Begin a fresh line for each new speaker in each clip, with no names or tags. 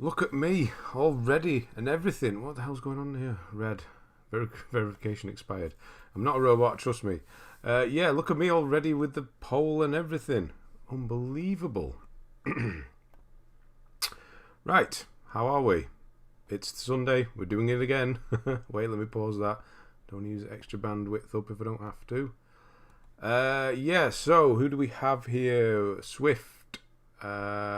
Look at me, all ready and everything. What the hell's going on here? Red. Verification expired. I'm not a robot, trust me. Yeah, look at me all ready with the poll and everything. Unbelievable. Right, how are we? It's Sunday, we're doing it again. Wait, let me pause that. Don't use extra bandwidth up if I don't have to. Yeah, so who do we have here? Swift,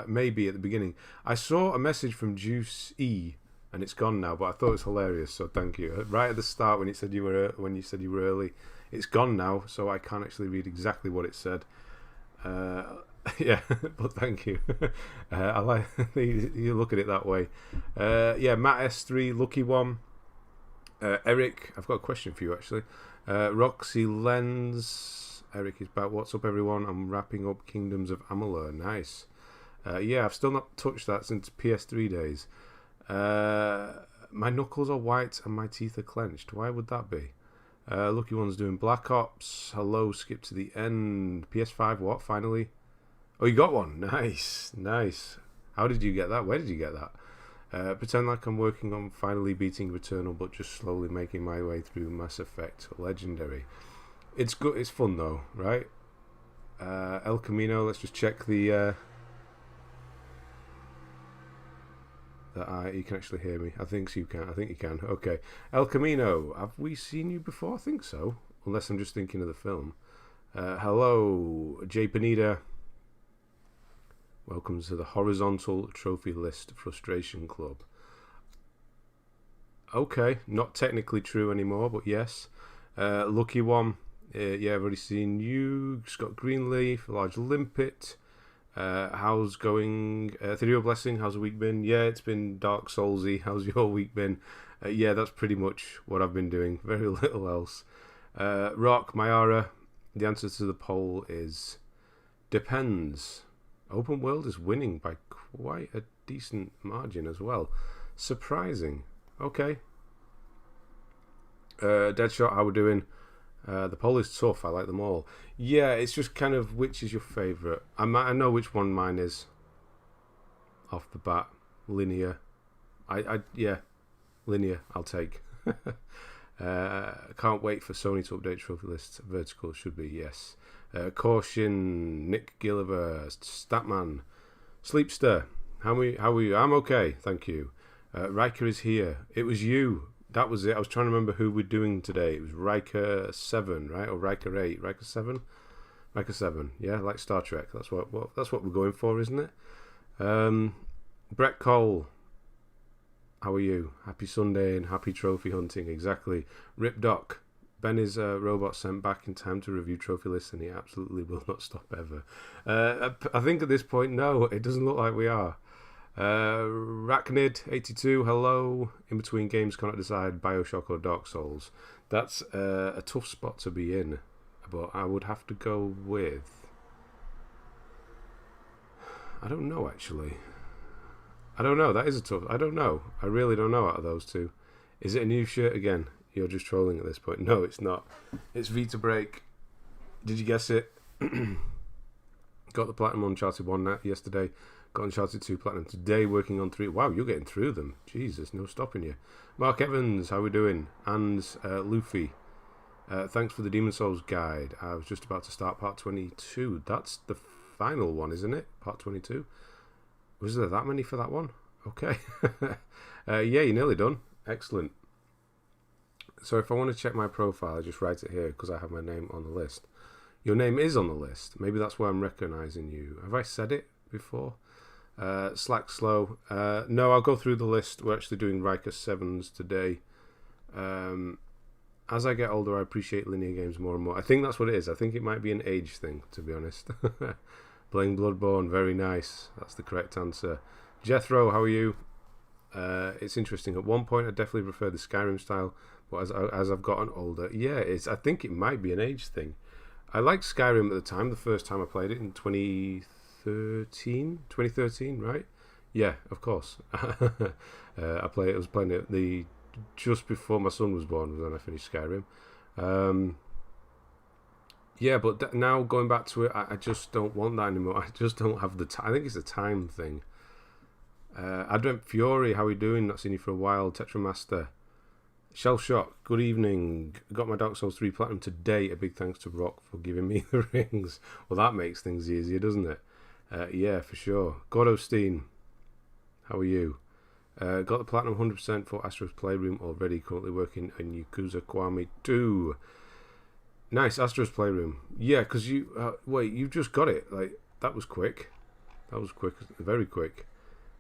maybe at the beginning. I saw a message from Juice E, and it's gone now, but I thought it was hilarious, so thank you. Right at the start when you said you were early, it's gone now, so I can't actually read exactly what it said. Yeah, but thank you. I like you look at it that way. Yeah, Matt S3, Lucky One, Eric. I've got a question for you actually. Roxy Lens. Eric is back. What's up, everyone? I'm wrapping up Kingdoms of Amalur. Nice. Yeah, I've still not touched that since PS3 days. My knuckles are white and my teeth are clenched. Why would that be? Lucky One's doing Black Ops. Hello, skip to the end. PS5, what? Finally? Oh, you got one. Nice, nice. How did you get that? Where did you get that? Pretend like I'm working on finally beating Returnal, but just slowly making my way through Mass Effect Legendary. It's good. It's fun though, right? El Camino. Let's just check the. You can actually hear me. I think you can. I think you can. Okay. El Camino. Have we seen you before? I think so. Unless I'm just thinking of the film. Hello, J. Panida. Welcome to the Horizontal Trophy List Frustration Club. Okay, not technically true anymore, but yes. Lucky One. Yeah, I've already seen you. Scott Greenleaf, Large Limpet. How's going? Theory Blessing, how's the week been? Yeah, it's been Dark Soulsy. How's your week been? Yeah, that's pretty much what I've been doing. Very little else. Rock, Mayara. The answer to the poll is depends. Open World is winning by quite a decent margin as well. Surprising. Okay. Deadshot, how we doing? The poll is tough. I like them all. Yeah, it's just kind of which is your favourite. I know which one mine is. Off the bat, linear. Yeah, linear. I'll take. Can't wait for Sony to update trophy lists. Vertical should be yes. Caution, Nick Gilliver, Statman, Sleepster. How are you? I'm okay, thank you. Riker is here. It was you. That was it. I was trying to remember who we're doing today. It was Riker 7, right? Or Riker 8. Riker 7? Riker 7. Yeah, like Star Trek. That's what we're going for, isn't it? Brett Cole. How are you? Happy Sunday and happy trophy hunting. Exactly. Rip Doc. Ben is a robot sent back in time to review trophy lists, and he absolutely will not stop ever. I think at this point, no, it doesn't look like we are. Rachnid82, hello. In between games, cannot decide Bioshock or Dark Souls. That's a tough spot to be in, but I would have to go with. I don't know, actually. I don't know. That is a tough. I don't know. I really don't know out of those two. Is it a new shirt again? You're just trolling at this point. No, it's not. It's Vita Break. Did you guess it? Got the Platinum on Uncharted 1 yesterday. Got Uncharted 2 Platinum today, working on 3. Wow, you're getting through them. Jesus, no stopping you. Mark Evans, how we doing? And Luffy. Thanks for the Demon Souls guide. I was just about to start part 22. That's the final one, isn't it? Part 22. Was there that many for that one? Okay. Yeah, you're nearly done. Excellent. So if I want to check my profile, I just write it here because I have my name on the list. Your name is on the list. Maybe that's why I'm recognizing you. Have I said it before? Slack Slow. No, I'll go through the list. We're actually doing Riker 7s today. As I get older, I appreciate linear games more and more. I think that's what it is. I think it might be an age thing, to be honest. Playing Bloodborne, very nice. That's the correct answer. Jethro, how are you? It's interesting. At one point, I definitely preferred the Skyrim style, but as I've gotten older, yeah, I think it might be an age thing. I liked Skyrim at the time, the first time I played it in 2013, right? Yeah, of course. I was playing it just before my son was born, was when I finished Skyrim. Yeah, but now going back to it, I just don't want that anymore. I just don't have the time. I think it's a time thing. Advent Fury, how are you doing? Not seen you for a while. Tetramaster. Shell Shock, good evening. Got my Dark Souls 3 Platinum today. A big thanks to Rock for giving me the rings. Well, that makes things easier, doesn't it? Yeah, for sure. Godosteen, how are you? Got the Platinum 100% for Astro's Playroom already. Currently working on Yakuza Kiwami 2. Nice, Astro's Playroom. Yeah, because you... wait, you just got it. Like, that was quick. That was quick. Very quick.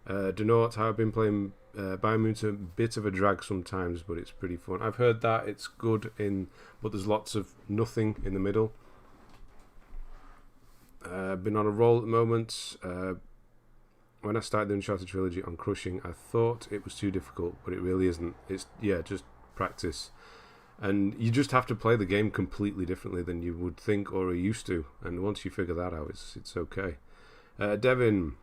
Denort, I've been playing Biomute's a bit of a drag sometimes, but it's pretty fun. I've heard that it's good but there's lots of nothing in the middle. Been on a roll at the moment. When I started the Uncharted trilogy on Crushing, I thought it was too difficult, but it really isn't. It's, yeah, just practice. And you just have to play the game completely differently than you would think or are used to. And once you figure that out, it's okay. Devin,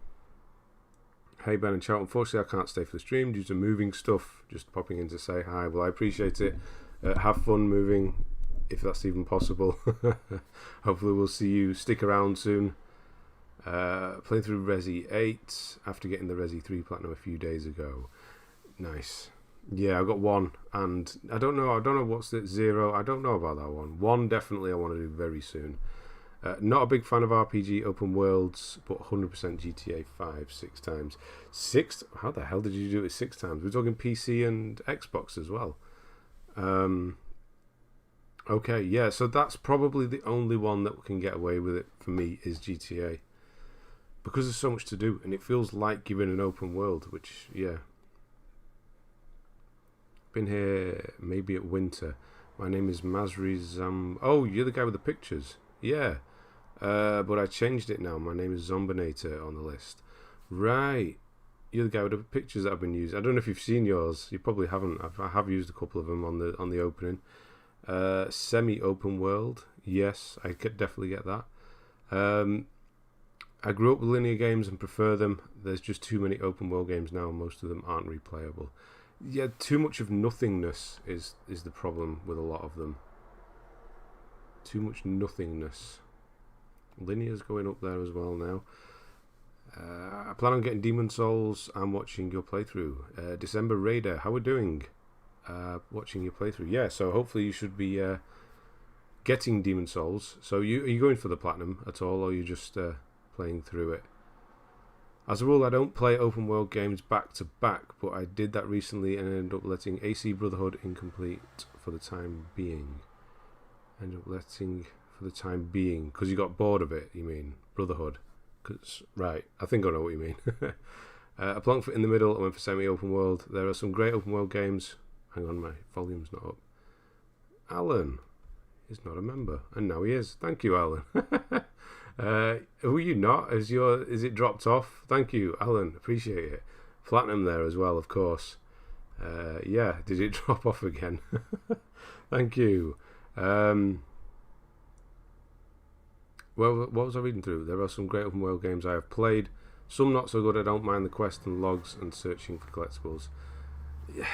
hey Ben and chat. Unfortunately, I can't stay for the stream due to moving stuff. Just popping in to say hi. Well, I appreciate it. Have fun moving, if that's even possible. Hopefully, we'll see you. Stick around soon. Playing through Resi 8 after getting the Resi 3 Platinum a few days ago. Nice. Yeah, I got 1, and I don't know what's it, 0. I don't know about that one. 1 definitely I want to do very soon. Not a big fan of RPG open worlds, but 100% GTA 5 6 times. 6? How the hell did you do it 6 times? We're talking PC and Xbox as well. Okay, yeah, so that's probably the only one that can get away with it for me is GTA. Because there's so much to do, and it feels like giving an open world, which, yeah. Been here maybe at winter. My name is Masri Zam... Oh, you're the guy with the pictures. Yeah. But I changed it now. My name is Zombinator on the list. Right. You're the guy with the pictures that I've been using. I don't know if you've seen yours. You probably haven't. I have used a couple of them on the opening. Semi-open world. Yes, I could definitely get that. I grew up with linear games and prefer them. There's just too many open world games now, and most of them aren't replayable. Yeah, too much of nothingness is the problem with a lot of them. Too much nothingness. Linear's going up there as well now. I plan on getting Demon Souls. I'm watching your playthrough. December Raider, how are we doing? Watching your playthrough. Yeah, so hopefully you should be getting Demon Souls. So are you going for the Platinum at all, or are you just playing through it? As a rule, I don't play open world games back to back, but I did that recently and ended up letting AC Brotherhood incomplete for the time being. Because you got bored of it, you mean? Brotherhood. Right, I think I know what you mean. I plunked in the middle and went for semi-open world. There are some great open world games. Hang on, my volume's not up. Alan is not a member, and now he is. Thank you, Alan. Who are you not? Is it dropped off? Thank you, Alan. Appreciate it. Platinum there as well, of course. Yeah, did it drop off again? Thank you. Well, what was I reading through? There are some great open world games I have played. Some not so good. I don't mind the quest and logs and searching for collectibles. Yeah,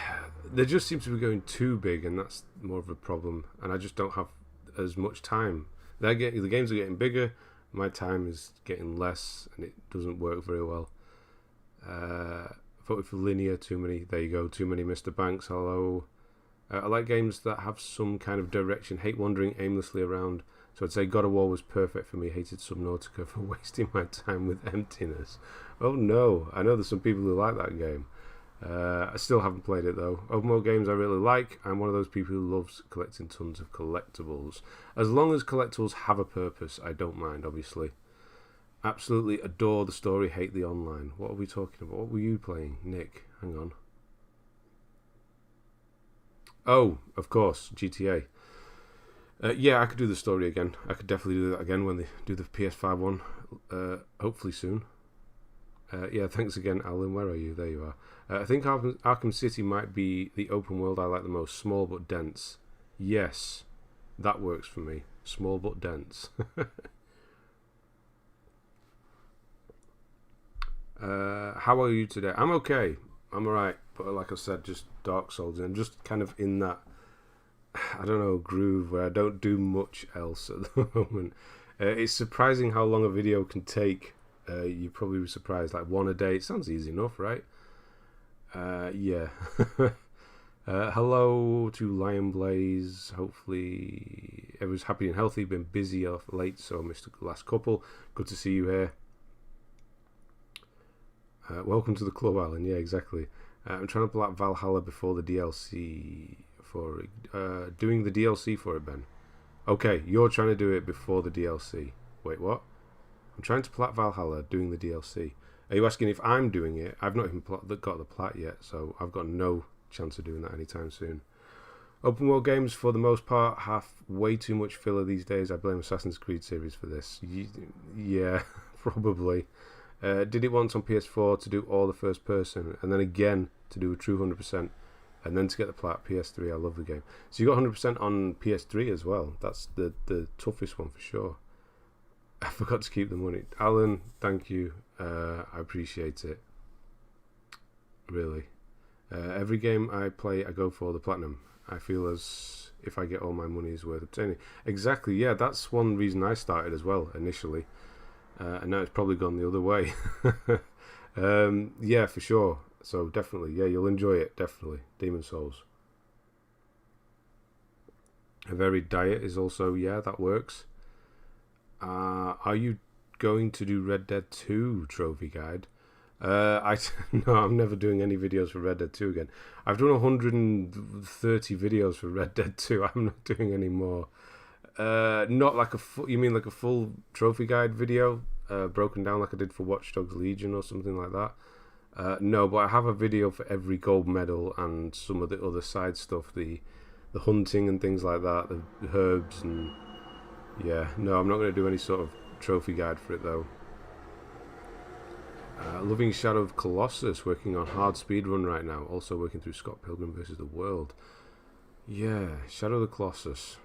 they just seem to be going too big, and that's more of a problem. And I just don't have as much time. The games are getting bigger. My time is getting less, and it doesn't work very well. Voted for linear. Too many. There you go. Too many Mr. Banks. Hello. I like games that have some kind of direction. Hate wandering aimlessly around. So I'd say God of War was perfect for me. Hated Subnautica for wasting my time with emptiness. Oh no. I know there's some people who like that game. I still haven't played it though. Open world games I really like. I'm one of those people who loves collecting tons of collectibles. As long as collectibles have a purpose, I don't mind, obviously. Absolutely adore the story, hate the online. What are we talking about? What were you playing, Nick? Hang on. Oh, of course, GTA. Yeah, I could do the story again. I could definitely do that again when they do the PS5 one. Hopefully soon. Yeah, thanks again, Alan. Where are you? There you are. I think Arkham City might be the open world I like the most. Small but dense. Yes, that works for me. Small but dense. How are you today? I'm okay. I'm alright. But like I said, just Dark Souls. And I'm just kind of in that, I don't know, groove where I don't do much else at the moment. It's surprising how long a video can take. You'd probably be surprised. Like 1 a day. It sounds easy enough, right? Yeah. Hello to Lion Blaze. Hopefully everyone's happy and healthy. Been busy off late, so I missed the last couple. Good to see you here. Welcome to the club, Alan. Yeah, exactly. I'm trying to pull out Valhalla before the DLC for it. Doing the DLC for it, Ben. Okay, you're trying to do it before the DLC. Wait, what? I'm trying to plat Valhalla, doing the DLC. Are you asking if I'm doing it? I've not even got the plat yet, so I've got no chance of doing that anytime soon. Open world games, for the most part, have way too much filler these days. I blame Assassin's Creed series for this. Yeah, probably. Did it once on PS4 to do all the first person, and then again to do a true 100%, and then to get the plat PS3. I love the game. So you got 100% on PS3 as well. That's the toughest one for sure. I forgot to keep the money. Alan, thank you. I appreciate it. Really. Every game I play, I go for the platinum. I feel as if I get all my money's worth obtaining. Exactly, yeah, that's one reason I started as well, initially. And now it's probably gone the other way. Yeah, for sure. So definitely, yeah, you'll enjoy it, definitely. Demon Souls. A varied diet is also, yeah, that works. Are you going to do Red Dead 2 trophy guide? No, I'm never doing any videos for Red Dead 2 again. I've done 130 videos for Red Dead 2. I'm not doing any more. Not like a full. You mean like a full trophy guide video, broken down like I did for Watch Dogs Legion or something like that? No, but I have a video for every gold medal and some of the other side stuff, the hunting and things like that, the herbs and yeah. No, I'm not going to do any sort of trophy guide for it though. Loving Shadow of Colossus, working on hard speedrun right now. Also working through Scott Pilgrim vs. the World. Yeah, Shadow of the Colossus.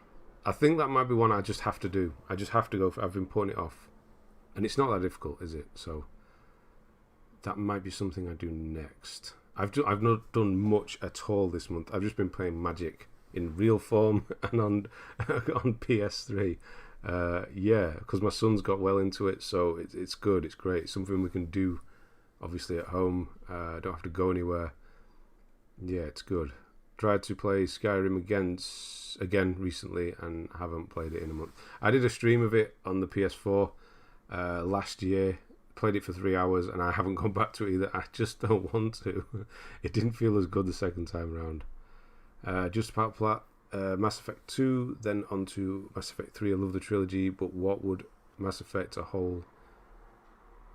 I think that might be one I just have to do. I just have to go for. I've been putting it off, and it's not that difficult, is it? So that might be something I do next. I've not done much at all this month. I've just been playing Magic in real form and on PS3. Yeah, because my son's got well into it, so it's good. It's great. It's something we can do, obviously at home. Don't have to go anywhere. Yeah, it's good. Tried to play Skyrim again recently and haven't played it in a month. I did a stream of it on the PS4 last year. Played it for 3 hours and I haven't gone back to it either. I just don't want to. It didn't feel as good the second time around. Just about plat. Mass Effect 2, then on to Mass Effect 3. I love the trilogy, but what would Mass Effect a whole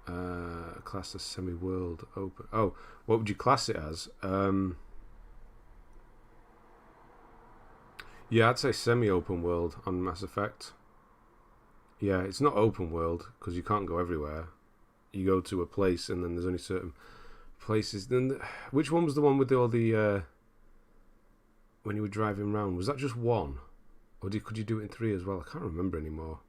class as semi-world open? Oh, what would you class it as? Yeah, I'd say semi-open world on Mass Effect. Yeah, it's not open world because you can't go everywhere. You go to a place and then there's only certain places. Then which one was the one with all the when you were driving around? Was that just one, or could you do it in 3 as well? I can't remember anymore.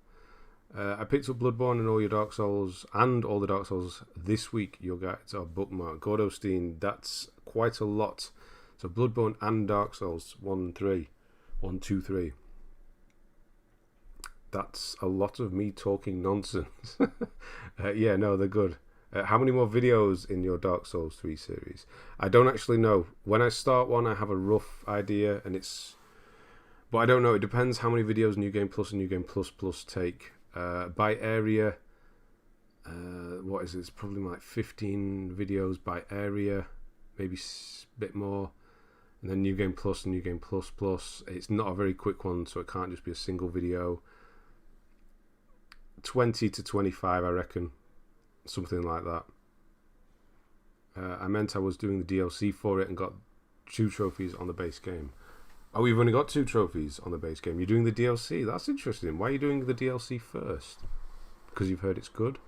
I picked up Bloodborne and all your Dark Souls and all the Dark Souls this week. Your guides are bookmarked. Gordosteen, that's quite a lot. So Bloodborne and Dark Souls 1 and 3. 1, 2, 3. That's a lot of me talking nonsense. Yeah, no, they're good. How many more videos in your Dark Souls 3 series? I don't actually know. When I start one, I have a rough idea, but I don't know. It depends how many videos New Game Plus and New Game Plus Plus take. By area, what is it? It's probably like 15 videos by area, maybe a bit more. And then New Game Plus and New Game Plus Plus. It's not a very quick one, so it can't just be a single video. 20 to 25, I reckon. Something like that. I meant I was doing the DLC for it and got 2 trophies on the base game. Oh, you've only got 2 trophies on the base game. You're doing the DLC. That's interesting. Why are you doing the DLC first? Because you've heard it's good?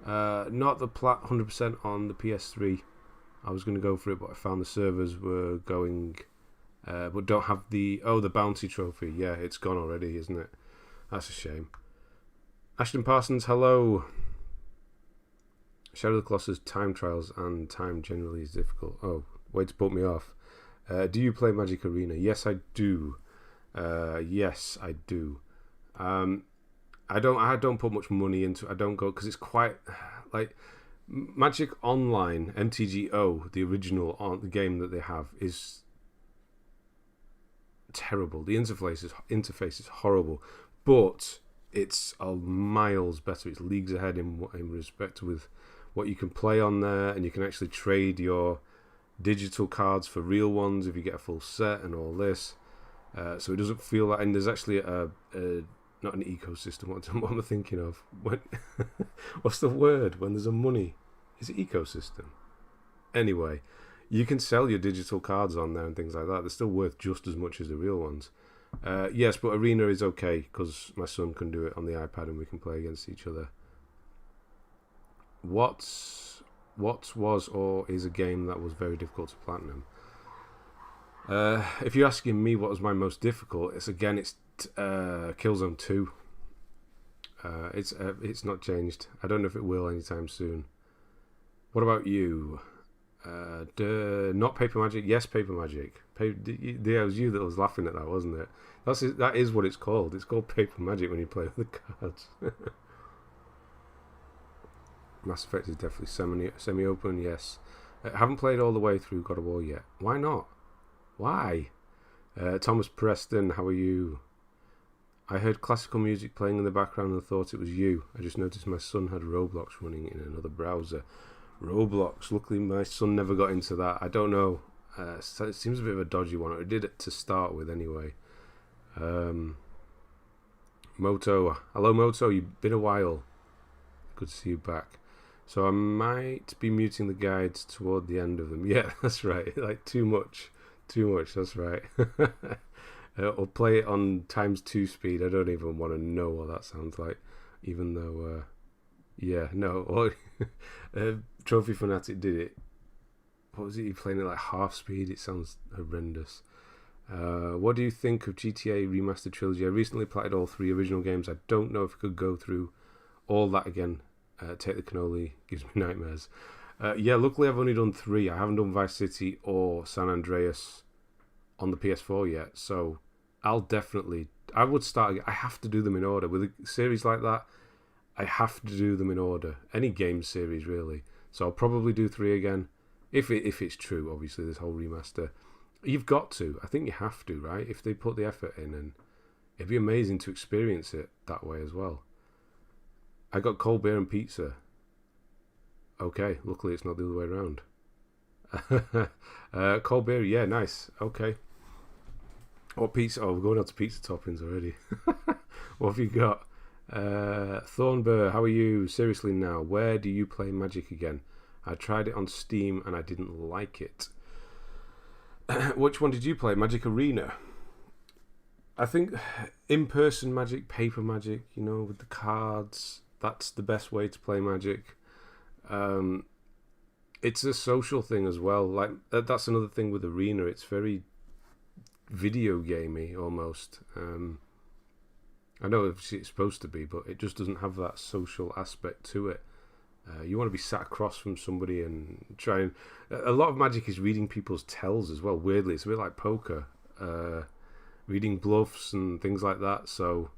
Not the plat 100% on the PS3. I was going to go for it, but I found the servers were going, but don't have the bounty trophy. Yeah, it's gone already, isn't it? That's a shame. Ashton Parsons, hello. Shadow of the Colossus time trials and time generally is difficult. Oh, way to put me off. Do you play Magic Arena? Yes, I do. Yes, I do. I don't put much money into it. I don't go because it's quite like Magic Online, MTGO, the original the game that they have, is terrible. The interface is horrible, but it's miles better. It's leagues ahead in respect with what you can play on there, and you can actually trade your digital cards for real ones if you get a full set and all this. So it doesn't feel like, and there's actually a not an ecosystem. What am I thinking of? What's the word when there's a money? Is it ecosystem? Anyway, you can sell your digital cards on there and things like that. They're still worth just as much as the real ones. Yes, but Arena is okay because my son can do it on the iPad and we can play against each other. What was or is a game that was very difficult to platinum? If you're asking me what was my most difficult, it's Killzone 2. It's not changed. I don't know if it will anytime soon. What about you? Not Paper Magic. Yes, Paper Magic. It was you that was laughing at that, wasn't it? That is what it's called. It's called Paper Magic when you play with the cards. Mass Effect is definitely semi-open. Yes. I haven't played all the way through God of War yet. Why not? Why? Thomas Preston, how are you? I heard classical music playing in the background and thought it was you. I just noticed my son had Roblox running in another browser. Roblox. Luckily, my son never got into that. I don't know. So it seems a bit of a dodgy one. It did it to start with, anyway. Moto. Hello, Moto. You've been a while. Good to see you back. So I might be muting the guides toward the end of them. Yeah, that's right. Like, too much. That's right. Or play it on ×2 speed. I don't even want to know what that sounds like. Even though... yeah, no. Trophy Fanatic did it. What was it? You playing it like half speed? It sounds horrendous. What do you think of GTA Remastered Trilogy? I recently played all 3 original games. I don't know if I could go through all that again. Take the cannoli. Gives me nightmares. Yeah, luckily I've only done 3. I haven't done Vice City or San Andreas on the PS4 yet. So I would start. I have to do them in order. With a series like that, I have to do them in order. Any game series, really. So I'll probably do 3 again. If it's true, obviously, this whole remaster. You've got to. I think you have to, right? If they put the effort in. And it'd be amazing to experience it that way as well. I got cold beer and pizza. Okay, luckily it's not the other way around. Cold beer, yeah, nice. Okay. What pizza? Oh, we're going on to pizza toppings already. What have you got? Thornbur, how are you? Seriously now, where do you play Magic again? I tried it on Steam and I didn't like it. Which one did you play? Magic Arena? I think in-person Magic, paper Magic, with the cards, that's the best way to play Magic. It's a social thing as well. Like that's another thing with Arena. It's very video gamey almost. I know it's supposed to be, but it just doesn't have that social aspect to it. You want to be sat across from somebody and try and... A lot of Magic is reading people's tells as well, weirdly. It's a bit like poker. Reading bluffs and things like that. So,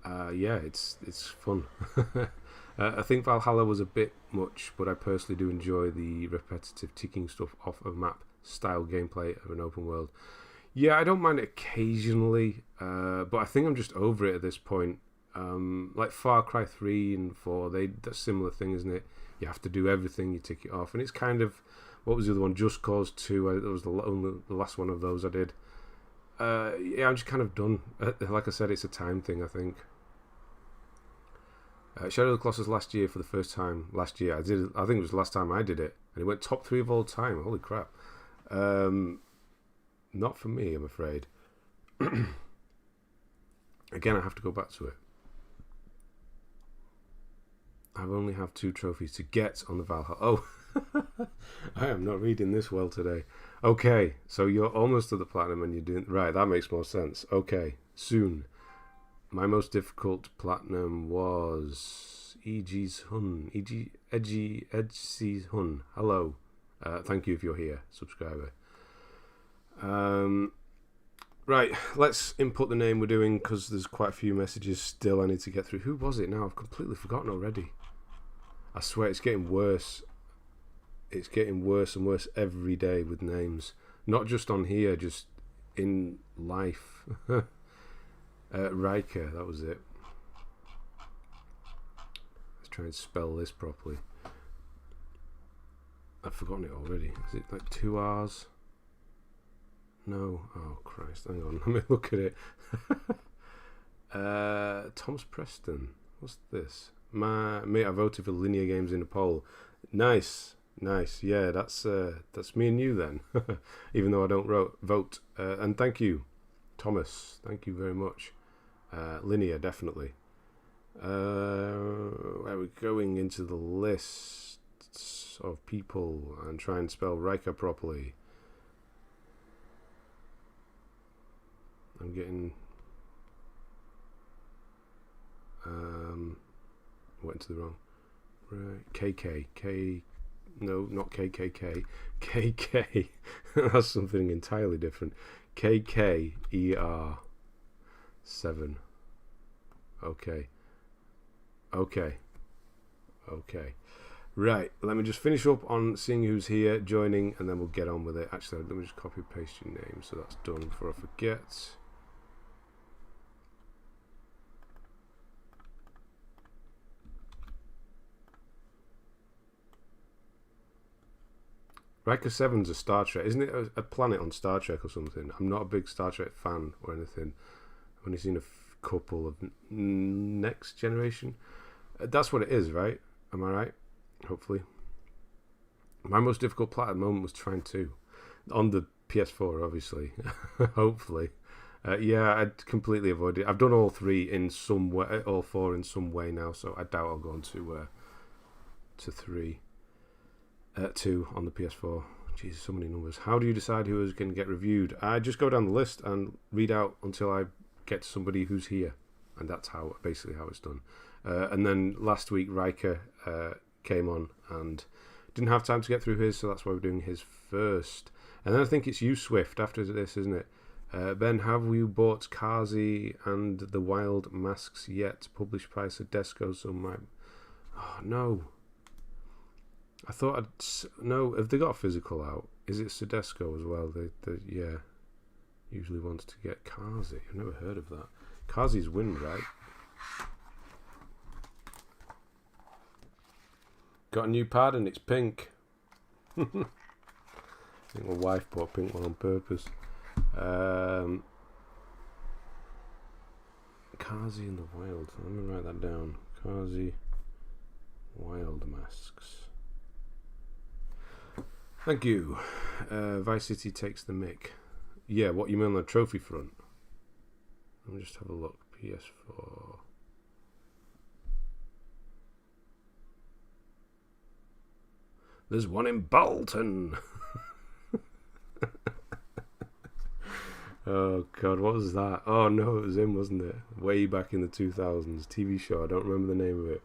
yeah, it's fun. I think Valhalla was a bit much, but I personally do enjoy the repetitive ticking stuff off of map style gameplay of an open world. Yeah, I don't mind it occasionally, but I think I'm just over it at this point. Like Far Cry 3 and 4, that's a similar thing, isn't it? You have to do everything, you tick it off. And it's kind of, what was the other one? Just Cause 2, that was the last one of those I did. Yeah, I'm just kind of done. Like I said, it's a time thing, I think. Shadow of the Colossus last year for the first time. Last year, I think it was the last time I did it. And it went top 3 of all time. Holy crap. Not for me, I'm afraid. Again, I have to go back to it. I only have 2 trophies to get on the Valhalla. Oh, I am not reading this well today. Okay, so you're almost at the platinum and you're doing... Right, that makes more sense. Okay, soon. My most difficult platinum was EG's Hun. Edgy's Hun. Hello. Thank you if you're here, subscriber. Right, let's input the name we're doing because there's quite a few messages still I need to get through. Who was it now? I've completely forgotten already. I swear it's getting worse. It's getting worse and worse every day with names. Not just on here, just in life. Riker, that was it. Let's try and spell this properly. I've forgotten it already. Is it like 2 R's? No. Oh, Christ. Hang on. Let me look at it. Thomas Preston. What's this? Mate, I voted for Linear Games in a poll. Nice. Nice. Yeah, that's me and you then. Even though I don't vote. And thank you, Thomas. Thank you very much. Linear, definitely. We're going into the lists of people and try and spell Riker properly. I'm getting went to the wrong. Right, KK. No, not KKK. KK. That's something entirely different. KKER 7. Okay. Right, let me just finish up on seeing who's here, joining, and then we'll get on with it. Actually, let me just copy and paste your name so that's done before I forget. Riker 7's a Star Trek. Isn't it a planet on Star Trek or something? I'm not a big Star Trek fan or anything. I've only seen a couple of Next Generation. That's what it is, right? Am I right? Hopefully. My most difficult plot at the moment was Trine 2. On the PS4, obviously. Hopefully. Yeah, I'd completely avoided it. I've done all 3 in some way, all 4 in some way now, so I doubt I'll go on to 3. 2 on the PS4. Jesus, so many numbers. How do you decide who is going to get reviewed? I just go down the list and read out until I get to somebody who's here, and that's basically how it's done. And then last week Riker came on and didn't have time to get through his, so that's why we're doing his first. And then I think it's you, Swift, after this, isn't it? Ben, have you bought Kazi and the Wild Masks yet? Published price at Desco, so my... Oh, no. I thought no, have they got a physical out? Is it Sedesco as well? They yeah, usually wants to get Kazi. I've never heard of that. Kazi's wind, right? Got a new pad and it's pink. I think my wife bought a pink one on purpose. Kazi in the wild. Let me write that down. Kazi Wild Masks. Thank you. Vice City takes the mick. Yeah, what you mean on the trophy front? Let me just have a look. PS4. There's one in Bolton. Oh God, what was that? Oh no, it was him, wasn't it? Way back in the 2000s, TV show. I don't remember the name of it.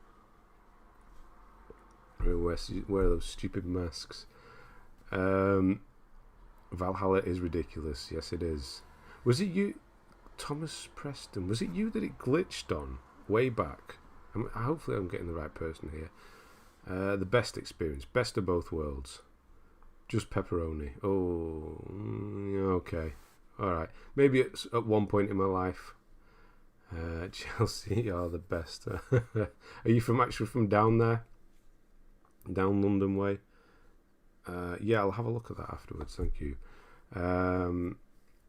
Wear those stupid masks. Valhalla is ridiculous. Yes, it is. Was it you, Thomas Preston? Was it you that it glitched on way back? Hopefully I'm getting the right person here. The best experience. Best of both worlds. Just pepperoni. Oh, okay. Alright. Maybe it's at one point in my life. Chelsea are the best. Are you actually from down there? Down London way? Yeah, I'll have a look at that afterwards. Thank you.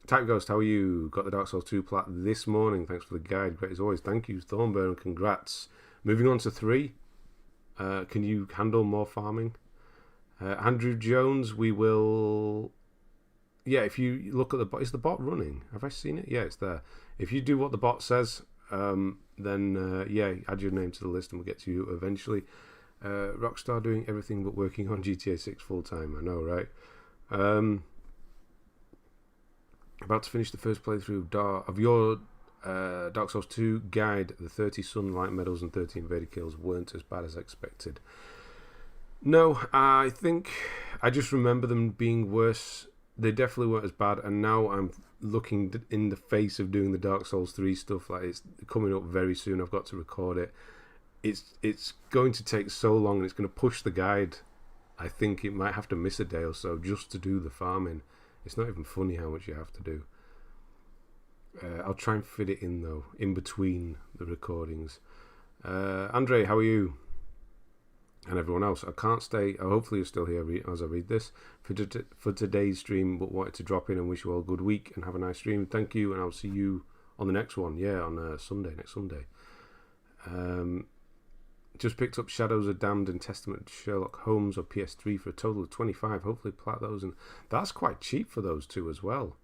Type Ghost, how are you? Got the Dark Souls 2 plat this morning. Thanks for the guide. Great as always. Thank you, Thornburn. Congrats. Moving on to 3. Can you handle more farming? Andrew Jones, we will... Yeah, if you look at the bot... Is the bot running? Have I seen it? Yeah, it's there. If you do what the bot says, then, yeah, add your name to the list and we'll get to you eventually. Rockstar doing everything but working on GTA 6 full-time. I know, right? About to finish the first playthrough of your Dark Souls 2 guide. The 30 Sunlight Medals and 30 Invader Kills weren't as bad as expected. No, I think I just remember them being worse. They definitely weren't as bad, and now I'm looking in the face of doing the Dark Souls 3 stuff. Like, it's coming up very soon. I've got to record it. it's going to take so long, and it's going to push the guide. I think it might have to miss a day or so just to do the farming. It's not even funny how much you have to do. I'll try and fit it in though, in between the recordings. Andre, how are you? And everyone else. I can't stay. Hopefully you're still here as I read this for today's stream, but wanted to drop in and wish you all a good week and have a nice stream. Thank you, and I'll see you on the next one. Yeah, on next Sunday. Just picked up Shadows of Damned and Testament to Sherlock Holmes on PS3 for a total of 25. Hopefully plat those, and that's quite cheap for those two as well.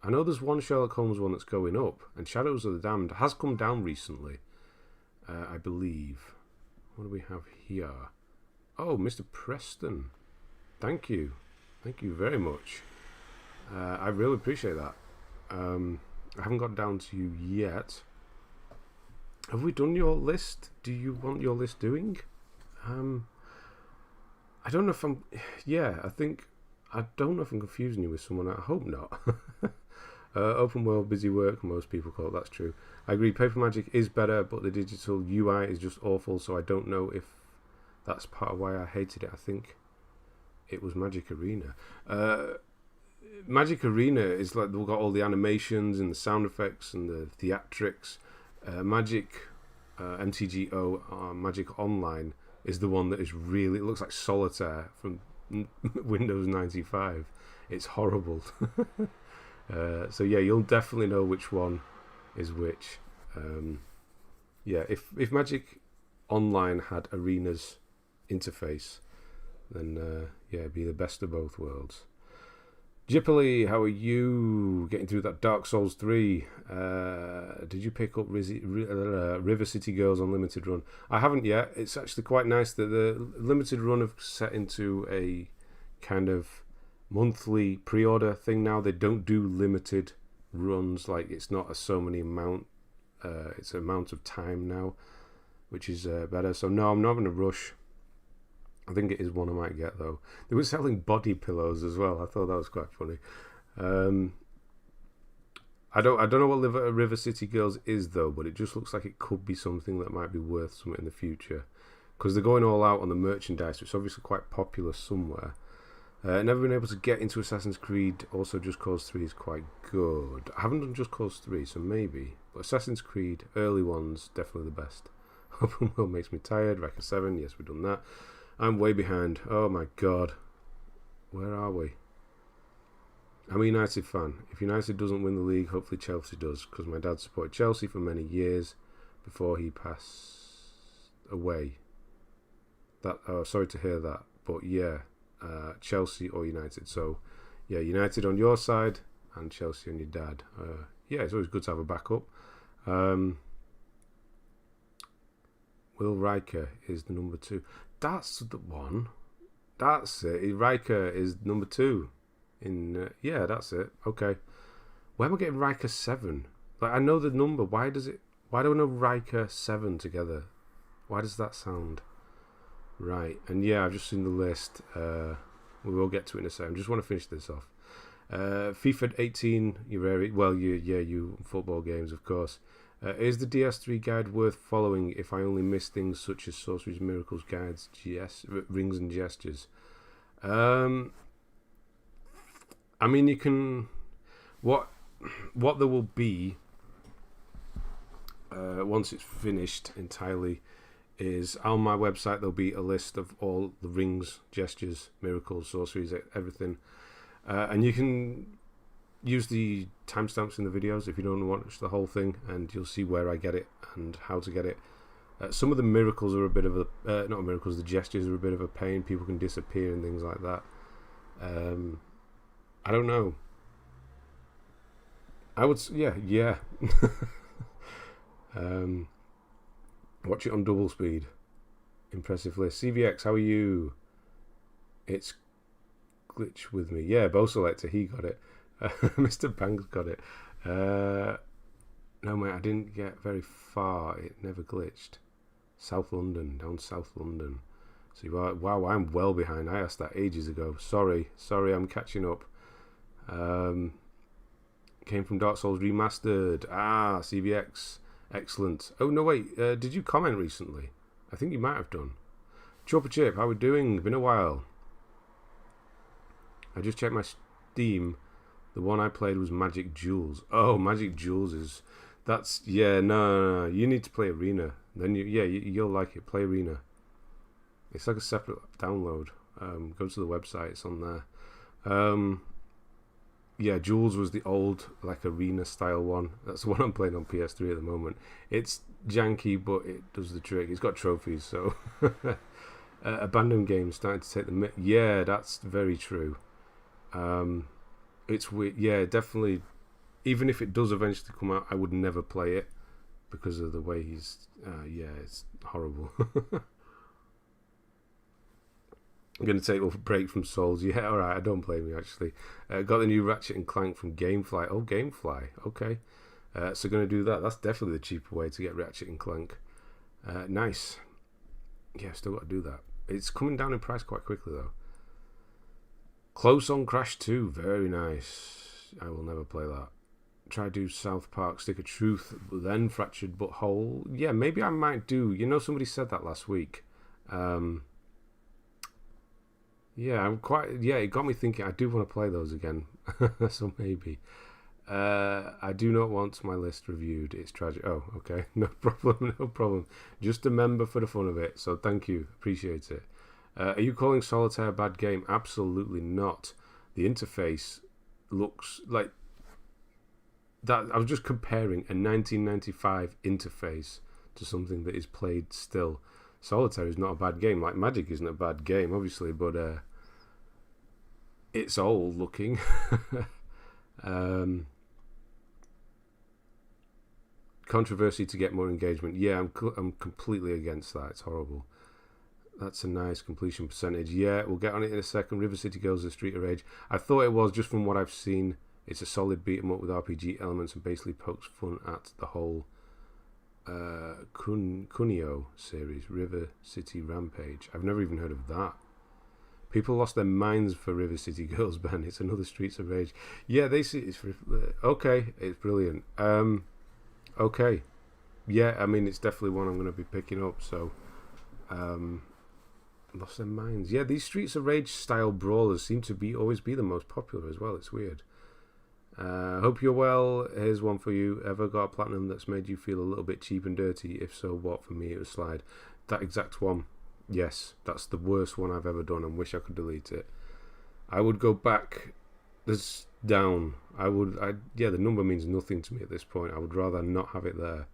I know there's one Sherlock Holmes one that's going up, and Shadows of the Damned has come down recently, I believe. What do we have here? Oh, Mr. Preston. Thank you very much. I really appreciate that. I haven't got down to you yet. Have we done your list? Do you want your list doing? I don't know if I'm... Yeah, I don't know if I'm confusing you with someone. I hope not. Open world, busy work, most people call it. That's true. I agree, Paper Magic is better, but the digital UI is just awful, so I don't know if that's part of why I hated it. I think it was Magic Arena. Magic Arena is like, they've got all the animations and the sound effects and the theatrics. Magic MTGO Magic Online is the one that is really, it looks like Solitaire from Windows 95. It's horrible. So yeah, you'll definitely know which one is which. Yeah, if Magic Online had Arena's interface, then yeah, it'd be the best of both worlds. Jippily, how are you getting through that Dark Souls 3? Did you pick up River City Girls on Limited Run? I haven't yet. It's actually quite nice that the Limited Run have set into a kind of monthly pre-order thing now. They don't do limited runs, like it's not a so many amount, it's an amount of time now, which is better. So no, I'm not in a rush. I think it is one I might get though. They were selling body pillows as well. I thought that was quite funny. I don't know what River City Girls is though, but it just looks like it could be something that might be worth something in the future, because they're going all out on the merchandise, which is obviously quite popular somewhere. Never been able to get into Assassin's Creed. Also, Just Cause 3 is quite good. I haven't done Just Cause 3, so maybe. But Assassin's Creed, early ones, definitely the best. Open World makes me tired. Wrecker 7, yes, we've done that. I'm way behind. Oh my god. Where are we? I'm a United fan. If United doesn't win the league, hopefully Chelsea does, because my dad supported Chelsea for many years before he passed away. Sorry to hear that. But yeah, Chelsea or United. So yeah, United on your side and Chelsea on your dad. Yeah, it's always good to have a backup. Will Riker is the number 2. That's the one. That's it. Riker is number 2. In yeah, that's it. Okay. Why am I getting Riker 7? Like, I know the number. Why do I know Riker 7 together? Why does that sound right? And yeah, I've just seen the list. We will get to it in a second. I just want to finish this off. FIFA 18. You football games, of course. Is the DS3 guide worth following if I only miss things such as Sorceries, Miracles, Guides, Rings and Gestures? I mean, you can... What there will be once it's finished entirely is on my website there'll be a list of all the rings, gestures, miracles, sorceries, everything. And you can use the timestamps in the videos if you don't want to watch the whole thing, and you'll see where I get it and how to get it. Some of the miracles are a bit of a... not miracles, the gestures are a bit of a pain. People can disappear and things like that. I don't know. I would... Yeah. Watch it on double speed. Impressive list. CVX, how are you? It's glitch with me. Yeah, Bo Selector, he got it. Mr. Banks got it. No, mate, I didn't get very far. It never glitched. South London, down South London. So you are... Wow, I'm well behind. I asked that ages ago. Sorry, I'm catching up. Came from Dark Souls Remastered. CVX. Excellent. Oh, no, wait. Did you comment recently? I think you might have done. Chopper Chip, how we doing? Been a while. I just checked my Steam. The one I played was Magic Jewels. Oh, Magic Jewels is... That's... Yeah, no. You need to play Arena. Then you'll like it. Play Arena. It's like a separate download. Go to the website. It's on there. Yeah, Jewels was the old, like, Arena style one. That's the one I'm playing on PS3 at the moment. It's janky, but it does the trick. It's got trophies, so... abandoned games starting to take the... Yeah, that's very true. It's weird. Yeah, definitely. Even if it does eventually come out, I would never play it because of the way he's... yeah, it's horrible. I'm going to take a break from Souls. Yeah, alright, I don't blame you, actually. Got the new Ratchet and Clank from Gamefly. Oh, Gamefly. Okay. So going to do that. That's definitely the cheaper way to get Ratchet and Clank. Nice. Yeah, still got to do that. It's coming down in price quite quickly, though. Close on Crash 2. Very nice. I will never play that. Try to do South Park Stick of Truth, then Fractured But Whole. Yeah, maybe I might do. You know, somebody said that last week. Yeah, I'm quite... Yeah, it got me thinking. I do want to play those again. So maybe. I do not want my list reviewed. It's tragic. Oh, okay. No problem, no problem. Just a member for the fun of it. So thank you. Appreciate it. Are you calling Solitaire a bad game? Absolutely not. The interface looks like... that. I was just comparing a 1995 interface to something that is played still. Solitaire is not a bad game. Like Magic isn't a bad game, obviously, but it's old looking. Controversy to get more engagement. Yeah, I'm completely against that. It's horrible. That's a nice completion percentage. Yeah, we'll get on it in a second. River City Girls, The Street of Rage. I thought it was, just from what I've seen. It's a solid beat 'em up with RPG elements and basically pokes fun at the whole Kunio series, River City Rampage. I've never even heard of that. People lost their minds for River City Girls, Ben. It's another Streets of Rage. Yeah, they see it's okay. It's brilliant. Okay, yeah. I mean, it's definitely one I'm going to be picking up. So, lost their minds. Yeah, these Streets of Rage style brawlers seem to always be the most popular as well. It's weird. Hope you're well. Here's one for you. Ever got a platinum that's made you feel a little bit cheap and dirty? If so, what? For me, it was Slide. That exact one. Yes, that's the worst one I've ever done and wish I could delete it. I would go back this down. Yeah, the number means nothing to me at this point. I would rather not have it there.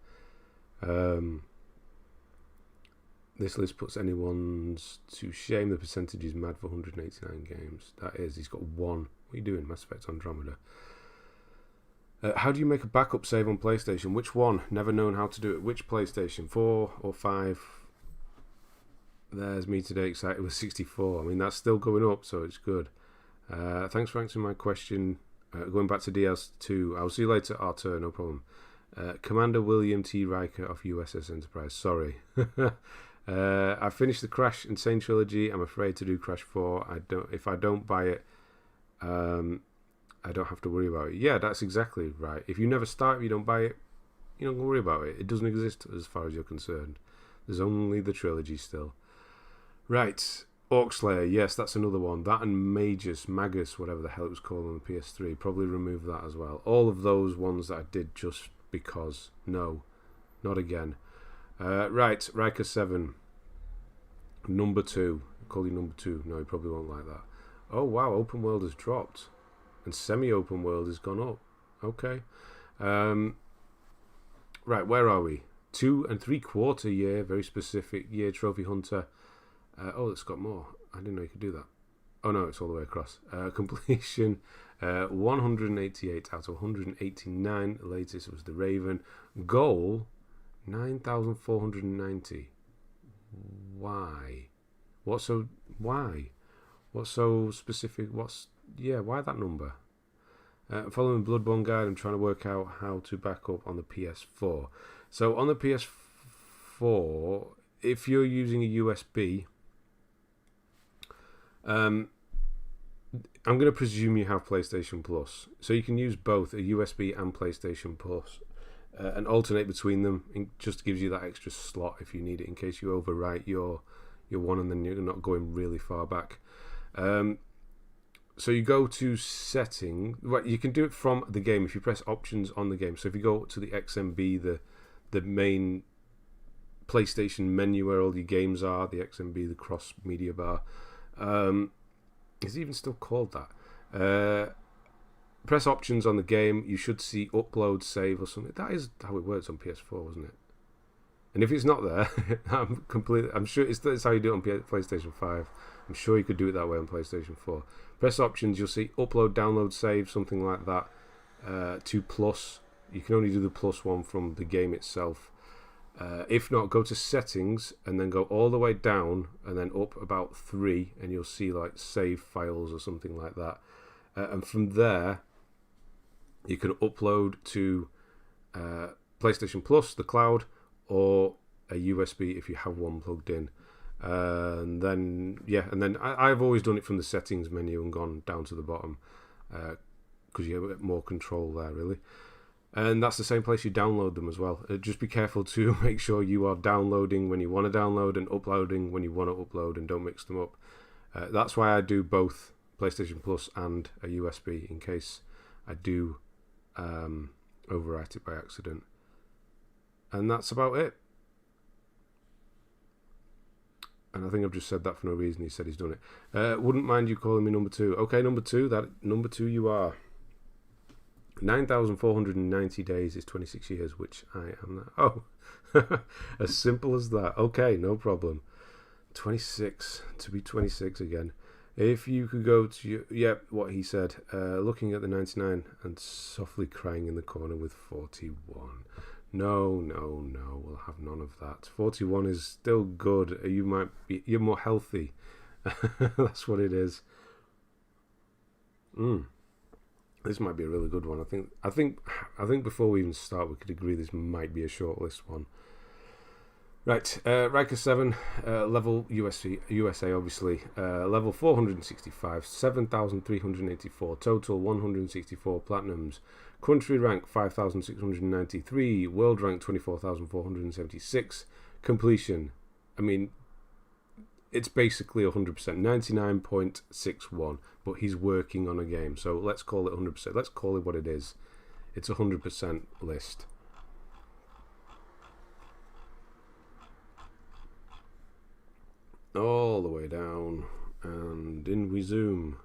This list puts anyone's to shame. The percentage is mad for 189 games. That is, he's got one. What are you doing? Mass Effect Andromeda. How do you make a backup save on PlayStation? Which one? Never known how to do it. Which PlayStation? 4 or 5? There's me today excited with 64. I mean, that's still going up, so it's good. Thanks for answering my question. Going back to DS2. I'll see you later, Arthur. No problem. Commander William T. Riker of USS Enterprise. Sorry. I finished the Crash Insane Trilogy. I'm afraid to do Crash 4. If I don't buy it, I don't have to worry about it. Yeah, that's exactly right. If you never start, if you don't buy it, you don't worry about it. It doesn't exist as far as you're concerned. There's only the trilogy still. Right. Orc Slayer. Yes, that's another one. That and Magus, whatever the hell it was called on the PS3. Probably remove that as well. All of those ones that I did just because. No. Not again. Right. Riker 7. Number 2. I'll call you number 2. No, you probably won't like that. Oh, wow. Open world has dropped. And semi-open world has gone up. Okay. Right, where are we? 2 3/4 year, very specific year trophy hunter. Oh, it's got more. I didn't know you could do that. Oh no, it's all the way across. Completion 188 out of 189. The latest was the Raven. Goal 9,490. Why? Why? What's so specific? Why that number? Following Bloodborne Guide, I'm trying to work out how to back up on the PS4. So on the PS4, if you're using a USB, I'm going to presume you have PlayStation Plus. So you can use both a USB and PlayStation Plus. and alternate between them. It just gives you that extra slot if you need it in case you overwrite your one and then you're not going really far back. So you go to setting. Right, you can do it from the game if you press options on the game. So if you go to the XMB, the main PlayStation menu where all your games are, the XMB, the cross media bar. Is it even still called that? Press options on the game. You should see upload, save, or something. That is how it works on PS4, wasn't it? And if it's not there, I'm sure it's how you do it on PlayStation 5. I'm sure you could do it that way on PlayStation 4. Press options. You'll see upload, download, save, something like that. To plus. You can only do the plus one from the game itself. If not, go to settings and then go all the way down and then up about 3, and you'll see like save files or something like that. And from there, you can upload to PlayStation Plus, the cloud, or a USB if you have one plugged in. And then I've always done it from the settings menu and gone down to the bottom because you get more control there, really. And that's the same place you download them as well. Just be careful to make sure you are downloading when you want to download and uploading when you want to upload, and don't mix them up. That's why I do both PlayStation Plus and a USB in case I do overwrite it by accident. And that's about it. And I think I've just said that for no reason. He said he's done it. Wouldn't mind you calling me number 2. Okay, number 2 you are. 9,490 days is 26 years, which I am now. Oh, as simple as that. Okay, no problem. 26, to be 26 again. If you could go to, what he said, looking at the 99 and softly crying in the corner with 41. No, we'll have none of that. 41 is still good. You're more healthy. That's what it is. This might be a really good one. I think before we even start, we could agree this might be a shortlist one. Right, Riker 7, level USA obviously, level 465, 7,384, total 164 platinums, country rank 5,693, world rank 24,476, completion, I mean, it's basically 100%, 99.61, but he's working on a game, so let's call it 100%, let's call it what it is. It's a 100% list. All the way down, and in we zoom.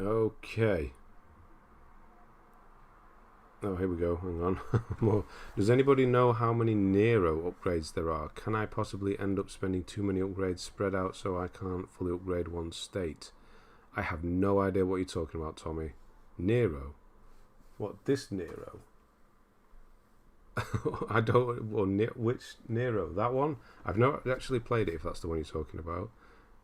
Okay. Oh, here we go. Hang on. More. Does anybody know how many Nero upgrades there are? Can I possibly end up spending too many upgrades spread out so I can't fully upgrade one state? I have no idea what you're talking about, Tommy. Nero? What, this Nero? I don't. Well, which Nero? That one? I've not actually played it. If that's the one you're talking about,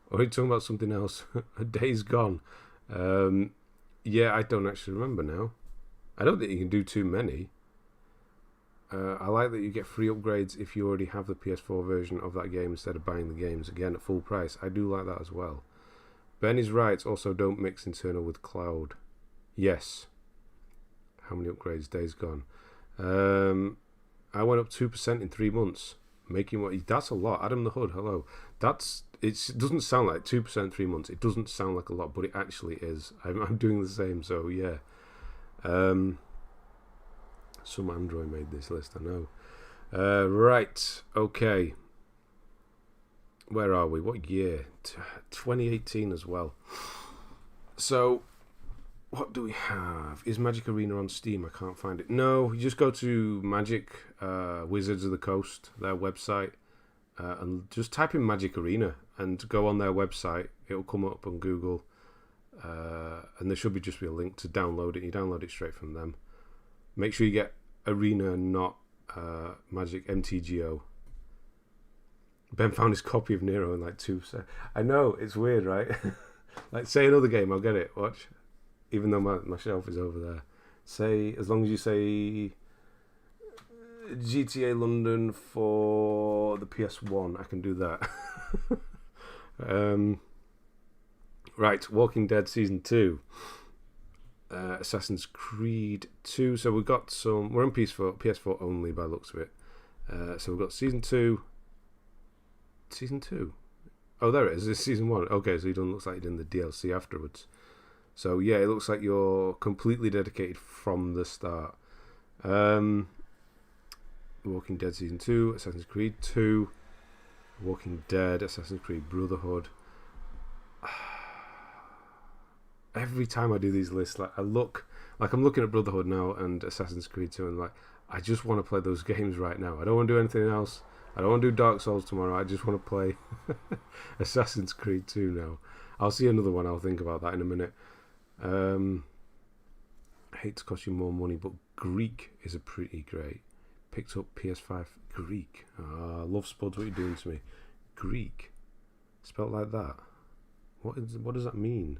or are you talking about something else? A Days Gone. Yeah, I don't actually remember now. I don't think you can do too many. I like that you get free upgrades if you already have the PS4 version of that game instead of buying the games again at full price. I do like that as well. Ben is right. Also, don't mix internal with cloud. Yes. How many upgrades? Days Gone. I went up 2% in 3 months, making what? That's a lot. Adam the Hood, hello. It doesn't sound like 2% in 3 months. It doesn't sound like a lot, but it actually is. I'm doing the same. So yeah. Some Android made this list, I know. Right. Okay. Where are we? What year? 2018 as well. So. What do we have? Is Magic Arena on Steam? I can't find it. No, you just go to Magic Wizards of the Coast, their website, and just type in Magic Arena and go on their website. It'll come up on Google, and there should just be a link to download it. You download it straight from them. Make sure you get Arena, not Magic MTGO. Ben found his copy of Nero in like 2 seconds. I know, it's weird, right? Like, say another game, I'll get it. Watch. Even though my shelf is over there. Say, as long as you say GTA London for the PS1, I can do that. Right, Walking Dead Season 2. Assassin's Creed 2. So we've got some. We're on PS4 only by the looks of it. So we've got Season 2. Season 2? Oh, there it is. It's Season 1. Okay, so it looks like you're doing the DLC afterwards. So yeah, it looks like you're completely dedicated from the start. Walking Dead Season 2, Assassin's Creed 2, Walking Dead, Assassin's Creed Brotherhood. Every time I do these lists, like I'm looking at Brotherhood now and Assassin's Creed 2, and like I just want to play those games right now. I don't want to do anything else. I don't want to do Dark Souls tomorrow. I just want to play Assassin's Creed 2 now. I'll see another one. I'll think about that in a minute. I hate to cost you more money, but Greek is a pretty great. Picked up PS5 Greek. Love Spuds, what are you doing to me? Greek. Spelled like that. What does that mean?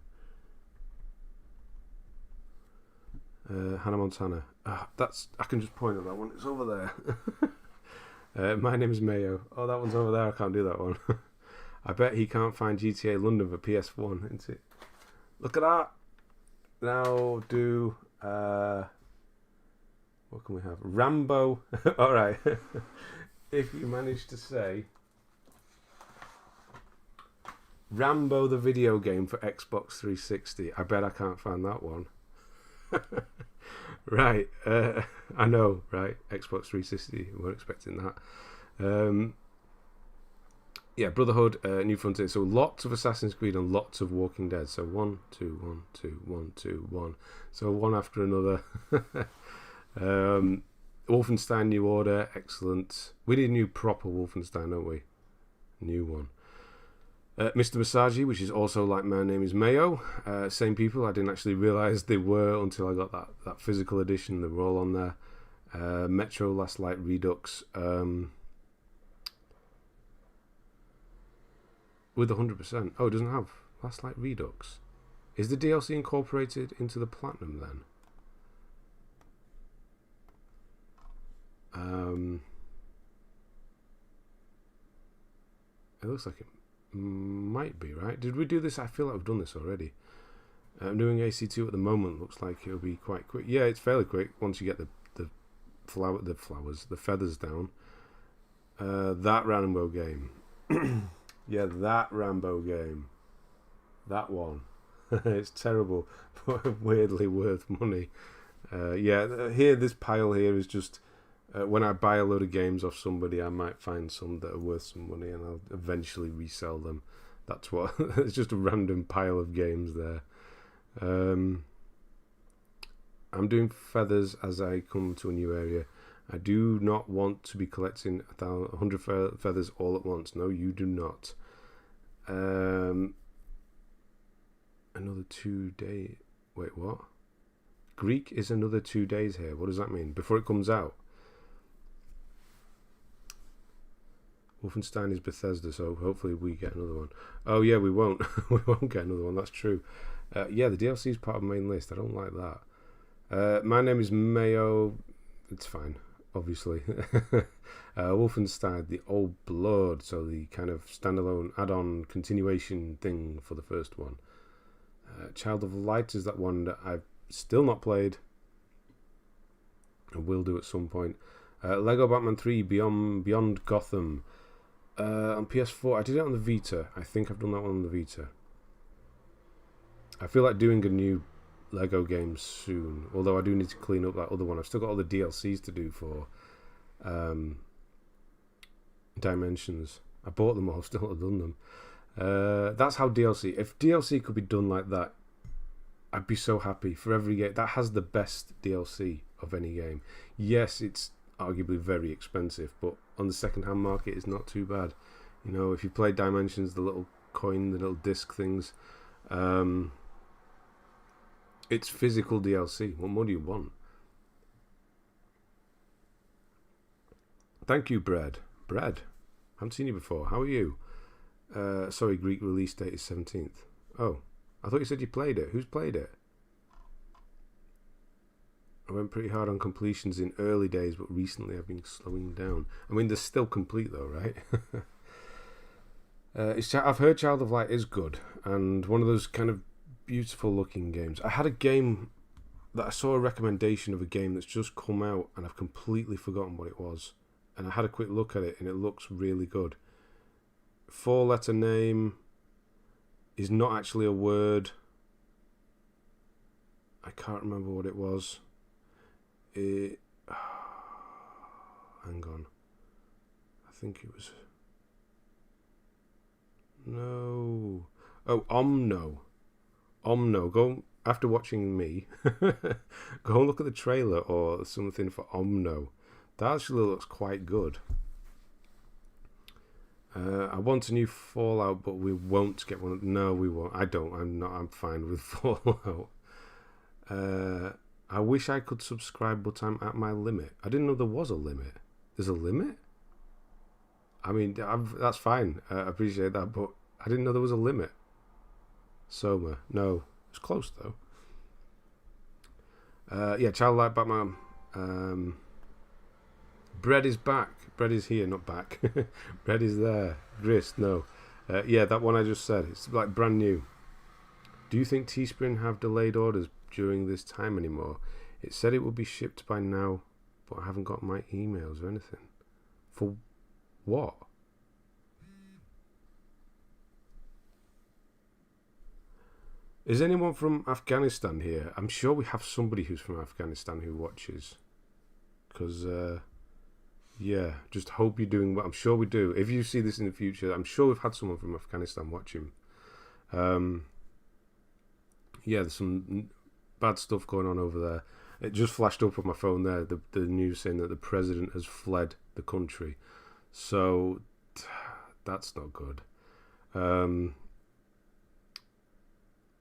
Hannah Montana. I can just point at that one. It's over there. My name is Mayo. Oh, that one's over there. I can't do that one. I bet he can't find GTA London for PS1, isn't it? Look at that. Now do what can we have? Rambo. All right. If you manage to say Rambo the video game for Xbox 360, I bet I can't find that one. Right. I know, right? Xbox 360. We weren't expecting that. Yeah, Brotherhood, New Frontier. So lots of Assassin's Creed and lots of Walking Dead. So 1, 2, 1, 2, 1, 2, 1. So one after another. Wolfenstein New Order, excellent. We need a new proper Wolfenstein, don't we? New one. Mr. Masagi, which is also like My Name is Mayo. Same people. I didn't actually realise they were until I got that physical edition. They were all on there. Metro Last Light Redux. With 100%. Oh, it doesn't have Last Light Redux. Is the DLC incorporated into the Platinum then? It looks like it might be, right? Did we do this? I feel like we've done this already. I'm doing AC2 at the moment. Looks like it'll be quite quick. Yeah, it's fairly quick once you get the feathers down. That Rambo game. Yeah, that Rambo game. That one. It's terrible, but weirdly worth money. Yeah, here, this pile here is just... when I buy a load of games off somebody, I might find some that are worth some money and I'll eventually resell them. That's what... It's just a random pile of games there. I'm doing feathers as I come to a new area. I do not want to be collecting 100 feathers all at once. No, you do not. Another 2 days. Wait, what? Greek is another 2 days here. What does that mean? Before it comes out? Wolfenstein is Bethesda, so hopefully we get another one. Oh yeah, we won't. We won't get another one. That's true. Yeah, the DLC is part of the main list. I don't like that. My Name is Mayo. It's fine, obviously. Wolfenstein, the Old Blood, so the kind of standalone add-on continuation thing for the first one. Child of Light is that one that I've still not played. I will do at some point. Lego Batman 3 Beyond Gotham. On PS4, I did it on the Vita. I think I've done that one on the Vita. I feel like doing a new Lego game soon, although I do need to clean up that other one. I've still got all the DLCs to do for Dimensions. I bought them all, still not done them. That's how DLC... If DLC could be done like that, I'd be so happy for every game. That has the best DLC of any game. Yes, it's arguably very expensive, but on the second-hand market, it's not too bad. You know, if you play Dimensions, the little coin, the little disc things, it's physical DLC. What more do you want? Thank you, Bread. Bread. Haven't seen you before. How are you? Sorry, Greek release date is 17th. Oh, I thought you said you played it. Who's played it? I went pretty hard on completions in early days, but recently I've been slowing down. I mean, they're still complete though, right? I've heard Child of Light is good, and one of those kind of beautiful looking games. I had a game that I saw a recommendation of a game that's just come out and I've completely forgotten what it was. And I had a quick look at it and it looks really good. 4-letter name is not actually a word. I can't remember what it was. Hang on. I think it was... No. Oh, Omno. Omno. Go, after watching me, go and look at the trailer or something for Omno. That actually looks quite good. I want a new Fallout, but we won't get one. No, we won't. I don't. I'm not. I'm fine with Fallout. I wish I could subscribe, but I'm at my limit. I didn't know there was a limit. There's a limit? I mean, that's fine. I appreciate that, but I didn't know there was a limit. Soma. No. It's close, though. Yeah, Childlike Batman. Bread is back. Bread is here, not back. Bread is there. Grist, no. Yeah, that one I just said. It's like brand new. Do you think Teespring have delayed orders during this time anymore? It said it would be shipped by now, but I haven't got my emails or anything. For what? Is anyone from Afghanistan here? I'm sure we have somebody who's from Afghanistan who watches. Because, yeah, just hope you're doing well. I'm sure we do. If you see this in the future, I'm sure we've had someone from Afghanistan watching. Yeah, there's some bad stuff going on over there. It just flashed up on my phone there, the news saying that the president has fled the country. So, that's not good.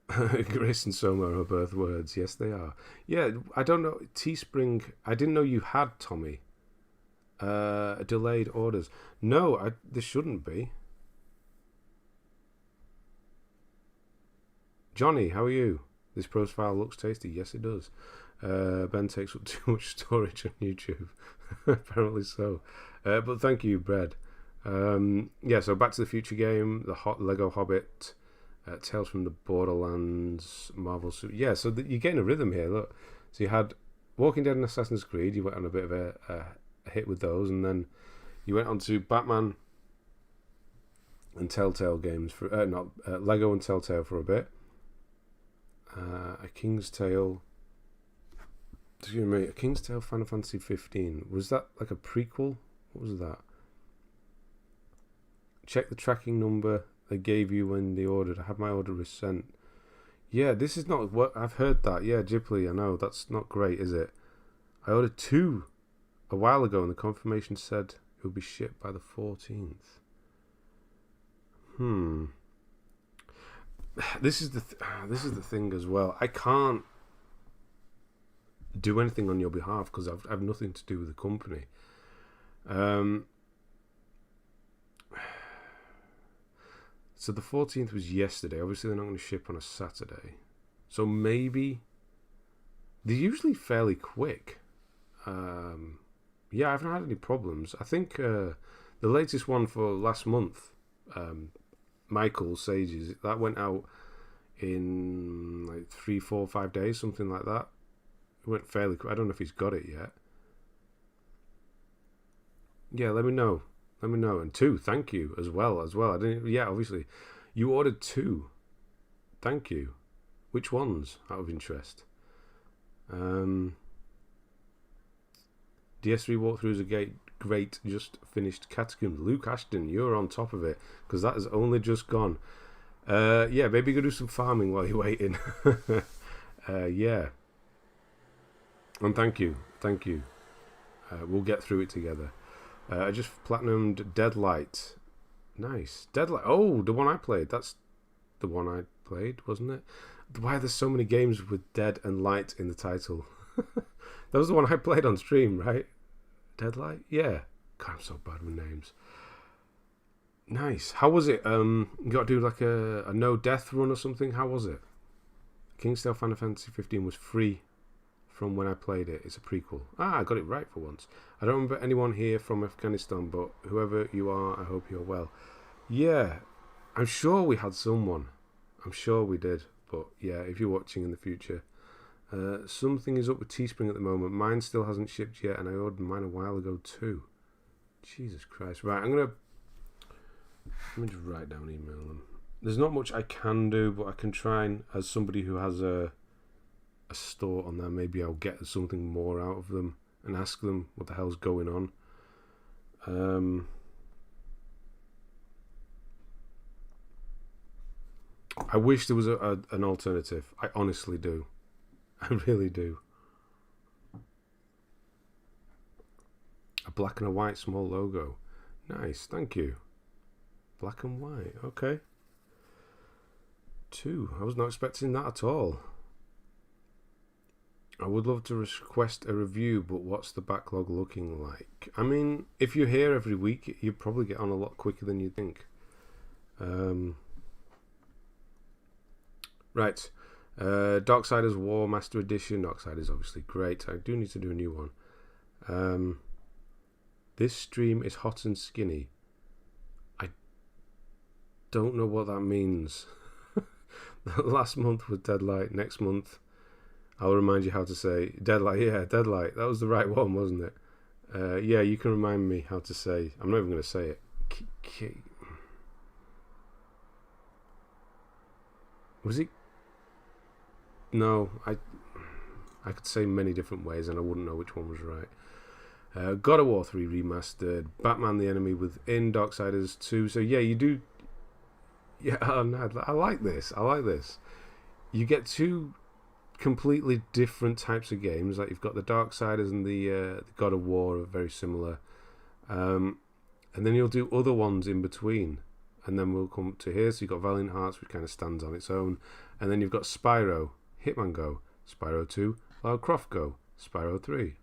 Grace and Soma are birth words. Yes, they are. Yeah, I don't know. Teespring, I didn't know you had, Tommy. Delayed orders. No, there shouldn't be. Johnny, how are you? This profile looks tasty. Yes, it does. Ben takes up too much storage on YouTube. Apparently so. But thank you, Bread. Yeah, so Back to the Future game, the Lego Hobbit, Tales from the Borderlands, Marvel Super. Yeah, so you're getting a rhythm here. Look, so you had Walking Dead and Assassin's Creed. You went on a bit of a hit with those, and then you went on to Batman and Telltale games for Lego and Telltale for a bit. A King's Tale. Excuse me, A King's Tale Final Fantasy 15. Was that like a prequel? What was that? Check the tracking number they gave you when they ordered. I have my order resent. Yeah, this is not what I've heard that. Yeah, Ghibli, I know. That's not great, is it? I ordered 2 a while ago and the confirmation said it would be shipped by the 14th. This is the thing as well. I can't do anything on your behalf because I've nothing to do with the company. So the 14th was yesterday. Obviously, they're not going to ship on a Saturday. So maybe they're usually fairly quick. Yeah, I haven't had any problems. I think the latest one for last month, Michael Sage's, that went out in like 3, 4, 5 days, something like that. It went fairly quick. I don't know if he's got it yet. Yeah, let me know. Let me know. And 2, thank you as well. I didn't. Yeah, obviously, you ordered 2. Thank you. Which ones? Out of interest. DS3 walkthroughs are great. Just finished Catacombs. Luke Ashton, you're on top of it because that has only just gone. Yeah, maybe go do some farming while you're waiting. Yeah. And thank you. We'll get through it together. I just platinumed Deadlight. Nice. Deadlight. Oh, the one I played. That's the one I played, wasn't it? Why are there so many games with Dead and Light in the title? That was the one I played on stream, right? Deadlight? Yeah. God, I'm so bad with names. Nice. How was it? You got to do like a no death run or something? How was it? King's Tale Final Fantasy 15 was free from when I played it. It's a prequel. I got it right for once. I don't remember anyone here from Afghanistan, but whoever you are, I hope you're well. Yeah, I'm sure we had someone. I'm sure we did. But yeah, if you're watching in the future, Something is up with Teespring at the moment. Mine still hasn't shipped yet, and I ordered mine a while ago too. Jesus Christ. Right, let me just write down, email them. There's not much I can do, but I can try and, as somebody who has a store on there, maybe I'll get something more out of them and ask them what the hell's going on. I wish there was an alternative. I honestly do. I really do. A black and a white small logo. Nice, thank you. Black and white, okay. 2. I was not expecting that at all. I would love to request a review, but what's the backlog looking like? I mean, if you're here every week, you probably get on a lot quicker than you think. Right. Darksiders War Master Edition. Darksiders obviously great. I do need to do a new one. This stream is hot and skinny. I don't know what that means. Last month was Deadlight. Next month, I'll remind you how to say Deadlight. Yeah, Deadlight. That was the right one, wasn't it? Yeah, you can remind me how to say. I'm not even going to say it. Was it? No, I could say many different ways and I wouldn't know which one was right. God of War 3 Remastered, Batman the Enemy Within, Darksiders 2. So yeah, you do. Yeah, I like this. I like this. You get 2 completely different types of games. Like you've got the Darksiders and the God of War are very similar. And then you'll do other ones in between. And then we'll come to here. So you've got Valiant Hearts, which kind of stands on its own. And then you've got Spyro, Hitman Go, Spyro 2, Lara Croft Go, Spyro 3.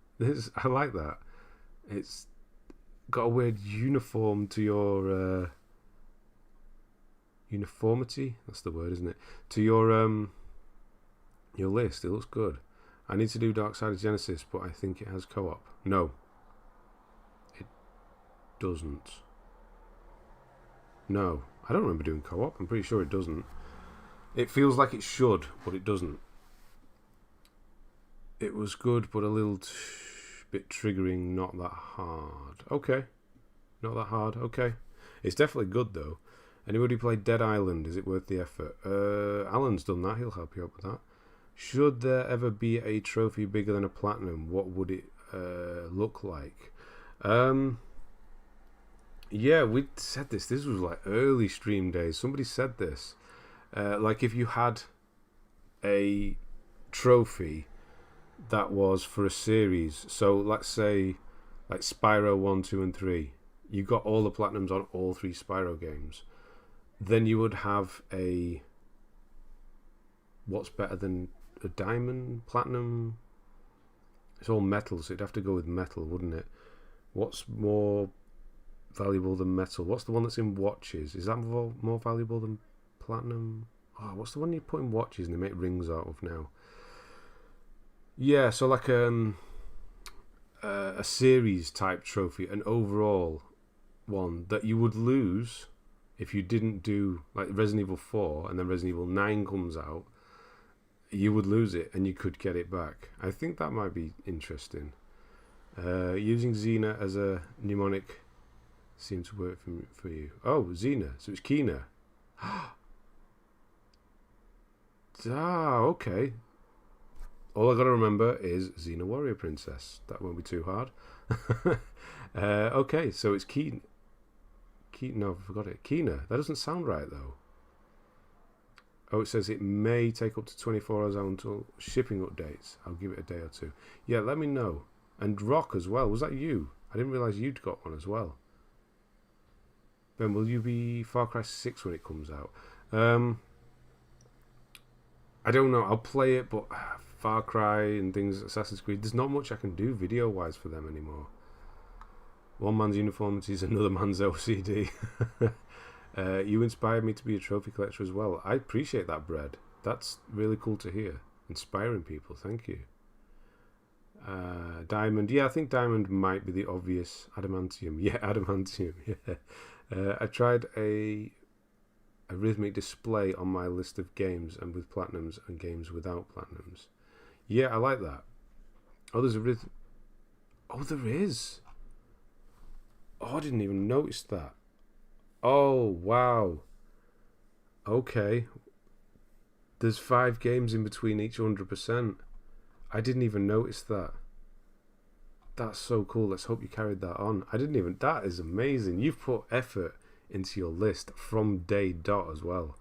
I like that. It's got a weird uniform to your uniformity. That's the word, isn't it? To your list. It looks good. I need to do Darksiders Genesis, but I think it has co-op. No, it doesn't. No, I don't remember doing co-op. I'm pretty sure it doesn't. It feels like it should, but it doesn't. It was good, but a little bit triggering, not that hard. Okay. Not that hard, okay. It's definitely good, though. Anybody played Dead Island? Is it worth the effort? Alan's done that. He'll help you out with that. Should there ever be a trophy bigger than a platinum, what would it look like? Yeah, we said this. This was like early stream days. Somebody said this. Like if you had a trophy that was for a series. So let's say like Spyro 1, 2 and 3. You got all the platinums on all 3 Spyro games. Then you would have a... What's better than a diamond? Platinum? It's all metal, so it'd have to go with metal, wouldn't it? What's more valuable than metal? What's the one that's in watches? Is that more valuable than platinum? Oh, what's the one you put in watches and they make rings out of now? Yeah, so like a series type trophy, an overall one that you would lose if you didn't do like Resident Evil 4 and then Resident Evil 9 comes out. You would lose it and you could get it back. I think that might be interesting. Using Xena as a mnemonic seems to work for you. Oh, Xena. So it's Kina. Okay. All I got to remember is Xena Warrior Princess. That won't be too hard. Okay, so it's Kina. No, I forgot it. Kina. That doesn't sound right, though. Oh, it says it may take up to 24 hours until shipping updates. I'll give it a day or 2. Yeah, let me know. And Rock as well. Was that you? I didn't realise you'd got one as well. Ben, will you be Far Cry 6 when it comes out? I don't know. I'll play it, but Far Cry and things, Assassin's Creed, there's not much I can do video-wise for them anymore. One man's uniformity is another man's OCD. You inspired me to be a trophy collector as well. I appreciate that, Brad. That's really cool to hear. Inspiring people. Thank you. Diamond. Yeah, I think Diamond might be the obvious. Adamantium. Yeah, Adamantium. Yeah. I tried a rhythmic display on my list of games and with platinums and games without platinums. Yeah, I like that. Oh, there's a rhythm. Oh, there is. Oh, I didn't even notice that. Oh, wow. Okay. There's 5 games in between each 100%. I didn't even notice that. That's so cool. Let's hope you carried that on. I didn't even... That is amazing. You've put effort into your list from day dot as well.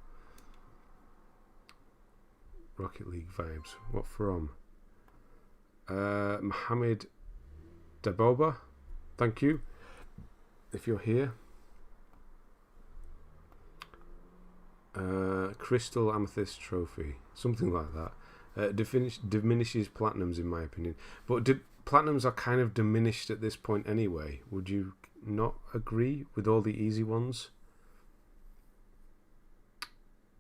Rocket League vibes. What from? Mohammed Daboba. Thank you. If you're here. Crystal Amethyst Trophy. Something like that. Diminishes platinums in my opinion. But platinums are kind of diminished at this point anyway. Would you not agree with all the easy ones?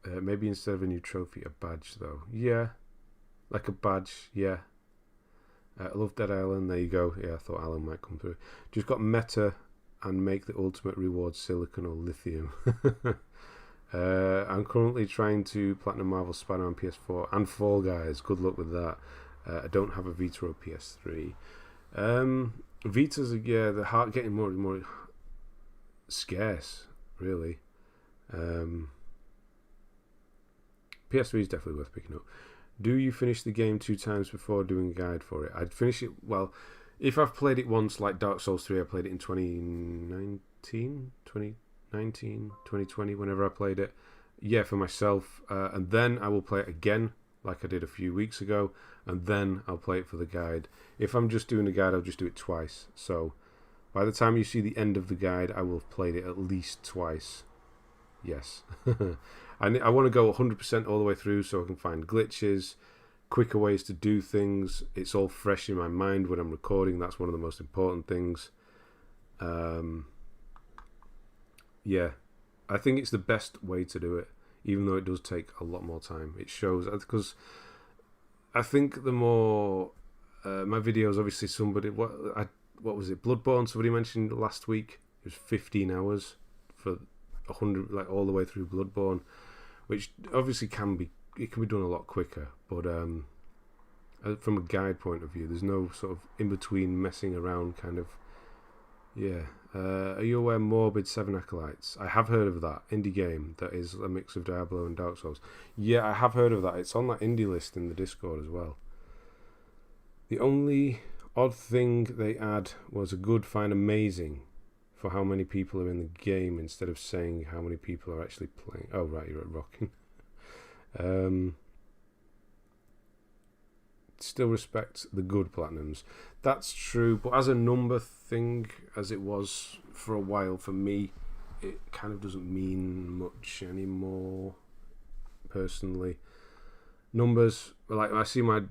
Maybe instead of a new trophy, a badge though. Yeah, like a badge. Yeah. I love Dead Island. There you go. Yeah, I thought Alan might come through. Just got meta and make the ultimate reward silicon or lithium. I'm currently trying to platinum Marvel Spider-Man PS4 and Fall Guys. Good luck with that. I don't have a Vita or PS3. Vitas, yeah, the heart getting more and more scarce, really. PS3 is definitely worth picking up. Do you finish the game 2 times before doing a guide for it? I'd finish it, well, if I've played it once, like Dark Souls 3, I played it in 2020, whenever I played it. Yeah, for myself. And then I will play it again, like I did a few weeks ago, and then I'll play it for the guide. If I'm just doing a guide, I'll just do it twice. So by the time you see the end of the guide, I will have played it at least twice. Yes. I want to go 100% all the way through so I can find glitches, quicker ways to do things. It's all fresh in my mind when I'm recording. That's one of the most important things. Yeah, I think it's the best way to do it, even though it does take a lot more time. It shows, because I think the more my videos, obviously somebody, what was it, Bloodborne, somebody mentioned last week, it was 15 hours for 100, like all the way through Bloodborne, which obviously can be done a lot quicker, but from a guide point of view, there's no sort of in between messing around kind of. Yeah. Are you aware Morbid 7 Acolytes? I have heard of that indie game that is a mix of Diablo and Dark Souls. Yeah, I have heard of that. It's on that indie list in the Discord as well. The only odd thing they add was a good find amazing for how many people are in the game instead of saying how many people are actually playing. Oh, right, you're at Rocking. Still respect the good platinums. That's true, but as a number thing, as it was for a while for me, it kind of doesn't mean much anymore, personally. Numbers, like I see my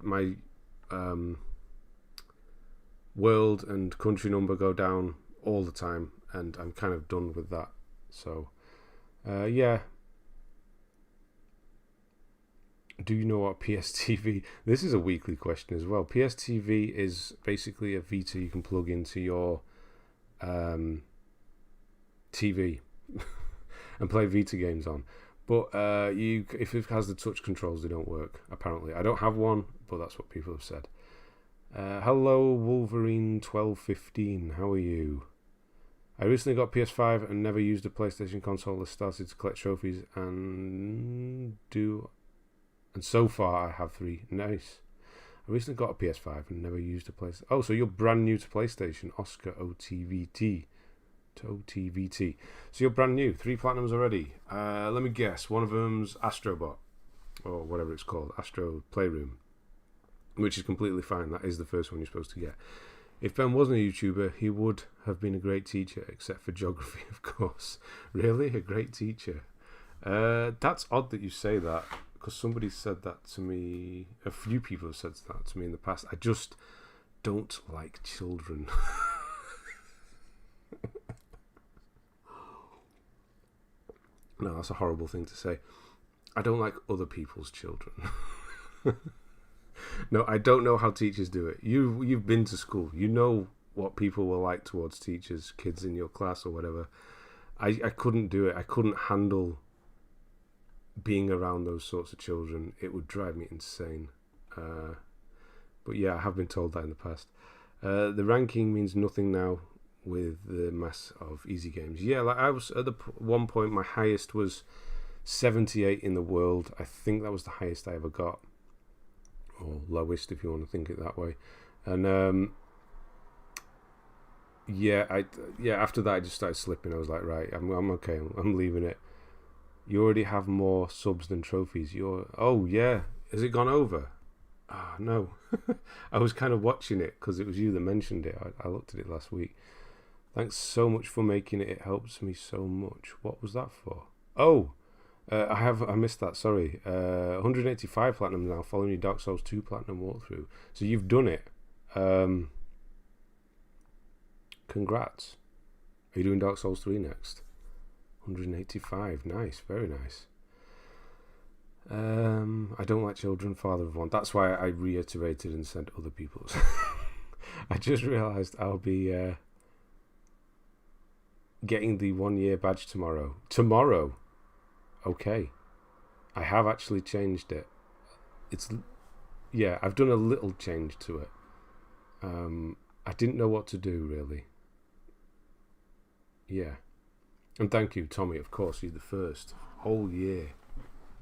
world and country number go down all the time, and I'm kind of done with that. So, yeah. Do you know what PSTV? This is a weekly question as well. PSTV is basically a Vita you can plug into your TV and play Vita games on. But if it has the touch controls, they don't work. Apparently, I don't have one, but that's what people have said. Hello, Wolverine 1215. How are you? I recently got PS5 and never used a PlayStation console. I started to collect trophies and so far I have 3. Nice. I recently got a PS5 and never used a PlayStation. Oh, so you're brand new to PlayStation. Oscar OTVT. To OTVT. So you're brand new. 3 platinums already. Let me guess. One of them's Astrobot. Or whatever it's called. Astro Playroom. Which is completely fine. That is the first one you're supposed to get. If Ben wasn't a YouTuber, he would have been a great teacher. Except for geography, of course. Really? A great teacher? That's odd that you say that. Because somebody said that to me, a few people have said that to me in the past. I just don't like children. No, that's a horrible thing to say. I don't like other people's children. No, I don't know how teachers do it. You've been to school. You know what people were like towards teachers, kids in your class or whatever. I couldn't do it. I couldn't handle being around those sorts of children. It would drive me insane. But yeah, I have been told that in the past. The ranking means nothing now with the mass of easy games. Yeah, like I was at one point, my highest was 78 in the world. I think that was the highest I ever got, or lowest if you want to think it that way. And after that I just started slipping. I was like, right, I'm okay. I'm leaving it. You already have more subs than trophies. Oh yeah, has it gone over? Ah, no. I was kind of watching it because it was you that mentioned it. I looked at it last week. Thanks so much for making it. It helps me so much. What was that for? Oh, I missed that. Sorry. 185 platinum now, following your Dark Souls 2 platinum walkthrough. So you've done it. Congrats. Are you doing Dark Souls 3 next? 185. Nice. Very nice. I don't like children, father of one. That's why I reiterated and sent other people's. I just realised I'll be getting the 1 year badge tomorrow. Tomorrow? Okay. I have actually changed it. I've done a little change to it. I didn't know what to do, really. Yeah. And thank you, Tommy, of course. You're the first whole year.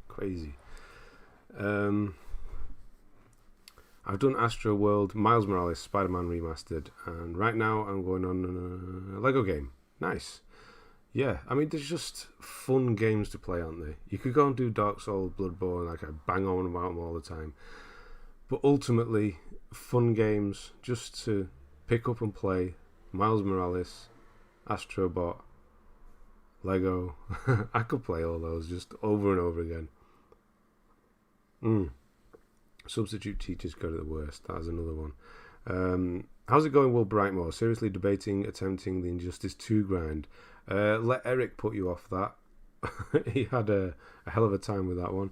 Crazy. I've done Astro World, Miles Morales, Spider-Man Remastered, and right now I'm going on a Lego game. Nice. Yeah, I mean, there's just fun games to play, aren't there? You could go and do Dark Souls, Bloodborne, like I bang on about them all the time. But ultimately, fun games just to pick up and play. Miles Morales, Astrobot, Lego. I could play all those just over and over again. Substitute teachers go to the worst. That is another one. How's it going, Will Brightmore? Seriously debating attempting the Injustice 2 grind. Let Eric put you off that. He had a hell of a time with that one.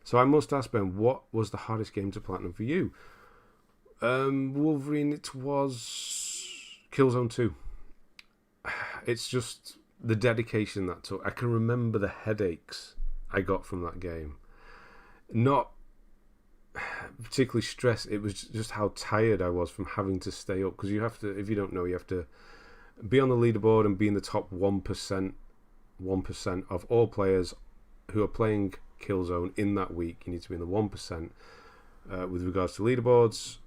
So I must ask, Ben, what was the hardest game to platinum for you? Wolverine, it was Killzone 2. It's just the dedication that took. I can remember the headaches I got from that game. Not particularly stressed. It was just how tired I was from having to stay up. Because you have to, if you don't know, you have to be on the leaderboard and be in the top 1% of all players who are playing Killzone in that week. You need to be in the 1% with regards to leaderboards.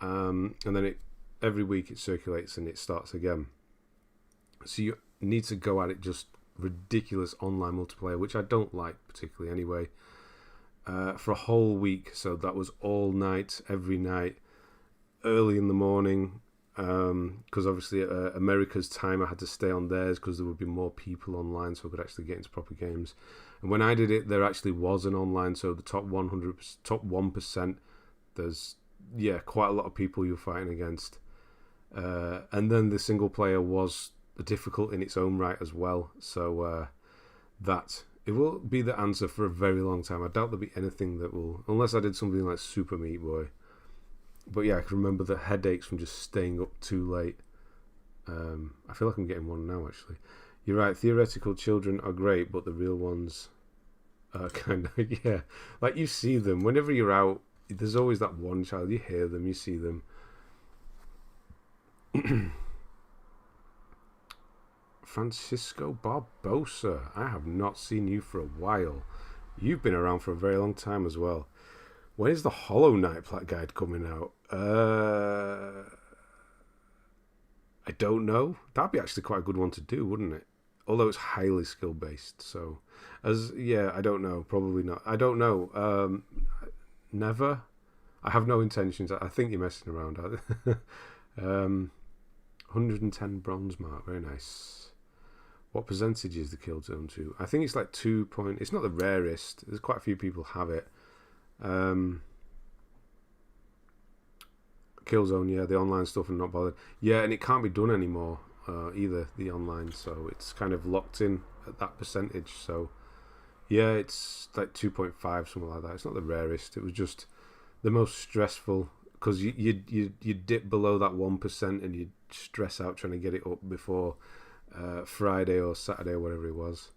And then every week it circulates and it starts again. So you need to go at it just ridiculous online multiplayer, which I don't like particularly anyway, for a whole week. So that was all night, every night, early in the morning, because obviously America's time I had to stay on theirs because there would be more people online, so I could actually get into proper games. And when I did it, there actually was an online, so the top 1%, there's quite a lot of people you're fighting against, and then the single player was difficult in its own right as well. So that it will be the answer for a very long time. I doubt there'll be anything that will, unless I did something like Super Meat Boy. But yeah, I can remember the headaches from just staying up too late. I feel like I'm getting one now, actually. You're right, theoretical children are great, but the real ones are kind of, yeah. Like, you see them. Whenever you're out, there's always that one child. You hear them, you see them. Francisco Barbosa, I have not seen you for a while. You've been around for a very long time as well. When is the Hollow Knight plat guide coming out? I don't know. That'd be actually quite a good one to do, wouldn't it? Although it's highly skill based. So, I don't know. Probably not. I don't know. Never. I have no intentions. I think you're messing around. 110 bronze mark. Very nice. What percentage is the Killzone 2? I think it's like 2 point. It's not the rarest. There's quite a few people have it. Killzone, yeah, the online stuff, I'm not bothered. Yeah, and it can't be done anymore either, the online, so it's kind of locked in at that percentage. So yeah, it's like 2.5, something like that. It's not the rarest. It was just the most stressful, because you dip below that 1% and you stress out trying to get it up before Friday or Saturday or whatever it was.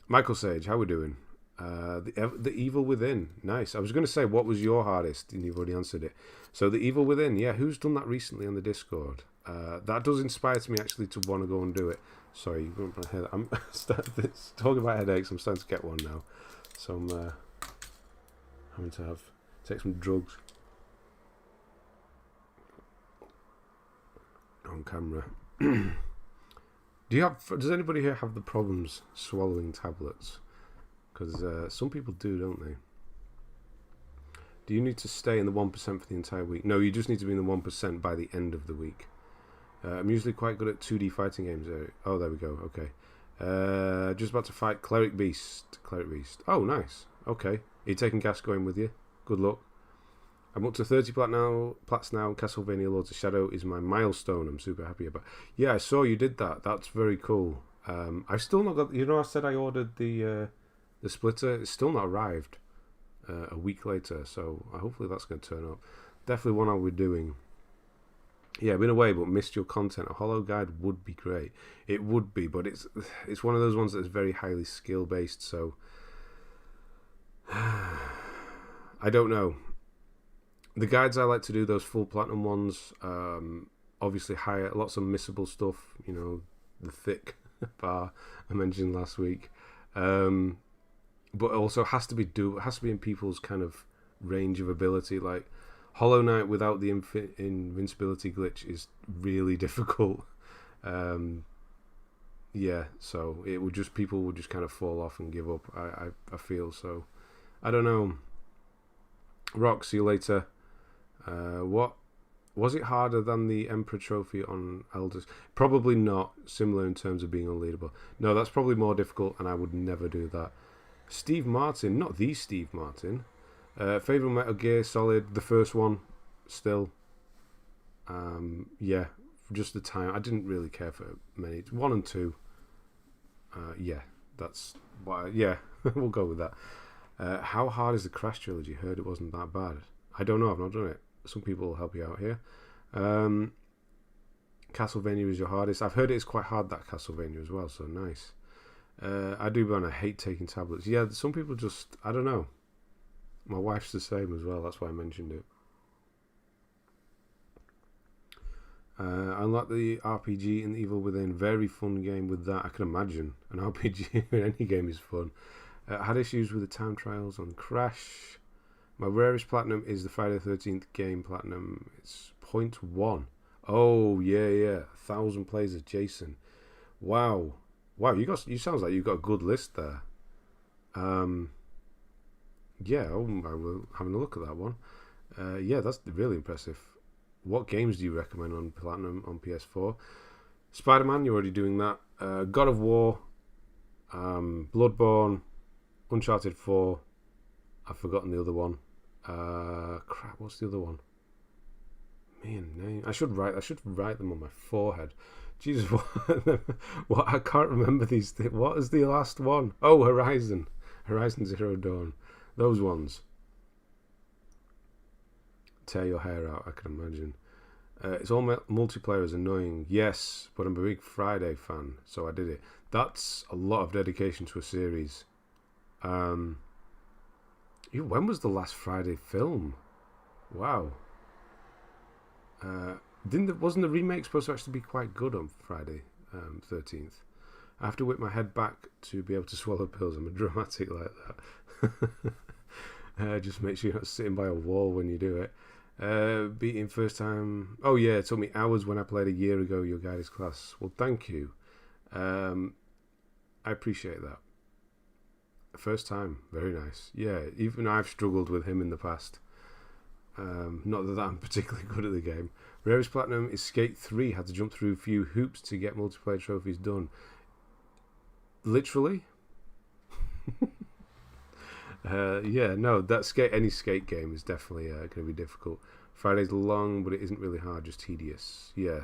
Michael Sage, how we doing? The Evil Within. Nice. I was going to say, what was your hardest? And you've already answered it. So The Evil Within. Yeah, who's done that recently on the Discord? That does inspire me actually to want to go and do it. Sorry, I'm talking about headaches. I'm starting to get one now. So I'm having to take some drugs on camera. Does anybody here have the problems swallowing tablets? Because some people do, don't they? Do you need to stay in the 1% for the entire week? No, you just need to be in the 1% by the end of the week. I'm usually quite good at 2D fighting games. Oh, there we go. Okay. Just about to fight Cleric Beast. Oh, nice. Okay. Are you taking gas going with you? Good luck. I'm up to 30 plats now. Castlevania Lords of Shadow is my milestone. I'm super happy about. Yeah, I saw you did that. That's very cool. I've still not got. I said I ordered the splitter. It's still not arrived. A week later, so hopefully that's going to turn up. Definitely one I'll be doing. Yeah, I've been away, but missed your content. A Hollow Guide would be great. It would be, but it's one of those ones that's very highly skill based. So I don't know. The guides I like to do, those full platinum ones, obviously higher, lots of missable stuff. The thick bar I mentioned last week, but also has to be in people's kind of range of ability. Like Hollow Knight without the invincibility glitch is really difficult. Yeah, so people would just kind of fall off and give up. I feel so. I don't know. Rock, see you later. What was it harder than the Emperor Trophy on Elders? Probably not. Similar in terms of being unleadable. No, that's probably more difficult, and I would never do that. Steve Martin, not the Steve Martin. Favorite Metal Gear Solid, the first one, still. Yeah, just the time. I didn't really care for many. 1 and 2. Yeah, that's why. Yeah, we'll go with that. How hard is the Crash trilogy? Heard it wasn't that bad. I don't know. I've not done it. Some people will help you out here. Castlevania is your hardest. I've heard it is quite hard, that Castlevania as well. So nice. I do, but I hate taking tablets. Yeah, some people just, I don't know. My wife's the same as well. That's why I mentioned it. Unlike the RPG in Evil Within, very fun game with that. I can imagine an RPG in any game is fun. Had issues with the time trials on Crash. My rarest platinum is the Friday the 13th game platinum. It's 0.1. Oh yeah, 1,000 plays as Jason. Wow, you sounds like you've got a good list there. Yeah, I will having a look at that one. Yeah, that's really impressive. What games do you recommend on platinum on PS4? Spider-Man, you're already doing that. God of War, Bloodborne, Uncharted 4. I've forgotten the other one. Crap, what's the other one? Name. I should write them on my forehead. Jesus, what? I can't remember these things. What is the last one? Oh, Horizon Zero Dawn. Those ones. Tear your hair out, I can imagine. It's all multiplayer is annoying. Yes, but I'm a big Friday fan, so I did it. That's a lot of dedication to a series. When was the last Friday film? Wow. Wasn't the remake supposed to actually be quite good on Friday 13th? I have to whip my head back to be able to swallow pills. I'm a dramatic like that. Just make sure you're not sitting by a wall when you do it. Beating first time. Oh yeah, it took me hours when I played a year ago. Your guidance class. Well, thank you. I appreciate that. First time, very nice. Yeah, even I've struggled with him in the past. Not that I'm particularly good at the game. Rarest platinum is Skate 3. Had to jump through a few hoops to get multiplayer trophies done. Literally? Yeah, no, any skate game is definitely going to be difficult. Friday's long, but it isn't really hard, just tedious. Yeah,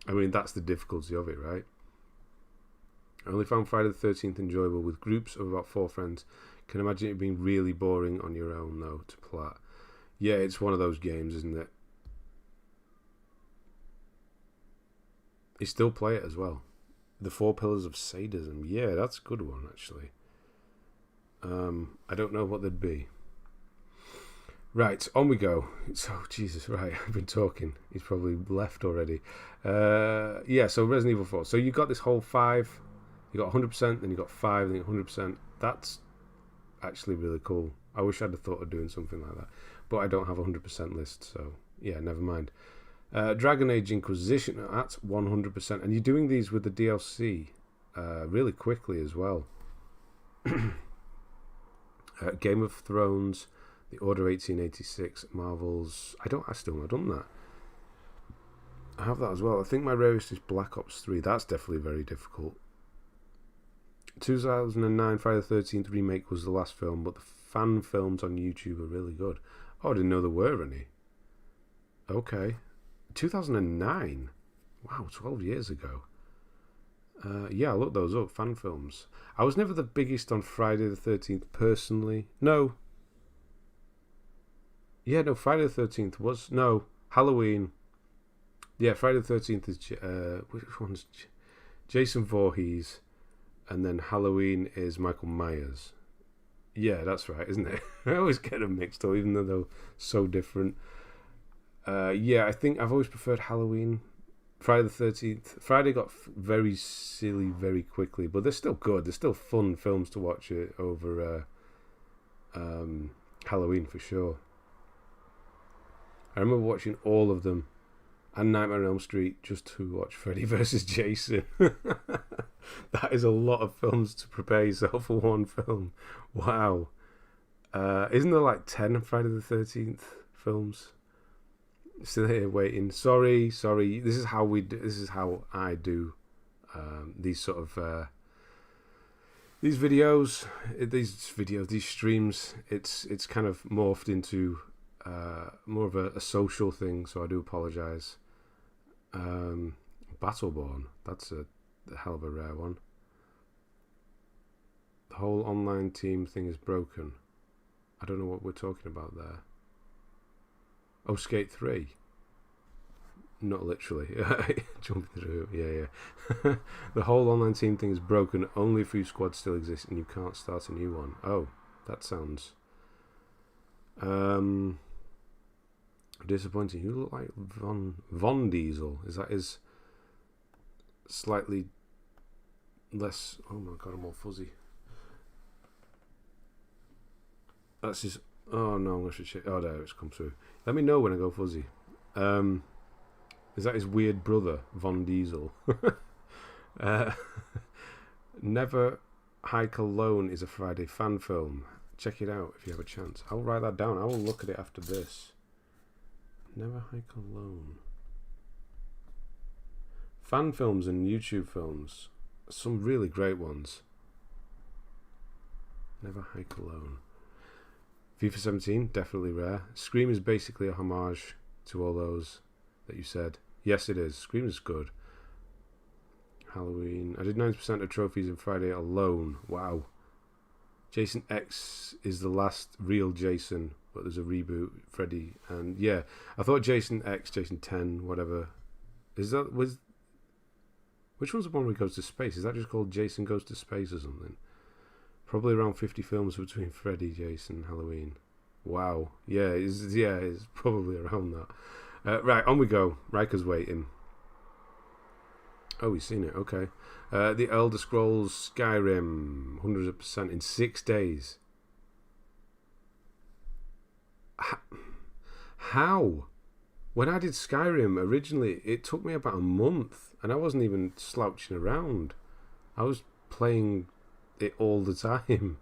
I mean, that's the difficulty of it, right? I only found Friday the 13th enjoyable with groups of about 4 friends. Can imagine it being really boring on your own, though, to plat. Yeah, it's one of those games, isn't it? You still play it as well. The 4 Pillars of Sadism. Yeah, that's a good one, actually. I don't know what they'd be. Right, on we go. Oh, Jesus, right, I've been talking. He's probably left already. Yeah, so Resident Evil 4. So you got this whole 5, you got 100%, then you got 5, then you got 100%. That's actually really cool. I wish I'd have thought of doing something like that. But I don't have a 100% list, so yeah, never mind. Dragon Age Inquisition at 100%. And you're doing these with the DLC really quickly as well. Game of Thrones, The Order 1886, Marvel's... I still not done that. I have that as well. I think my rarest is Black Ops 3. That's definitely very difficult. 2009 Friday the 13th remake was the last film, but the fan films on YouTube are really good. Oh, I didn't know there were any. Okay. 2009? Wow, 12 years ago. Yeah, I looked those up, fan films. I was never the biggest on Friday the 13th personally. No. Yeah, no, Friday the 13th was... No, Halloween. Yeah, Friday the 13th is... which one's... Jason Voorhees. And then Halloween is Michael Myers. Yeah, that's right, isn't it? I always get them mixed up, even though they're so different. Yeah, I think I've always preferred Halloween. Friday the 13th. Friday got very silly very quickly, but they're still good. They're still fun films to watch it over Halloween for sure. I remember watching all of them and Nightmare on Elm Street just to watch Freddy vs. Jason. That is a lot of films to prepare yourself for one film. Wow. Isn't there like 10 Friday the 13th films? Still here waiting. Sorry. This is how we do. This is how I do these sort of these videos. These streams. It's kind of morphed into more of a social thing. So I do apologise. Battleborn. That's a hell of a rare one. The whole online team thing is broken. I don't know what we're talking about there. Oh, Skate 3. Not literally. Jumping through. Yeah. The whole online team thing is broken. Only a few squads still exist and you can't start a new one. Oh, that sounds... disappointing. You look like Von Diesel. Is that his slightly less... Oh my god, I'm all fuzzy. That's his... Oh no, I'm going to check. Oh, there it's come through. Let me know when I go fuzzy. Is that his weird brother, Von Diesel? Never Hike Alone is a Friday fan film. Check it out if you have a chance. I'll write that down. I will look at it after this. Never Hike Alone. Fan films and YouTube films. Some really great ones. Never Hike Alone. FIFA 17, definitely rare. Scream is basically a homage to all those that you said. Yes, it is. Scream is good. Halloween. I did 90% of trophies in Friday alone. Wow. Jason X is the last real Jason, but there's a reboot. Freddy. And yeah, I thought Jason X, Jason 10, whatever. Which one's the one where he goes to space? Is that just called Jason Goes to Space or something? Probably around 50 films between Freddy, Jason, Halloween. Wow. Yeah, it's probably around that. Right, on we go. Riker's waiting. Oh, we've seen it. Okay. The Elder Scrolls Skyrim, 100% in 6 days. How? When I did Skyrim originally, it took me about a month, and I wasn't even slouching around. I was playing it all the time.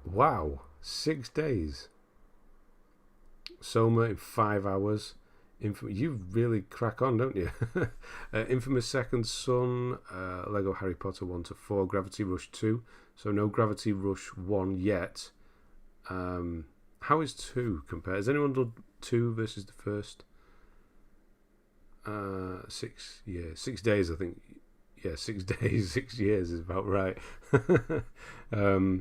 Wow, 6 days. Soma in 5 hours. You really crack on, don't you? Infamous Second Son, Lego Harry Potter 1 to 4, Gravity Rush 2. So no Gravity Rush 1 yet. How is 2 compared? Has anyone done 2 versus the first? 6 days, I think. Yeah, 6 days, 6 years is about right. 5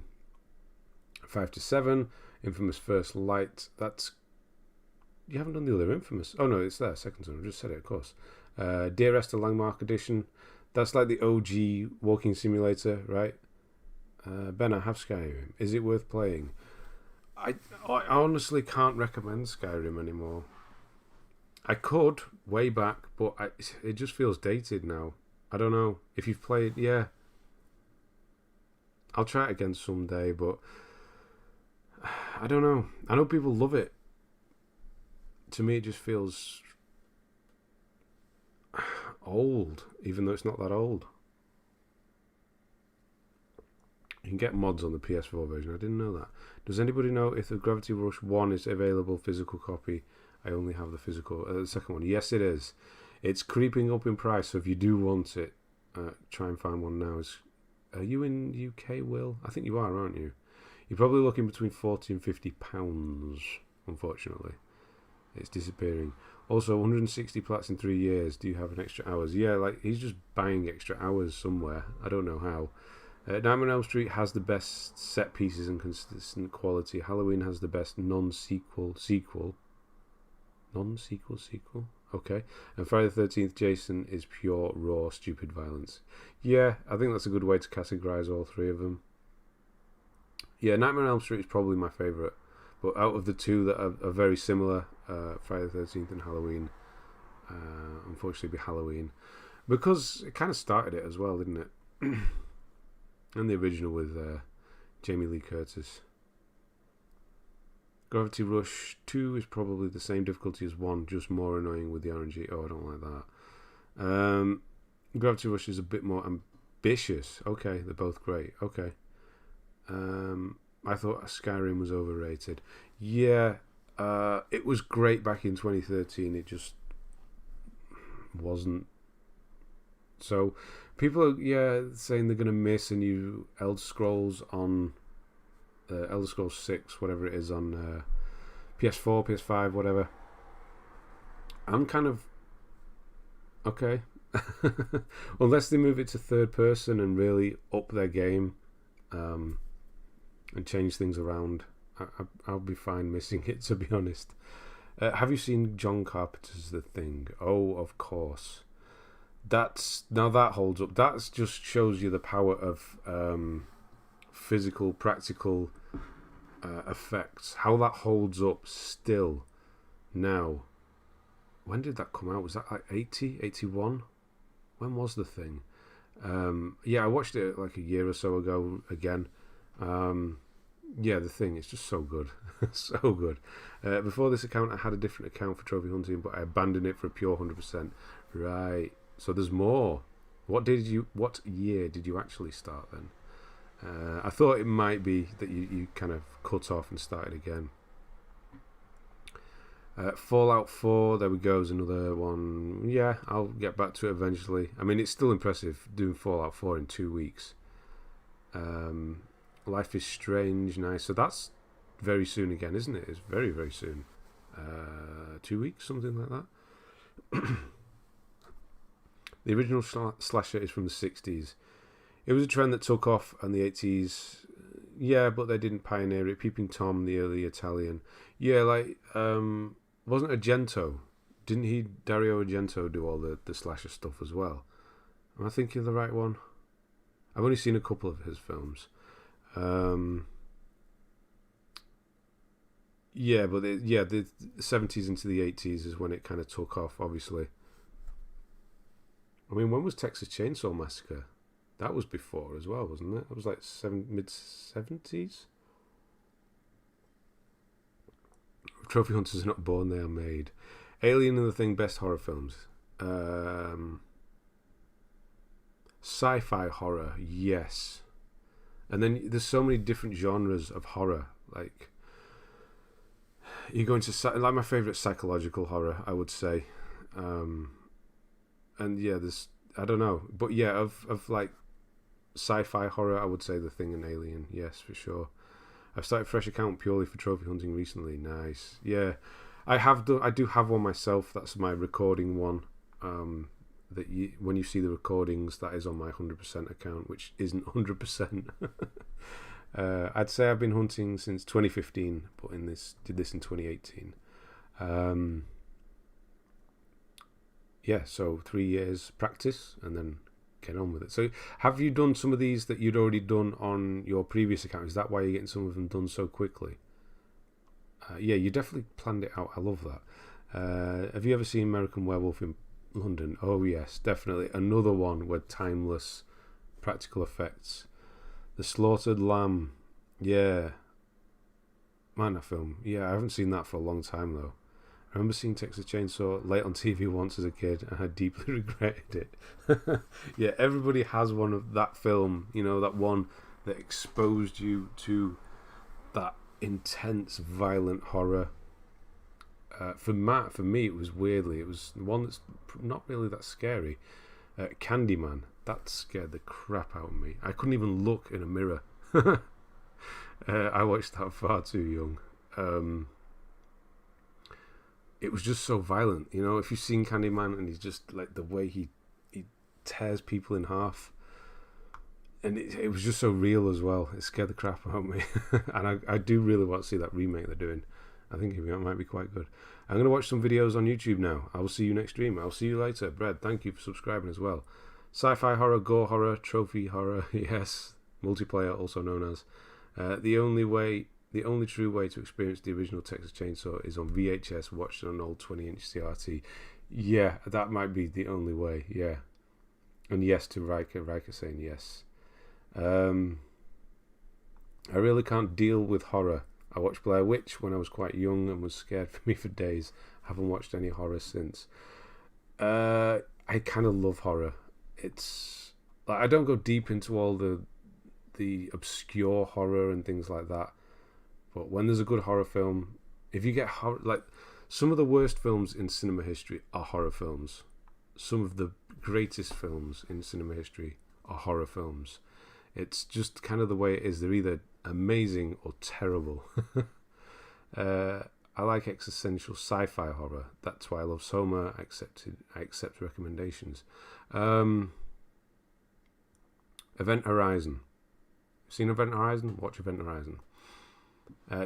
to 7, Infamous First Light. That's... You haven't done the other Infamous. Oh no, it's there, Second Son. I just said it, of course. Dear Esther Langmark Edition. That's like the OG walking simulator, right? Ben, I have Skyrim. Is it worth playing? I honestly can't recommend Skyrim anymore. I could way back, but it just feels dated now. I don't know if you've played. Yeah, I'll try it again someday, but I don't know. I know people love it. To me, it just feels old, even though it's not that old. You can get mods on the PS4 version. I didn't know that. Does anybody know if the Gravity Rush 1 is available physical copy? I only have the physical. The second one. Yes, it is. It's creeping up in price, so if you do want it, try and find one now. Are you in UK, Will? I think you are, aren't you? You're probably looking between £40 and £50, unfortunately. It's disappearing. Also, 160 plats in 3 years. Do you have an extra hours? Yeah, like, he's just buying extra hours somewhere. I don't know how. Nightmare on Elm Street has the best set pieces and consistent quality. Halloween has the best non-sequel sequel. Non-sequel sequel? Okay. And Friday the 13th, Jason is pure, raw, stupid violence. Yeah, I think that's a good way to categorize all three of them. Yeah, Nightmare on Elm Street is probably my favourite. But out of the two that are very similar, Friday the 13th and Halloween, unfortunately be Halloween. Because it kind of started it as well, didn't it? And the original with Jamie Lee Curtis. Gravity Rush 2 is probably the same difficulty as 1, just more annoying with the RNG. Oh, I don't like that. Gravity Rush is a bit more ambitious. Okay, they're both great. Okay. I thought Skyrim was overrated. Yeah, it was great back in 2013. It just wasn't. So people are saying they're going to miss a new Elder Scrolls on Elder Scrolls 6, whatever it is, on PS4, PS5, whatever. I'm kind of okay. Unless they move it to third person and really up their game and change things around, I'll be fine missing it, to be honest. Have you seen John Carpenter's The Thing? Oh, of course. Now that holds up. That just shows you the power of physical, practical effects. How that holds up still now. When did that come out? Was that like 80, 81? When was The Thing? Yeah, I watched it like a year or so ago again. Yeah, The Thing, it's just so good. So good. Before this account, I had a different account for trophy hunting, but I abandoned it for a pure 100%. Right. So there's more. What year did you actually start then? I thought it might be that you kind of cut off and started again. Fallout 4, there we go, is another one. Yeah, I'll get back to it eventually. I mean, it's still impressive doing Fallout 4 in 2 weeks. Life is Strange, nice. So that's very soon again, isn't it? It's very, very soon. 2 weeks, something like that. The original slasher is from the 60s. It was a trend that took off in the 80s. Yeah, but they didn't pioneer it. Peeping Tom, the early Italian. Yeah, like, wasn't Argento? Didn't Dario Argento, do all the slasher stuff as well? Am I thinking of the right one? I've only seen a couple of his films. Yeah, but the 70s into the 80s is when it kind of took off, obviously. I mean, when was Texas Chainsaw Massacre? That was before as well, wasn't it? It was like mid-70s? Trophy hunters are not born, they are made. Alien and The Thing, best horror films. Sci-fi horror, yes. And then there's so many different genres of horror. Like, you go into, like, my favourite psychological horror, I would say. And yeah, there's, I don't know, but yeah, of like sci-fi horror, I would say The Thing and Alien, yes, for sure. I've started a fresh account purely for trophy hunting recently. Nice. Yeah, I do have one myself. That's my recording one. That when you see the recordings, that is on my 100% account, which isn't 100%. I'd say I've been hunting since 2015, but did this in 2018. Yeah, so 3 years practice and then get on with it. So have you done some of these that you'd already done on your previous account? Is that why you're getting some of them done so quickly? Yeah, you definitely planned it out. I love that. Have you ever seen American Werewolf in London? Oh yes, definitely. Another one with timeless practical effects. The Slaughtered Lamb. Yeah. Man, that film. Yeah, I haven't seen that for a long time though. I remember seeing Texas Chainsaw late on TV once as a kid, and I deeply regretted it. Yeah, everybody has one of that film, you know, that one that exposed you to that intense, violent horror. For me, it was one that's not really that scary. Candyman, that scared the crap out of me. I couldn't even look in a mirror. I watched that far too young. It was just so violent, you know. If you've seen Candyman, and he's just like the way he tears people in half, and it was just so real as well. It scared the crap out of me, and I do really want to see that remake they're doing. I think it might be quite good. I'm going to watch some videos on YouTube now. I will see you next stream. I'll see you later. Brad, thank you for subscribing as well. Sci-fi horror, gore horror, trophy horror, yes, multiplayer also known as. The only true way to experience the original Texas Chainsaw is on VHS, watched on an old 20-inch CRT. Yeah, that might be the only way, yeah. And yes to Riker saying yes. I really can't deal with horror. I watched Blair Witch when I was quite young and was scared for me for days. Haven't watched any horror since. I kind of love horror. It's like I don't go deep into all the obscure horror and things like that. But when there's a good horror film, if you get horror, like some of the worst films in cinema history are horror films. Some of the greatest films in cinema history are horror films. It's just kind of the way it is. They're either amazing or terrible. I like existential sci-fi horror. That's why I love Soma. I accept recommendations. Event Horizon. Seen Event Horizon? Watch Event Horizon.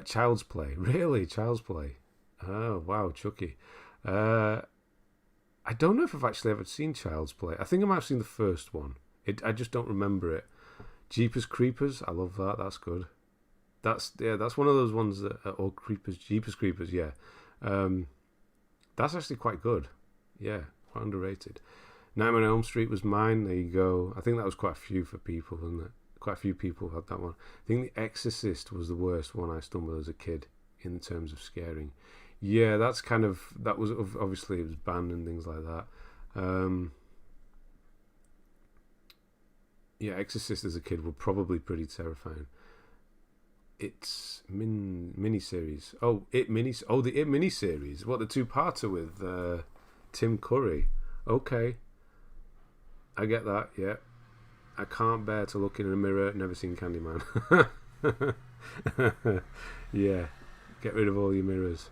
Child's Play. Really? Child's Play. Oh, wow, Chucky. I don't know if I've actually ever seen Child's Play. I think I might have seen the first one. I just don't remember it. Jeepers Creepers. I love that. That's good. That's one of those ones that or Creepers. Jeepers Creepers. Yeah. That's actually quite good. Yeah, quite underrated. Nightmare on Elm Street was mine. There you go. I think that was quite a few for people, wasn't it? Quite a few people had that one. I think The Exorcist was the worst one I stumbled as a kid in terms of scaring. Yeah, that was obviously it was banned and things like that. Yeah, Exorcist as a kid were probably pretty terrifying. It's miniseries. The It miniseries. What, the two-parter with Tim Curry? Okay, I get that. Yeah. I can't bear to look in a mirror. Never seen Candyman. Yeah, get rid of all your mirrors.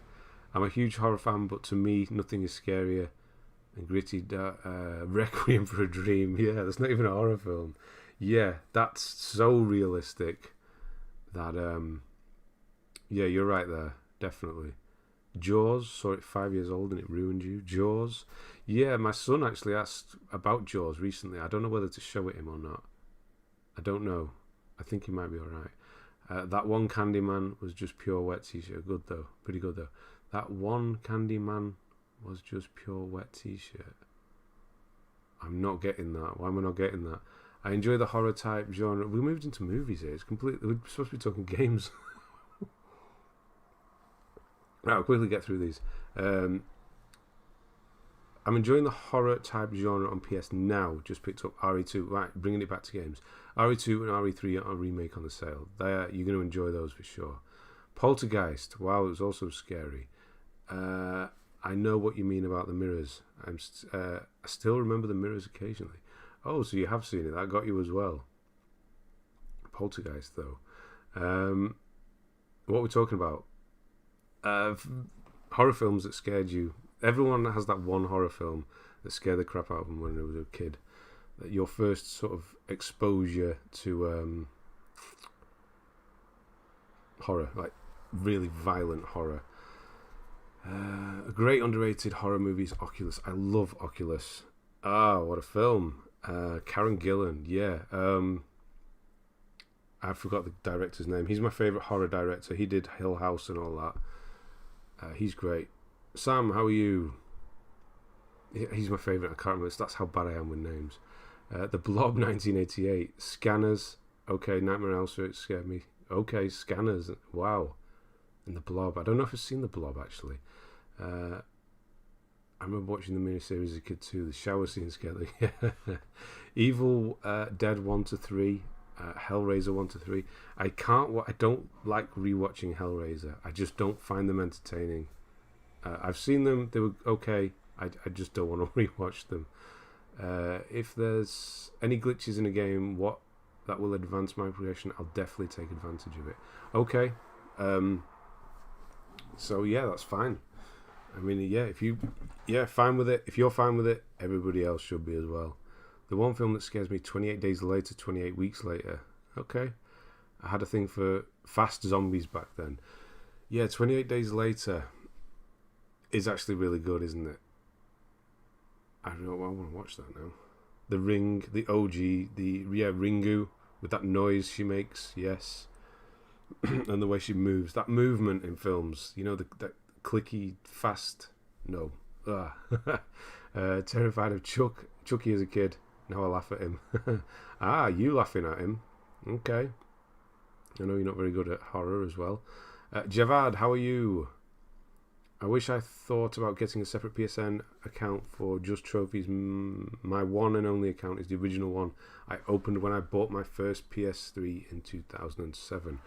I'm a huge horror fan, but to me, nothing is scarier and gritty. Requiem for a Dream. Yeah, that's not even a horror film. Yeah, that's so realistic. That yeah, you're right there. Definitely. Jaws. Saw it 5 years old and it ruined you. Jaws. Yeah, my son actually asked about Jaws recently. I don't know whether to show it him or not. I don't know. I think he might be alright. That one Candyman was just pure wet t-shirt. Good though. Pretty good though. That one Candyman was just pure wet t-shirt. I'm not getting that. Why am I not getting that? I enjoy the horror type genre. We moved into movies here. It's completely. We're supposed to be talking games. Right, I'll quickly get through these. I'm enjoying the horror type genre on PS Now. Just picked up RE2. Right, bringing it back to games. RE2 and RE3 are a remake on the sale. You're going to enjoy those for sure. Poltergeist. Wow, it was also scary. I know what you mean about the mirrors. I still remember the mirrors occasionally. Oh, so you have seen it. That got you as well. Poltergeist, though. What we're talking about? Horror films that scared you. Everyone has that one horror film that scared the crap out of them when they were a kid. Your first sort of exposure to horror, like really violent horror. A great underrated horror movie is Oculus. I love Oculus. Ah, what a film. Karen Gillan, yeah. I forgot the director's name. He's my favourite horror director. He did Hill House and all that. He's great. Sam, how are you? He's my favourite. I can't remember. That's how bad I am with names. The Blob 1988. Scanners. Okay, Nightmare on Elm Street scared me. Okay, Scanners. Wow. And The Blob. I don't know if I've seen The Blob, actually. I remember watching the miniseries as a kid too. The shower scene scared me. Evil Dead 1 to 3. Hellraiser 1 to 3. I don't like rewatching Hellraiser. I just don't find them entertaining. I've seen them. They were okay. I just don't want to rewatch them. If there's any glitches in a game that will advance my progression, I'll definitely take advantage of it. Okay. So yeah, that's fine. I mean, fine with it. If you're fine with it, everybody else should be as well. The one film that scares me, 28 Days Later, 28 Weeks Later. Okay. I had a thing for fast zombies back then. Yeah, 28 Days Later is actually really good, isn't it? I don't know, I want to watch that now. The Ring, the OG, Ringu, with that noise she makes, yes. And the way she moves. That movement in films, that clicky, fast, no. Terrified of Chucky as a kid. Now I laugh at him. You laughing at him. Okay. I know you're not very good at horror as well. Javad, how are you? I wish I thought about getting a separate PSN account for just trophies. My one and only account is the original one I opened when I bought my first PS3 in 2007.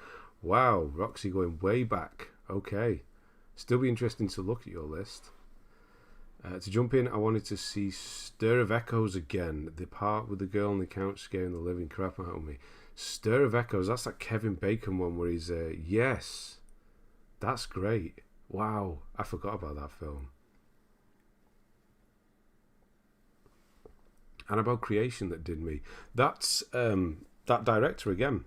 Wow, Roxy going way back. Okay. Still be interesting to look at your list. To jump in, I wanted to see Stir of Echoes again. The part with the girl on the couch scaring the living crap out of me. Stir of Echoes, that's that Kevin Bacon one where he's... yes. That's great. Wow, I forgot about that film. Annabelle Creation that did me. That's that director again.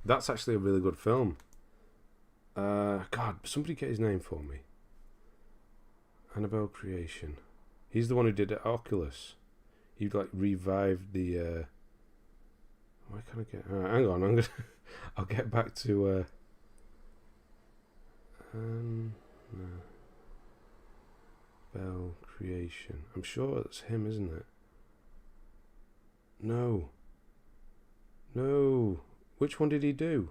That's actually a really good film. God, somebody get his name for me. Annabelle Creation. He's the one who did Oculus. He revived the. Why can't I get? Hang on, I'll get back to. No. Bell Creation. I'm sure it's him, isn't it? No. Which one did he do?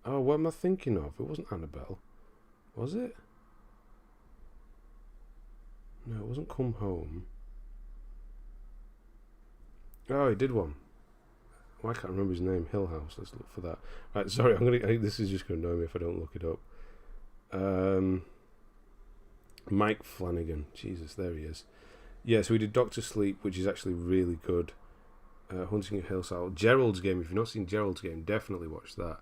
Oh, what am I thinking of? It wasn't Annabelle. Was it? No, it wasn't Come Home. Oh, he did one. Oh, I can't remember his name. Hill House. Let's look for that. Right, sorry. This is just going to annoy me if I don't look it up. Mike Flanagan. Jesus, there he is. Yeah, so we did Doctor Sleep, which is actually really good. Hunting of Hill House. Gerald's Game. If you've not seen Gerald's Game, definitely watch that.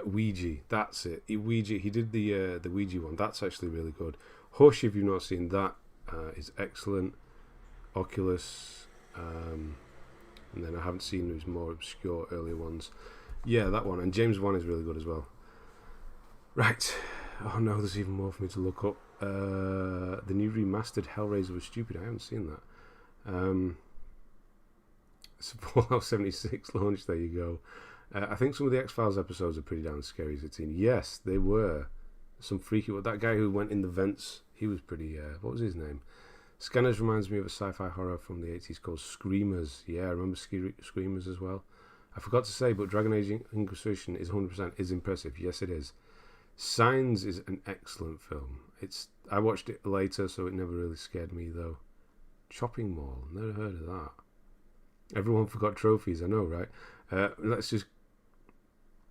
Ouija, that's it. Ouija, he did the Ouija one. That's actually really good. Hush, if you've not seen that, is excellent. Oculus, and then I haven't seen his more obscure earlier ones. Yeah, that one. And James Wan is really good as well. Right. Oh no, there's even more for me to look up. The new remastered Hellraiser was stupid. I haven't seen that. So Fallout 76 launch. There you go. I think some of the X-Files episodes are pretty damn scary as a teen. Yes, they were. Some freaky... That guy who went in the vents, he was pretty... what was his name? Scanners reminds me of a sci-fi horror from the 80s called Screamers. Yeah, I remember Screamers as well. I forgot to say, but Dragon Age Inquisition is 100% is impressive. Yes, it is. Signs is an excellent film. I watched it later, so it never really scared me, though. Chopping Mall. Never heard of that. Everyone forgot trophies, I know, right? Let's just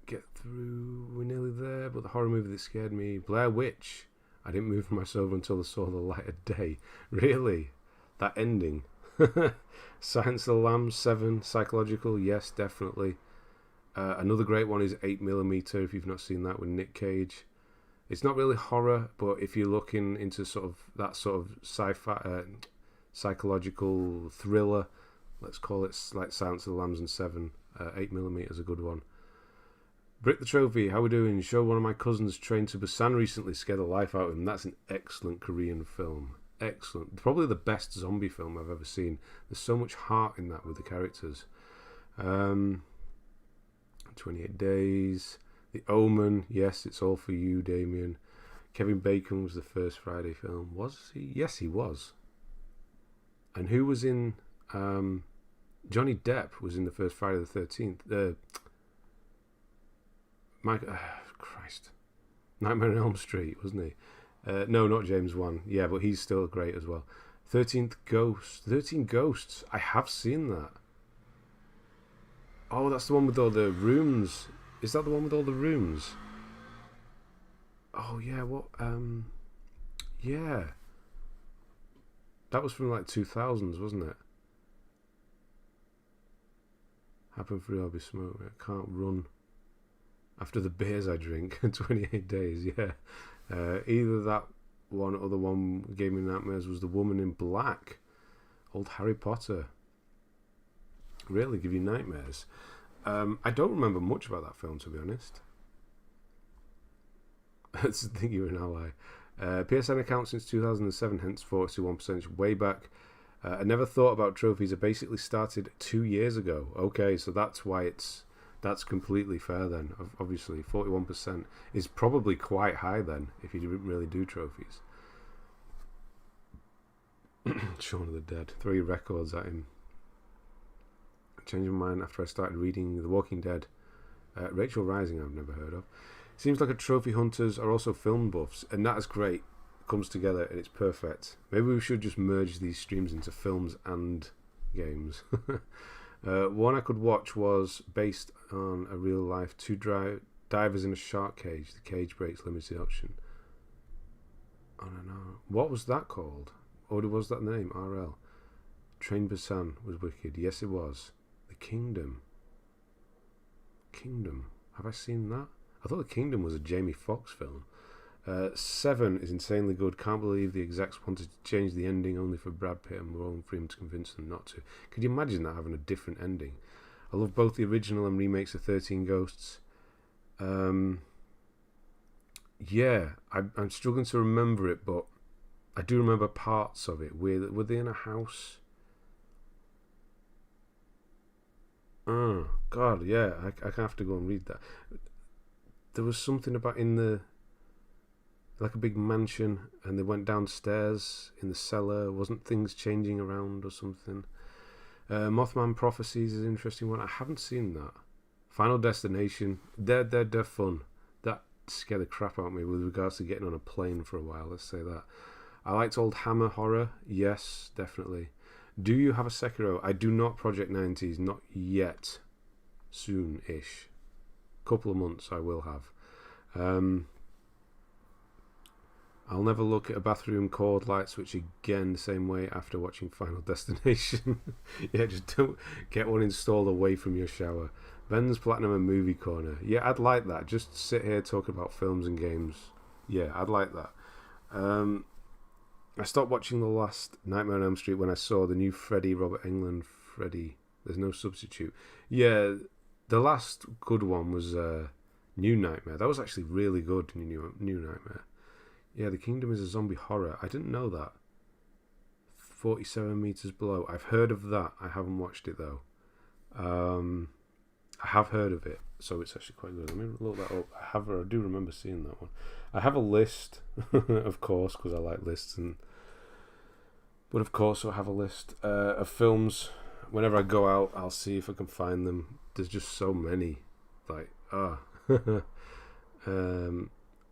get through. We're nearly there. But the horror movie that scared me, Blair Witch. I didn't move from my sofa until I saw the light of day. Really? That ending. Silence of the Lambs 7. Psychological. Yes, definitely. Another great one is 8mm. If you've not seen that, with Nick Cage. It's not really horror, but if you're looking into sort of sci-fi, psychological thriller, let's call it, like Silence of the Lambs and 7. 8mm is a good one. Brick the Trophy, how we doing? Show one of my cousins trained to Busan recently, scared the life out of him. That's an excellent Korean film. excellent. Probably the best zombie film I've ever seen. There's so much heart in that with the characters. 28 Days. The Omen. Yes, it's all for you, Damien. Kevin Bacon was the first Friday film. Was he? Yes, he was. And who was in... Johnny Depp was in the first Friday the 13th. Christ. Nightmare on Elm Street, wasn't he? No, not James Wan. Yeah, but he's still great as well. 13 Ghosts. I have seen that. Oh, that's the one with all the rooms. Is that the one with all the rooms? Oh, yeah, what? Yeah. That was from like 2000s, wasn't it? Happen free, I'll be smoke. I can't run after the beers I drink. 28 Days, yeah. Either that one or the one gave me nightmares was The Woman in Black. Old Harry Potter. Really give you nightmares. I don't remember much about that film, to be honest. I think you're an ally. PSN account since 2007, hence 41% way back. I never thought about trophies. I basically started 2 years ago. Okay, so that's why that's completely fair then. Obviously, 41% is probably quite high then if you didn't really do trophies. Shaun of the Dead. Throw your records at him. Changed my mind after I started reading The Walking Dead. Rachel Rising I've never heard of. Seems like a trophy hunters are also film buffs, and that is great. Comes together and it's perfect. Maybe we should just merge these streams into films and games. One I could watch was based on a real life two divers in a shark cage. The cage breaks, limited option. I don't know. What was that called? Or was that the name? RL. Train Busan was wicked. Yes, it was. The Kingdom. Have I seen that? I thought The Kingdom was a Jamie Foxx film. 7 is insanely good. Can't believe the execs wanted to change the ending only for Brad Pitt and Morgan Freeman to convince them not to. Could you imagine that, having a different ending? I love both the original and remakes of 13 Ghosts. Yeah, I'm struggling to remember it, but I do remember parts of it. Were they in a house? Oh, God, yeah, I have to go and read that. There was something about in the... like a big mansion, and they went downstairs in the cellar. Wasn't things changing around or something? Mothman Prophecies is an interesting one. I haven't seen that. Final Destination. They're fun. That scared the crap out of me with regards to getting on a plane for a while. Let's say that. I liked old Hammer horror. Yes, definitely. Do you have a Sekiro? I do not. Project 90s, not yet. Soon-ish. Couple of months I will have. I'll never look at a bathroom cord light switch again the same way after watching Final Destination. Yeah, just don't get one installed away from your shower. Ben's Platinum and Movie Corner. Yeah, I'd like that. Just sit here talking about films and games. Yeah, I'd like that. I stopped watching the last Nightmare on Elm Street when I saw the new Robert Englund Freddy. There's no substitute. Yeah, the last good one was New Nightmare. That was actually really good, New Nightmare. Yeah, The Kingdom is a zombie horror. I didn't know that. 47 Meters Below. I've heard of that. I haven't watched it, though. I have heard of it, so it's actually quite good. Let me look that up. I do remember seeing that one. I have a list, of course, because I like lists. But of course, I have a list of films. Whenever I go out, I'll see if I can find them. There's just so many.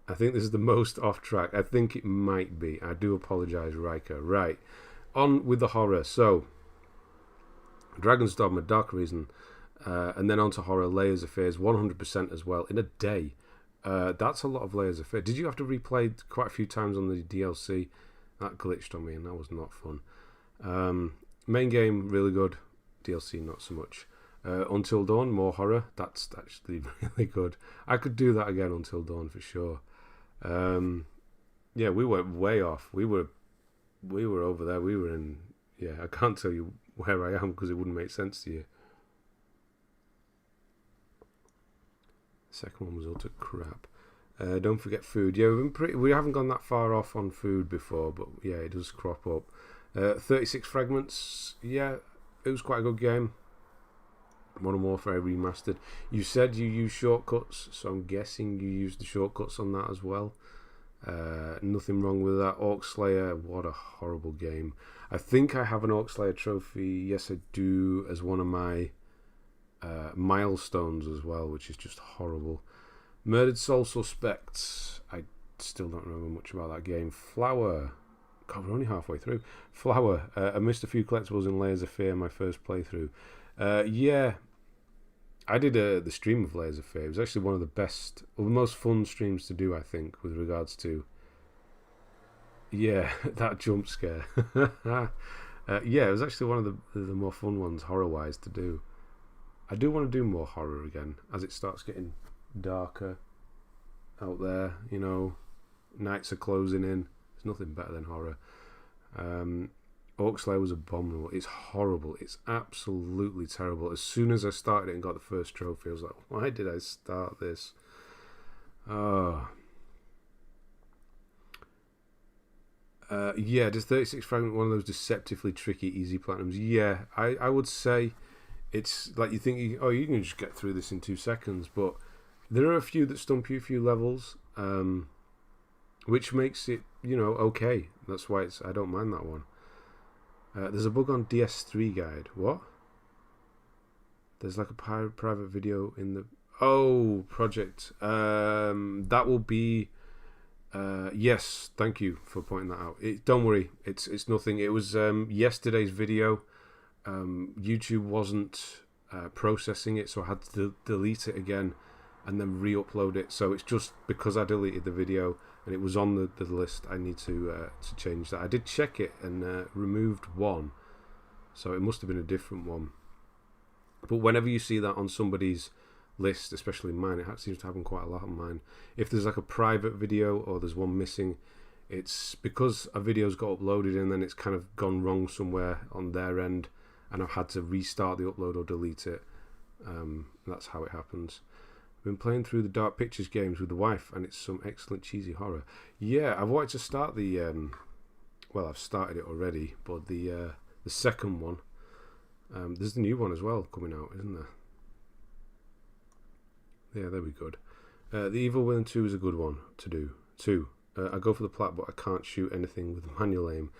I think this is the most off track. I think it might be. I do apologise, Riker. Right. On with the horror. So, Dragon's Dogma, Dark Reason, and then on to horror, Layers of Fears, 100% as well, in a day. That's a lot of Layers of Fear. Did you have to replay quite a few times on the DLC? That glitched on me, and that was not fun. Main game, really good. DLC, not so much. Until Dawn, more horror. That's actually really good. I could do that again, Until Dawn, for sure. Yeah, we went way off. We were over there. We were in... Yeah, I can't tell you where I am because it wouldn't make sense to you. Second one was utter crap. Don't forget food. Yeah, we haven't gone that far off on food before, but yeah, it does crop up. 36 fragments. Yeah, it was quite a good game. Modern Warfare Remastered. You said you use shortcuts, so I'm guessing you used the shortcuts on that as well. Nothing wrong with that. Orc Slayer, what a horrible game. I think I have an Orc Slayer trophy. Yes, I do, as one of my milestones as well, which is just horrible. Murdered Soul Suspects. I still don't remember much about that game. Flower. God, we're only halfway through. Flower. I missed a few collectibles in Layers of Fear, my first playthrough. Yeah, I did the stream of Layers of Fear. It was actually one of the best, or the most fun streams to do, I think, with regards to... Yeah, that jump scare. Yeah, it was actually one of the more fun ones, horror-wise, to do. I do want to do more horror again, as it starts getting darker out there, you know. Nights are closing in. There's nothing better than horror. Orc Slayer was abominable. It's horrible. It's absolutely terrible. As soon as I started it and got the first trophy, I was like, why did I start this? Oh. Yeah, does 36 Fragment one of those deceptively tricky easy platinums? Yeah, I would say it's like you think, you can just get through this in 2 seconds, but there are a few that stump you a few levels, which makes it, okay. That's why I don't mind that one. There's a bug on DS3 guide. What? There's like a private video in the... Oh, project. That will be... yes, thank you for pointing that out. Don't worry, it's nothing. It was yesterday's video. YouTube wasn't processing it, so I had to delete it again and then re-upload it. So it's just because I deleted the video and it was on the list, I need to change that. I did check it and removed one, so it must have been a different one. But whenever you see that on somebody's list, especially mine, it seems to happen quite a lot on mine. If there's like a private video or there's one missing, it's because a video's got uploaded and then it's kind of gone wrong somewhere on their end, and I've had to restart the upload or delete it. That's how it happens. I've been playing through the Dark Pictures games with the wife, and it's some excellent cheesy horror. Yeah, I've wanted to start the... well, I've started it already, but the second one... there's the new one as well coming out, isn't there? Yeah, there we go. The Evil Within 2 is a good one to do. 2. I go for the plat, but I can't shoot anything with manual aim.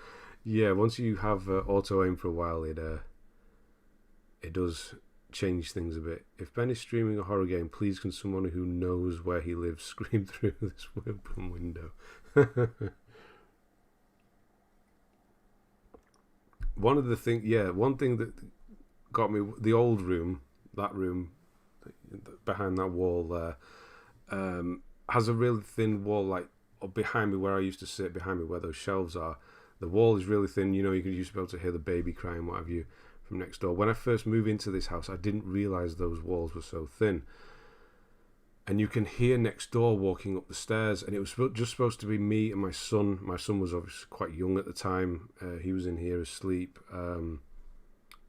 Yeah, once you have auto aim for a while, it does change things a bit. If Ben is streaming a horror game, please can someone who knows where he lives scream through this open window. One thing that got me, the old room, that room behind that wall there, has a really thin wall, like behind me where I used to sit, behind me where those shelves are. The wall is really thin, you used to be able to hear the baby crying, what have you, from next door. When I first moved into this house, I didn't realise those walls were so thin. And you can hear next door walking up the stairs, and it was just supposed to be me and my son. My son was obviously quite young at the time. He was in here asleep.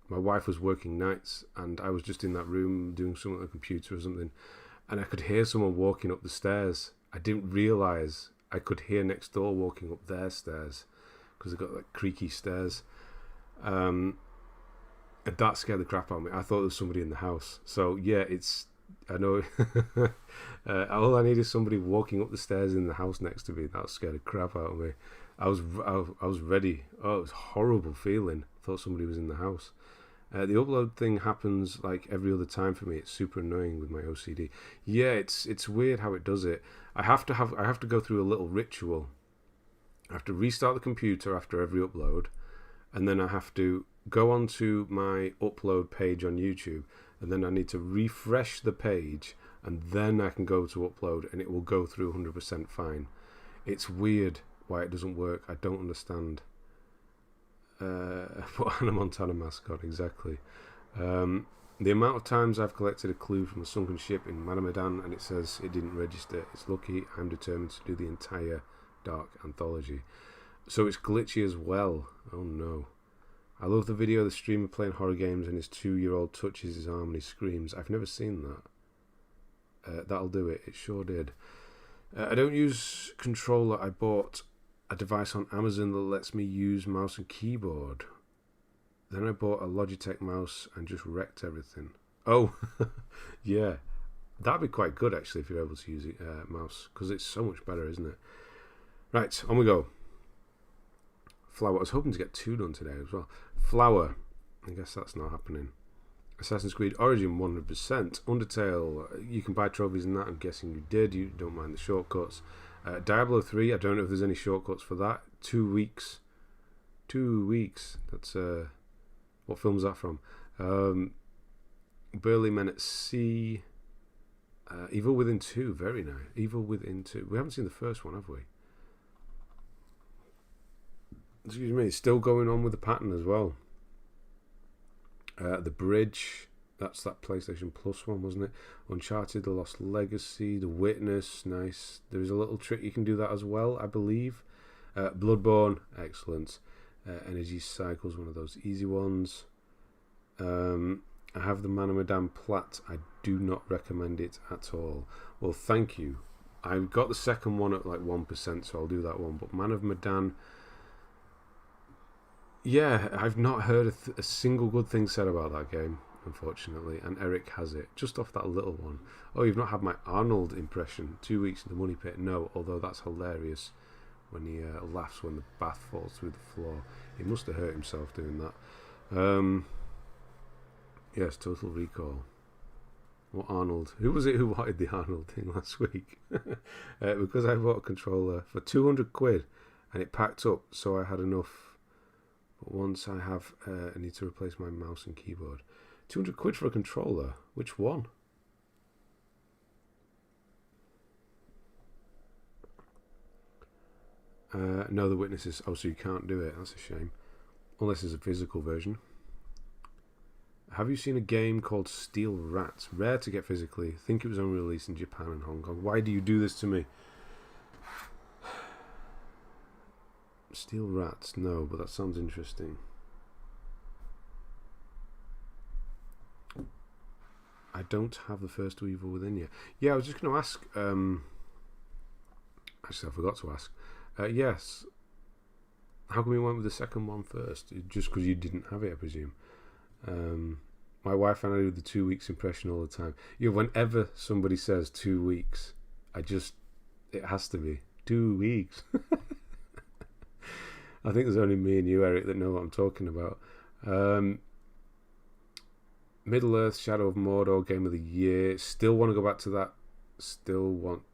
My wife was working nights, and I was just in that room doing something on the computer or something, and I could hear someone walking up the stairs. I didn't realise I could hear next door walking up their stairs, because they've got like creaky stairs. And that scared the crap out of me. I thought there was somebody in the house. So yeah, I know. All I need is somebody walking up the stairs in the house next to me. That scared the crap out of me. I was ready. Oh, it was a horrible feeling. I thought somebody was in the house. The upload thing happens like every other time for me. It's super annoying with my OCD. Yeah, it's weird how it does it. I have to go through a little ritual. I have to restart the computer after every upload, and then I have to go onto my upload page on YouTube, and then I need to refresh the page, and then I can go to upload, and it will go through 100% fine. It's weird why it doesn't work. I don't understand. Put Hannah Montana mascot, exactly. The amount of times I've collected a clue from a sunken ship in Madamedan and it says it didn't register, it's lucky. I'm determined to do the entire Dark Anthology. So it's glitchy as well. Oh no. I love the video of the streamer playing horror games and his 2-year-old touches his arm and he screams. I've never seen that. That'll do it. It sure did. I don't use controller. I bought a device on Amazon that lets me use mouse and keyboard. Then I bought a Logitech mouse and just wrecked everything. Oh, yeah. That'd be quite good, actually, if you're able to use a mouse, because it's so much better, isn't it? Right, on we go. Flower. I was hoping to get 2 done today as well. Flower. I guess that's not happening. Assassin's Creed Origin 100%. Undertale, you can buy trophies in that. I'm guessing you did. You don't mind the shortcuts. Diablo 3, I don't know if there's any shortcuts for that. 2 weeks. 2 weeks. That's, what film's that from? Burly Men at Sea. Evil Within 2, very nice. Evil Within 2. We haven't seen the first one, have we? Excuse me, it's still going on with the pattern as well. The Bridge, that's that PlayStation Plus one, wasn't it? Uncharted, The Lost Legacy, The Witness, nice. There's a little trick you can do that as well, I believe. Bloodborne, excellent. Energy Cycles, one of those easy ones. I have the Man of Madame Platt. I do not recommend it at all. Well, thank you. I got the second one at like 1%, so I'll do that one. But Man of Medan, yeah, I've not heard a single good thing said about that game, unfortunately. And Eric has it, just off that little one. Oh, you've not had my Arnold impression. 2 weeks in the money pit. No, although that's hilarious when he laughs when the bath falls through the floor. He must have hurt himself doing that. Yes, Total Recall. What Arnold? Who was it who wanted the Arnold thing last week? Because I bought a controller for 200 quid and it packed up, so I had enough. But once I have, I need to replace my mouse and keyboard. 200 quid for a controller? Which one? No, The Witnesses. Oh, so you can't do it. That's a shame. Unless there's a physical version. Have you seen a game called Steel Rats? Rare to get physically. I think it was only released in Japan and Hong Kong. Why do you do this to me? Steel Rats? No, but that sounds interesting. I don't have the first two Evil Within yet. Yeah, I was just going to ask. Actually, I forgot to ask. Yes. How come you went with the second one first? Just because you didn't have it, I presume. My wife and I do the 2 weeks impression all the time. Whenever somebody says 2 weeks, it has to be 2 weeks. I think there's only me and you, Eric, that know what I'm talking about. Middle-earth, Shadow of Mordor, Game of the Year. Still want to go back to that.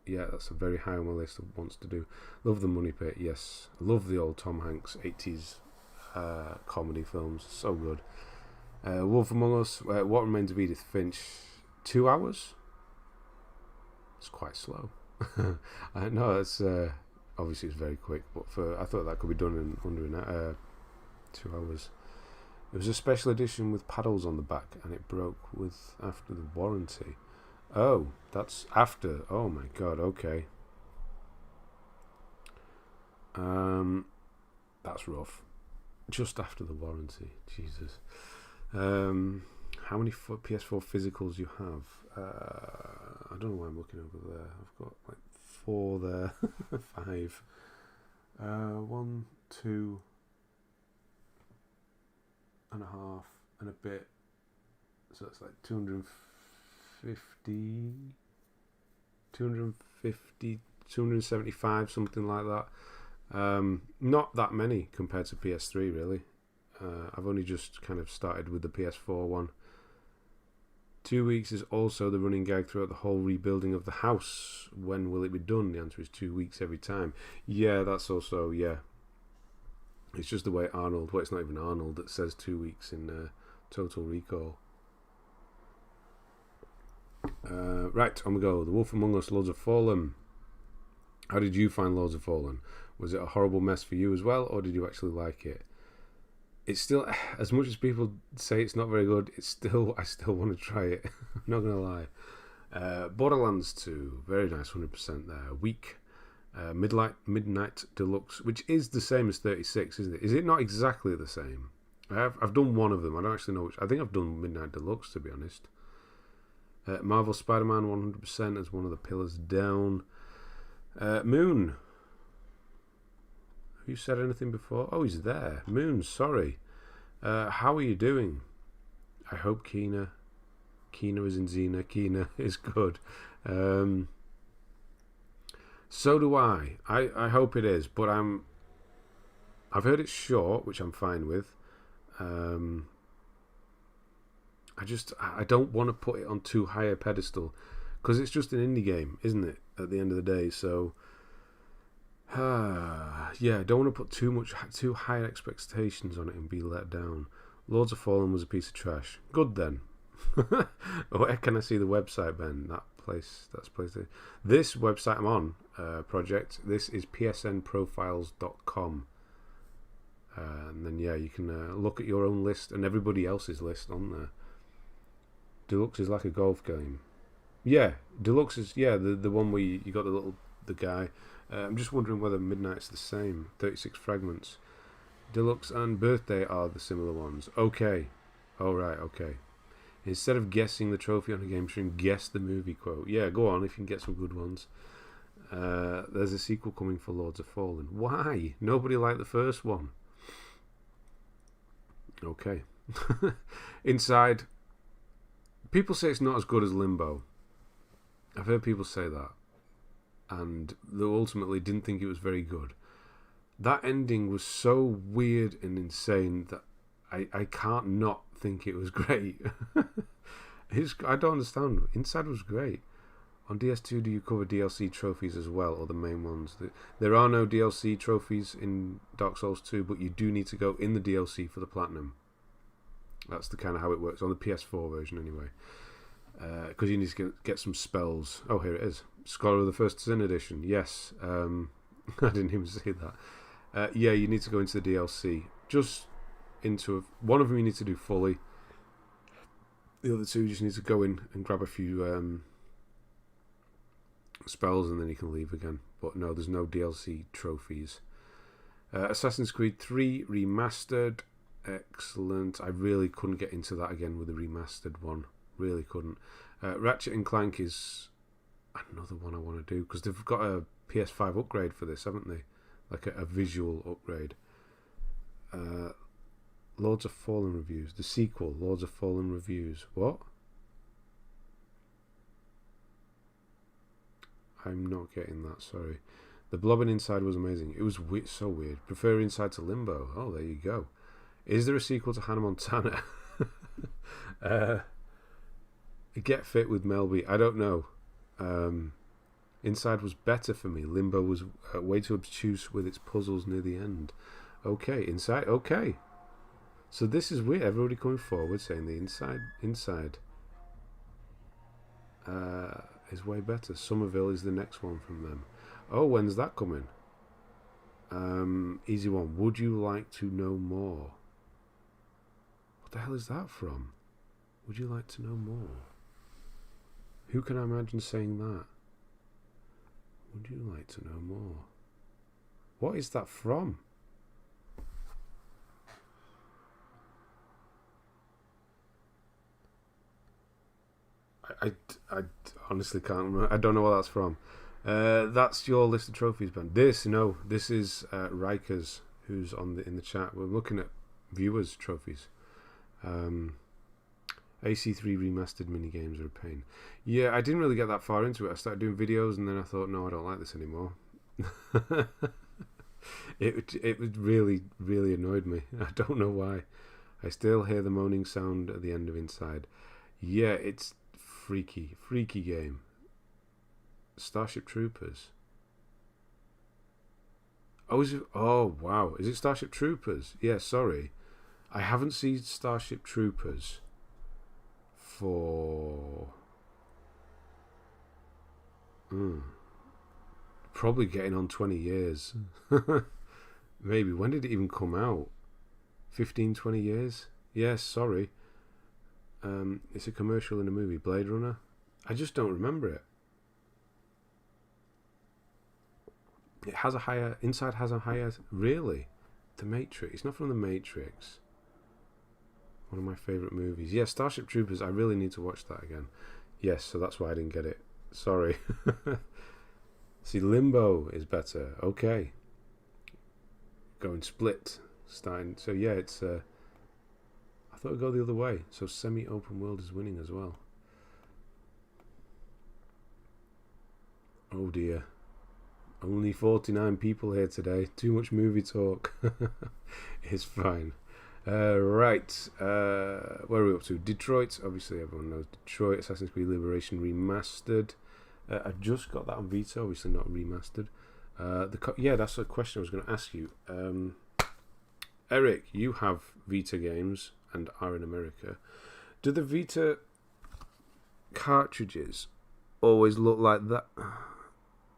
Yeah, that's a very high on my list of wants to do. Love the Money Pit, yes. Love the old Tom Hanks 80s comedy films. So good. Wolf Among Us, What Remains of Edith Finch. 2 hours? It's quite slow. I know it's obviously it's very quick, but I thought that could be done in under 2 hours. It was a special edition with paddles on the back, and it broke after the warranty. Oh, that's after. Oh my god. Okay. That's rough. Just after the warranty. Jesus. How many PS4 physicals you have? I don't know why I'm looking over there. I've got like 4 there. 5. 1, 2 and a half and a bit. So it's like 275, something like that. Not that many compared to PS3, really. I've only just kind of started with the PS4 one. 2 weeks is also the running gag throughout the whole rebuilding of the house. When will it be done? The answer is 2 weeks every time. Yeah, that's also, yeah. It's just the way Arnold, well, it's not even Arnold that says 2 weeks in Total Recall. Right, on we go. The Wolf Among Us, Lords of Fallen. How did you find Lords of Fallen? Was it a horrible mess for you as well, or did you actually like it? It's still, as much as people say it's not very good, I still want to try it. I'm not going to lie. Borderlands 2, very nice, 100% there. Week. Midnight Deluxe, which is the same as 36, isn't it? Is it not exactly the same? I've done one of them. I don't actually know which. I think I've done Midnight Deluxe, to be honest. Marvel Spider-Man 100% as one of the pillars down. Moon. Have you said anything before? Oh, he's there. Moon, sorry. How are you doing? I hope Kina is in Xena. Kina is good. So do I. I hope it is, but I've heard it's short, which I'm fine with. I don't want to put it on too high a pedestal because it's just an indie game, isn't it? At the end of the day, so yeah, I don't want to put too high expectations on it and be let down. Lords of Fallen was a piece of trash. Good then. Where can I see the website, Ben? That's place. This website I'm on, project. This is psnprofiles.com. And then yeah, you can look at your own list and everybody else's list on there. Deluxe is like a golf game. Yeah, Deluxe is the one where you got the guy. I'm just wondering whether Midnight's the same. 36 fragments. Deluxe and Birthday are the similar ones. Okay. Alright, okay. Instead of guessing the trophy on a game stream, guess the movie quote. Yeah, go on if you can get some good ones. There's a sequel coming for Lords of Fallen. Why? Nobody liked the first one. Okay. Inside, people say it's not as good as Limbo. I've heard people say that. And they ultimately didn't think it was very good. That ending was so weird and insane that I can't not think it was great. I don't understand. Inside was great. On DS2, do you cover DLC trophies as well, or the main ones? There are no DLC trophies in Dark Souls 2, but you do need to go in the DLC for the Platinum. That's the kind of how it works, on the PS4 version anyway. Because you need to get some spells. Oh, here it is. Scholar of the First Sin Edition. Yes. I didn't even see that. Yeah, you need to go into the DLC. Just into one of them you need to do fully. The other two you just need to go in and grab a few spells and then you can leave again. But no, there's no DLC trophies. Assassin's Creed 3 Remastered. Excellent. I really couldn't get into that again with the remastered one. Really couldn't. Ratchet and Clank is another one I want to do because they've got a PS5 upgrade for this, haven't they? Like a visual upgrade. Lords of Fallen reviews. The sequel, Lords of Fallen reviews. What? I'm not getting that, sorry. The blobbing inside was amazing. It was so weird. Prefer Inside to Limbo. Oh, there you go. Is there a sequel to Hannah Montana? Get Fit with Melby. I don't know. Inside was better for me. Limbo was way too obtuse with its puzzles near the end. Okay, Inside. Okay. So this is weird. Everybody coming forward saying the Inside is way better. Somerville is the next one from them. Oh, when's that coming? Easy one. Would you like to know more? What the hell is that from? Would you like to know more? Who can I imagine saying that? Would you like to know more? What is that from? I honestly can't remember. I don't know what that's from. That's your list of trophies, Ben. This is Rikers, who's in the chat. We're looking at viewers' trophies. AC3 remastered minigames are a pain. Yeah, I didn't really get that far into it. I started doing videos and then I thought, no, I don't like this anymore. It really, really annoyed me. I don't know why. I still hear the moaning sound at the end of Inside. Yeah, it's freaky game. Starship Troopers. Oh, is it? Oh, wow. Is it Starship Troopers? Yeah, sorry. I haven't seen Starship Troopers for probably getting on 20 years. Maybe. When did it even come out? 15, 20 years? Yes, sorry. It's a commercial in a movie. Blade Runner? I just don't remember it. It has a higher... Inside has a higher... Really? The Matrix. It's not from The Matrix. One of my favourite movies. Yeah, Starship Troopers. I really need to watch that again. Yes, so that's why I didn't get it. Sorry. See, Limbo is better. Okay. Going split. Starting. So yeah, it's... I thought it'd go the other way. So semi-open world is winning as well. Oh dear. Only 49 people here today. Too much movie talk. It's fine. Right. Where are we up to? Detroit. Obviously, everyone knows Detroit. Assassin's Creed Liberation Remastered. I just got that on Vita. Obviously, not remastered. Yeah, that's a question I was going to ask you. Eric, you have Vita games and are in America. Do the Vita cartridges always look like that?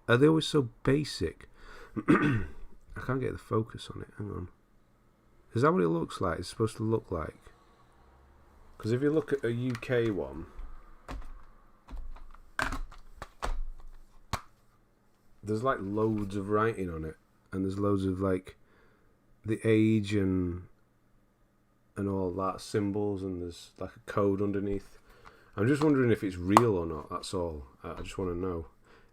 Are they always so basic? I can't get the focus on it. Hang on. Is that what it looks like? It's supposed to look like? Because if you look at a UK one, there's like loads of writing on it, and there's loads of like the age and all that, symbols, and there's like a code underneath. I'm just wondering if it's real or not. That's all. I just want to know.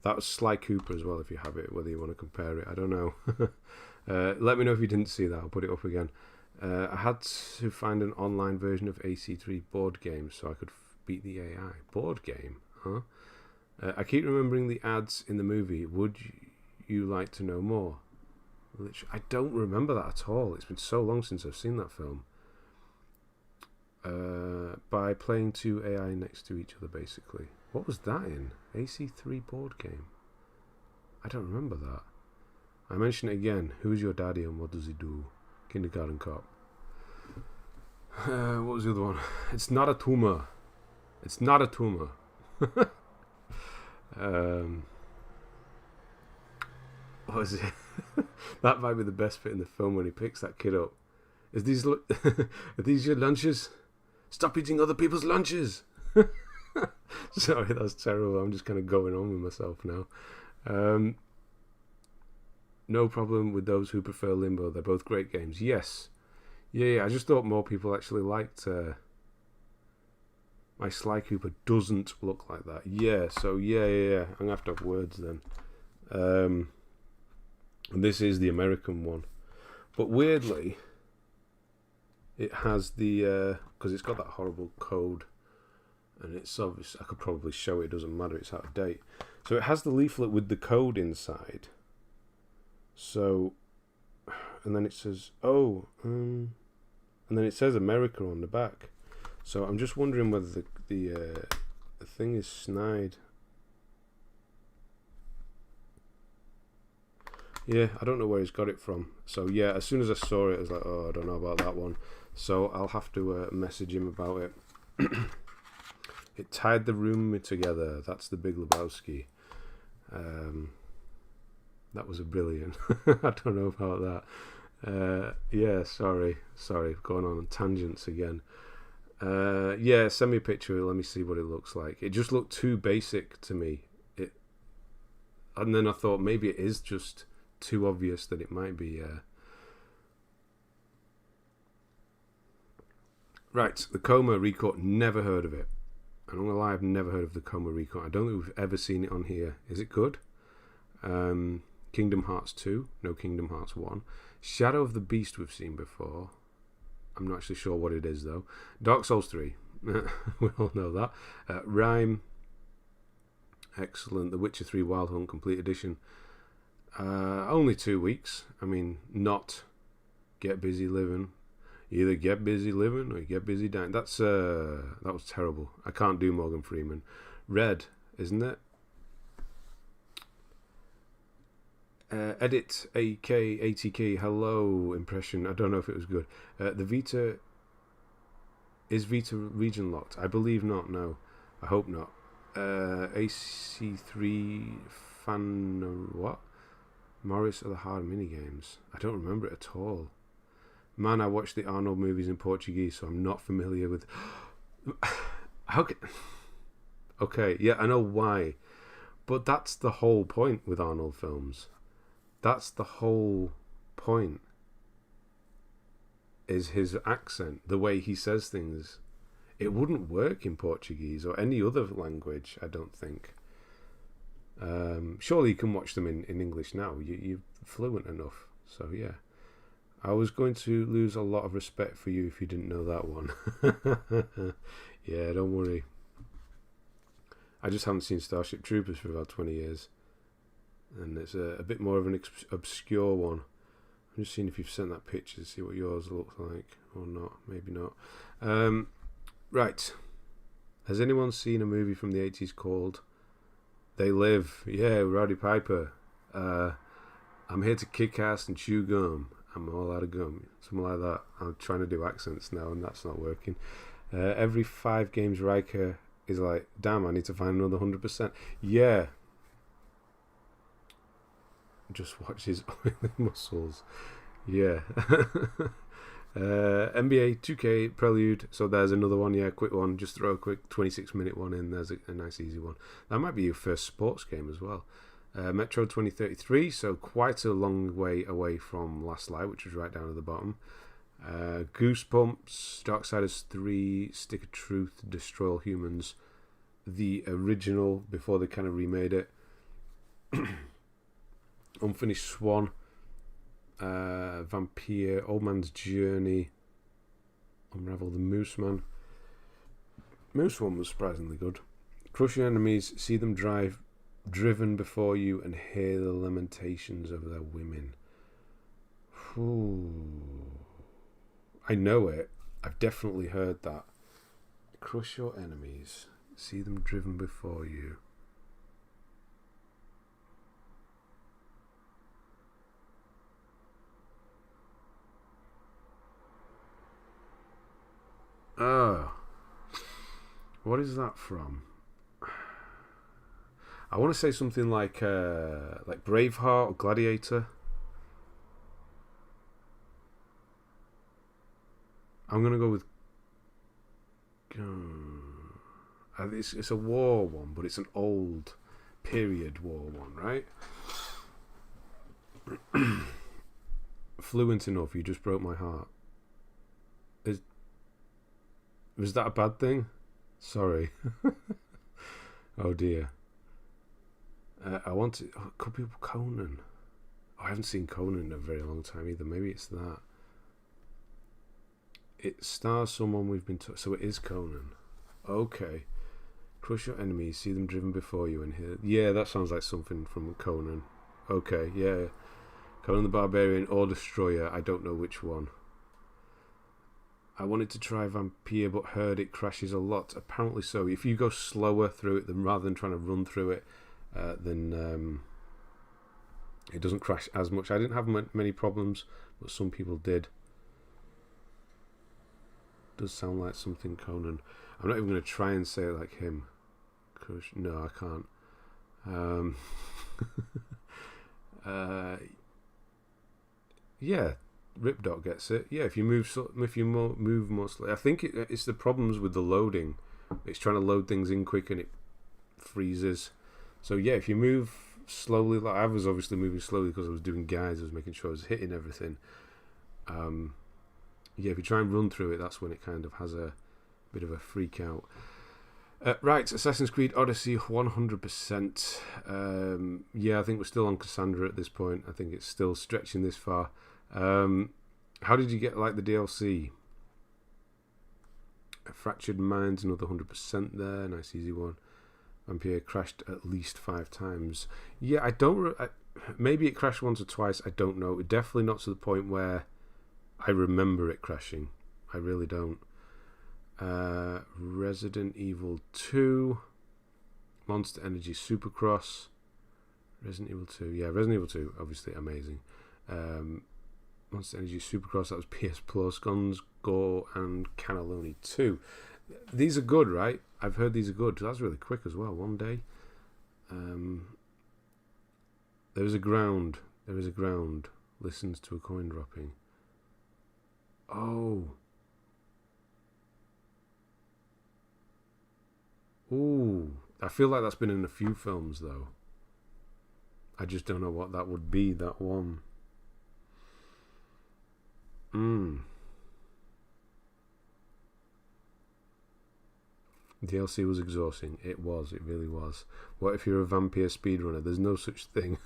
That was Sly Cooper as well, if you have it, whether you want to compare it. I don't know. Let me know if you didn't see that. I'll put it up again. I had to find an online version of AC3 board game so I could beat the AI. Board game? Huh? I keep remembering the ads in the movie. Would you like to know more? Which I don't remember that at all. It's been so long since I've seen that film. By playing two AI next to each other, basically. What was that in? AC3 board game? I don't remember that. I mention it again. Who's your daddy and what does he do? Kindergarten Cop. What was the other one? It's not a tumor. It's not a tumor. What was it? That might be the best bit in the film when he picks that kid up. Are these your lunches? Stop eating other people's lunches. Sorry, that's terrible. I'm just kind of going on with myself now. No problem with those who prefer Limbo. They're both great games. Yes. Yeah. I just thought more people actually liked... my Sly Cooper doesn't look like that. Yeah, so yeah. I'm going to have words then. And this is the American one. But weirdly, it has the... because it's got that horrible code. And it's obvious. I could probably show it. It doesn't matter. It's out of date. So it has the leaflet with the code inside. So, and then it says, and then it says America on the back. So I'm just wondering whether the thing is snide. Yeah, I don't know where he's got it from. So yeah, as soon as I saw it, I was like, oh, I don't know about that one. So I'll have to message him about it. It tied the room together. That's the Big Lebowski. That was a brilliant. I don't know about that. Yeah, sorry, going on tangents again. Yeah, send me a picture. Let me see what it looks like. It just looked too basic to me. And then I thought maybe it is just too obvious that it might be. Right, the Coma Record. Never heard of it. I'm not gonna lie, I've never heard of the Coma Record. I don't think we've ever seen it on here. Is it good? Kingdom Hearts 2, no Kingdom Hearts 1. Shadow of the Beast we've seen before. I'm not actually sure what it is though. Dark Souls 3, we all know that. Rhyme, excellent. The Witcher 3 Wild Hunt Complete Edition. Only 2 weeks. I mean, not get busy living. Either get busy living or you get busy dying. That was terrible. I can't do Morgan Freeman. Red, isn't it? Edit AK ATK hello impression. I don't know if it was good. The Vita is Vita region locked. I believe not. No, I hope not. AC3 fan what? Morris of the Hard minigames. I don't remember it at all. Man, I watched the Arnold movies in Portuguese, so I'm not familiar with. How can... Okay, yeah, I know why, but that's the whole point with Arnold films. That's the whole point. Is his accent, the way he says things. It wouldn't work in Portuguese or any other language, I don't think. Surely you can watch them in English now. You're fluent enough. So yeah. I was going to lose a lot of respect for you if you didn't know that one. Yeah, don't worry. I just haven't seen Starship Troopers for about 20 years. And it's a bit more of an obscure one. I'm just seeing if you've sent that picture to see what yours looks like. Or not. Maybe not. Right. Has anyone seen a movie from the 80s called They Live? Yeah, Roddy Piper. I'm here to kick ass and chew gum. I'm all out of gum. Something like that. I'm trying to do accents now and that's not working. Every 5 games Riker is like, damn, I need to find another 100%. Yeah. Just watch his oily muscles. Yeah. NBA 2K Prelude. So there's another one. Yeah, quick one. Just throw a quick 26-minute one in. There's a nice easy one. That might be your first sports game as well. Metro 2033, so quite a long way away from Last Light, which was right down at the bottom. Goosebumps, Darksiders 3, Stick of Truth, Destroy All Humans, the original before they kind of remade it. Unfinished Swan, Vampire, Old Man's Journey, Unravel the Moose Man. Moose one was surprisingly good. Crush your enemies, see them driven before you, and hear the lamentations of their women. Ooh. I know it. I've definitely heard that. Crush your enemies, see them driven before you. Oh. What is that from? I want to say something like Braveheart or Gladiator. I'm gonna go with. It's a war one, but it's an old period war one, right? Fluent enough. You just broke my heart. Was that a bad thing? Sorry. Oh dear. I want to. Oh, it could be Conan. Oh, I haven't seen Conan in a very long time either. Maybe it's that. It stars someone we've been. So it is Conan. Okay. Crush your enemies, see them driven before you, and hear. Yeah, that sounds like something from Conan. Okay, yeah. Conan the Barbarian or Destroyer. I don't know which one. I wanted to try Vampire, but heard it crashes a lot. Apparently so. If you go slower through it, then rather than trying to run through it, then it doesn't crash as much. I didn't have many problems, but some people did. Does sound like something Conan. I'm not even going to try and say it like him. No, I can't. Yeah, Ripdot gets it. Yeah, if you move more slowly. I think it's the problems with the loading. It's trying to load things in quick and it freezes. So yeah, if you move slowly, like I was obviously moving slowly because I was doing guides, I was making sure I was hitting everything. Yeah, if you try and run through it, that's when it kind of has a bit of a freak out. Right, Assassin's Creed Odyssey, 100%. Yeah, I think we're still on Cassandra at this point. I think it's still stretching this far. How did you get like the DLC? Fractured Minds, another 100% there. Nice easy one. Vampire crashed at least 5 times. Yeah, I don't. Maybe it crashed once or twice. I don't know. Definitely not to the point where I remember it crashing. I really don't. Resident Evil 2, Monster Energy Supercross, Resident Evil 2. Yeah, Resident Evil 2, obviously amazing. Monster Energy Supercross, that was PS Plus, Guns, Go, and Cannelloni 2. These are good, right? I've heard these are good. That's really quick as well, one day. There is a ground. Listens to a coin dropping. Oh. Ooh. I feel like that's been in a few films, though. I just don't know what that would be, that one. DLC was exhausting. It was. It really was. What if you're a vampire speedrunner? There's no such thing.